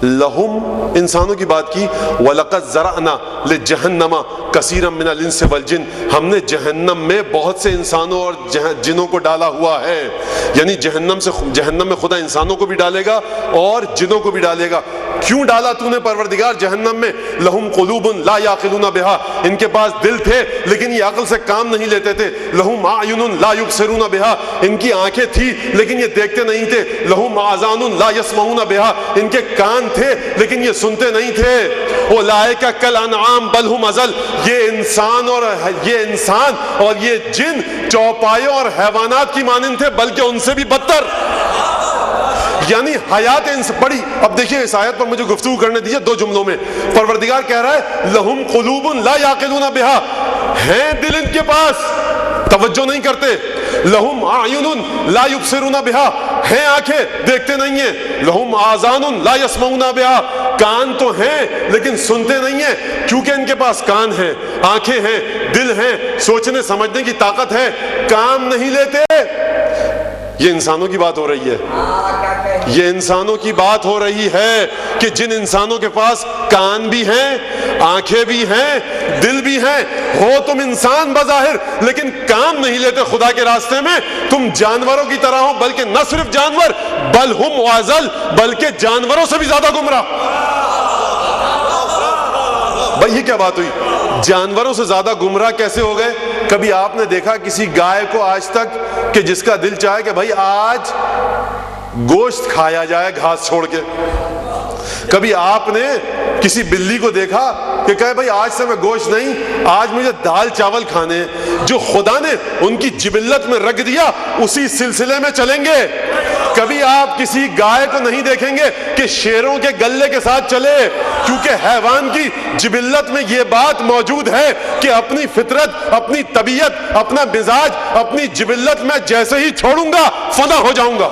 Speaker 4: لہم، انسانوں کی بات کی. وَلَقَدْ زَرَعْنَا لِجَهَنَّمَ كَثِيرًا مِنَ الْإِنسِ وَالْجِنِّ، ہم نے جہنم میں بہت سے انسانوں اور جنوں کو ڈالا ہوا ہے. یعنی جہنم میں خدا انسانوں کو بھی ڈالے گا اور جنوں کو بھی ڈالے گا. کیوں ڈالا تو نے پروردگار جہنم میں؟ لہم قلوب لا یعقلون بہا، ان کے پاس دل تھے لیکن یہ عقل سے کام نہیں لیتے تھے. لہم اعین لا یبصرون بہا، ان کی آنکھیں تھی لیکن یہ دیکھتے نہیں تھے. لہم آذان لا یسمعون بہا، ان کے کان تھے لیکن یہ سنتے نہیں تھے. اولئک کالانعام بل ہم اضل، یہ انسان اور یہ جن چوپایوں اور حیوانات کی مانند تھے بلکہ ان سے بھی بدتر. یعنی حیات بڑی. اب دیکھیے اس آیت پر مجھے گفتگو کرنے دیجیے دو جملوں میں. پروردگار کہہ رہا ہے لہم قلوب لا یعقلون بہا، ہیں دل ان کے پاس توجہ نہیں کرتے. لہم اعین لا یبصرون بہا، ہیں آنکھیں دیکھتے نہیں ہیں. لہم آذان لا یسمعون بہا، کان تو ہیں لیکن سنتے نہیں ہیں. کیونکہ ان کے پاس کان ہیں، آنکھیں ہیں، دل ہیں، سوچنے سمجھنے کی طاقت ہے، کام نہیں لیتے. یہ انسانوں کی بات ہو رہی ہے. یہ انسانوں کی بات ہو رہی ہے کہ جن انسانوں کے پاس کان بھی ہیں، آنکھیں بھی ہیں، دل بھی ہیں. ہو تم انسان بظاہر لیکن کام نہیں لیتے خدا کے راستے میں. تم جانوروں کی طرح ہو، بلکہ نہ صرف جانور بل ہم اضل، بلکہ جانوروں سے بھی زیادہ گمراہ. بھائی یہ کیا بات ہوئی؟ جانوروں سے زیادہ گمراہ کیسے ہو گئے؟ کبھی آپ نے دیکھا کسی گائے کو آج تک کہ جس کا دل چاہے کہ بھائی آج گوشت کھایا جائے گھاس چھوڑ کے. کبھی آپ نے کسی بلی کو دیکھا کہ کہے بھائی آج سے میں گوشت نہیں, آج مجھے دال چاول کھانے ہیں؟ جو خدا نے ان کی جبلت میں رکھ دیا اسی سلسلے میں چلیں گے. کبھی آپ کسی گائے کو نہیں دیکھیں گے کہ شیروں کے گلے کے ساتھ چلے, کیونکہ حیوان کی جبلت میں یہ بات موجود ہے کہ اپنی فطرت, اپنی طبیعت, اپنا مزاج, اپنی جبلت میں جیسے ہی چھوڑوں گا فنا ہو جاؤں گا.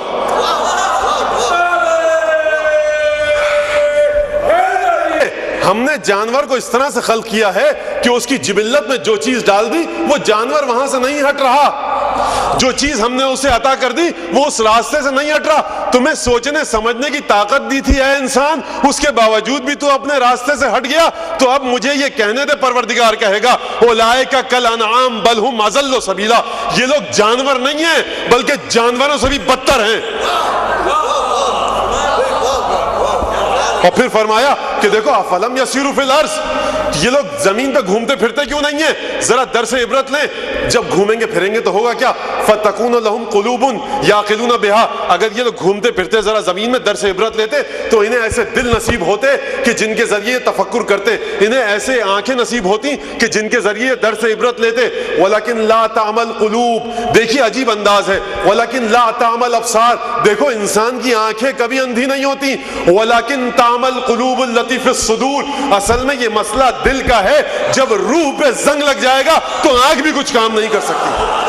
Speaker 4: ہم نے جانور کو اس طرح سے خلق کیا ہے کہ اس کی جبلت میں جو چیز ڈال دی وہ جانور وہاں سے نہیں ہٹ رہا. جو چیز ہم نے اسے عطا کر دی وہ اس راستے سے نہیں ہٹ رہا. تمہیں سوچنے سمجھنے کی طاقت دی تھی اے انسان, اس کے باوجود بھی تو اپنے راستے سے ہٹ گیا. تو اب مجھے یہ کہنے دے, پروردگار کہے گا اولئک کالانعام بل ھم اضل سبیلا, یہ لوگ جانور نہیں ہیں بلکہ جانوروں سے بھی بدتر ہیں. اور پھر فرمایا کہ دیکھو افلم یسیروا فی الارض, یہ لوگ زمین پہ گھومتے پھرتے کیوں نہیں ہیں؟ ذرا درس عبرت لیں. جب گھومیں گے پھریں گے تو ہوگا کیا؟ فتکون لہم قلوب یعقلون بہا, اگر یہ لوگ گھومتے پھرتے ذرا زمین میں درس عبرت لیتے تو انہیں ایسے دل نصیب ہوتے کہ جن کے ذریعے تفکر کرتے, انہیں ایسے آنکھیں نصیب ہوتی کہ جن کے ذریعے درس عبرت لیتے. ولکن لا تعمل قلوب, دیکھیے عجیب انداز ہے, ولکن لا تعمل ابصار, دیکھو انسان کی آنکھیں کبھی اندھی نہیں ہوتی. ولکن تعمل قلوب التی فی الصدور, اصل میں یہ مسئلہ دل کا ہے. جب روح پہ زنگ لگ جائے گا تو آنکھ بھی کچھ کام نہیں کر سکتی.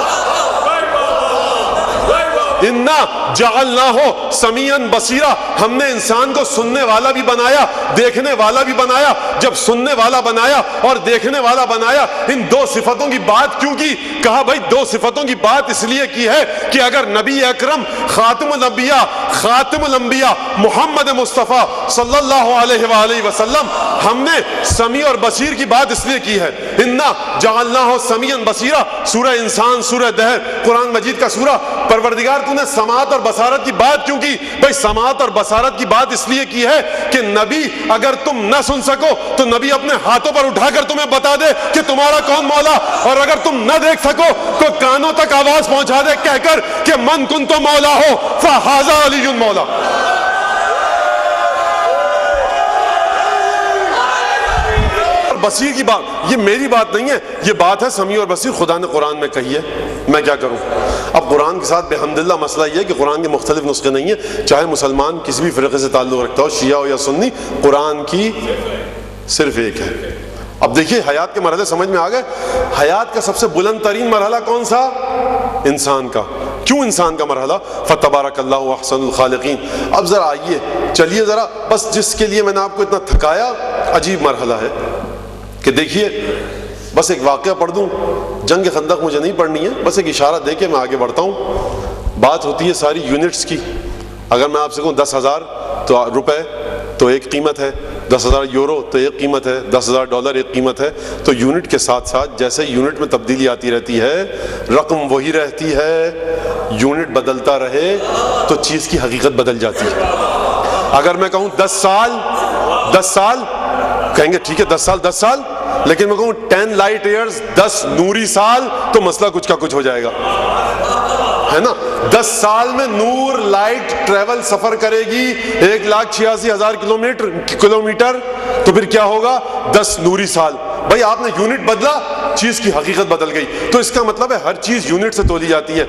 Speaker 4: انا جعلناہ سمیعا بصیرا, ہم نے انسان کو سننے والا بھی بنایا, دیکھنے والا بھی بنایا. جب سننے والا بنایا اور دیکھنے والا بنایا, ان دو صفتوں کی بات کیوں کی؟ کہا بھائی دو صفتوں کی بات اس لیے کی ہے کہ اگر نبی اکرم خاتم الانبیاء, خاتم الانبیاء محمد مصطفیٰ صلی اللہ علیہ وآلہ وسلم, ہم نے سمیع اور بصیر کی بات اس لیے کی ہے. انا جعلناہ سمیعا بصیرا, سورہ انسان, سورہ دہر, قرآن مجید کا سورہ. پروردگار تو نے سماعت اور بصارت کی بات کیوں کی؟ بھائی سماعت اور بصارت کی بات اس لیے کی ہے کہ نبی اگر تم نہ سن سکو تو نبی اپنے ہاتھوں پر اٹھا کر تمہیں بتا دے کہ تمہارا کون مولا, اور اگر تم نہ دیکھ سکو تو کانوں تک آواز پہنچا دے کہہ کر کہ من کنت مولا ہو فہذا علی مولا. بصیر کی بات یہ میری بات نہیں ہے, یہ بات ہے سمیع اور بصیر, خدا نے قرآن میں کہی ہے. میں کیا کروں؟ اب قرآن کے ساتھ بحمدللہ مسئلہ یہ ہے کہ قرآن کے مختلف نسخے نہیں ہیں, چاہے مسلمان کسی بھی فرقے سے تعلق رکھتا ہو, شیعہ ہو یا سنی, قرآن کی صرف ایک ہے. اب دیکھیے حیات کے مرحلے سمجھ میں آ گئے. حیات کا سب سے بلند ترین مرحلہ کون سا؟ انسان کا. کیوں انسان کا مرحلہ؟ فتبارک اللہ احسن الخالقین. اب ذرا آئیے چلیے ذرا, بس جس کے لیے میں نے آپ کو اتنا تھکایا, عجیب مرحلہ ہے کہ دیکھیے, بس ایک واقعہ پڑھ دوں. جنگ خندق مجھے نہیں پڑھنی ہے, بس ایک اشارہ دے کے میں آگے بڑھتا ہوں. بات ہوتی ہے ساری یونٹس کی. اگر میں آپ سے کہوں 10,000 تو روپے تو ایک قیمت ہے, 10,000 یورو تو ایک قیمت ہے, 10,000 ڈالر ایک قیمت ہے. تو یونٹ کے ساتھ ساتھ جیسے یونٹ میں تبدیلی آتی رہتی ہے, رقم وہی رہتی ہے. یونٹ بدلتا رہے تو چیز کی حقیقت بدل جاتی ہے. اگر میں کہوں 10 سال کہیں گے ٹھیک ہے 10 سال, لیکن میں کہوں 10 لائٹ ایئرز 10 نوری سال تو مسئلہ کچھ کا کچھ ہو جائے گا, ہے نا. 10 سال میں نور لائٹ ٹریول سفر کرے گی 1,86,000 کلومیٹر, تو پھر کیا ہوگا 10 نوری سال. بھائی آپ نے یونٹ بدلا, چیز کی حقیقت بدل گئی. تو اس کا مطلب ہے ہر چیز یونٹ سے تولی جاتی ہے.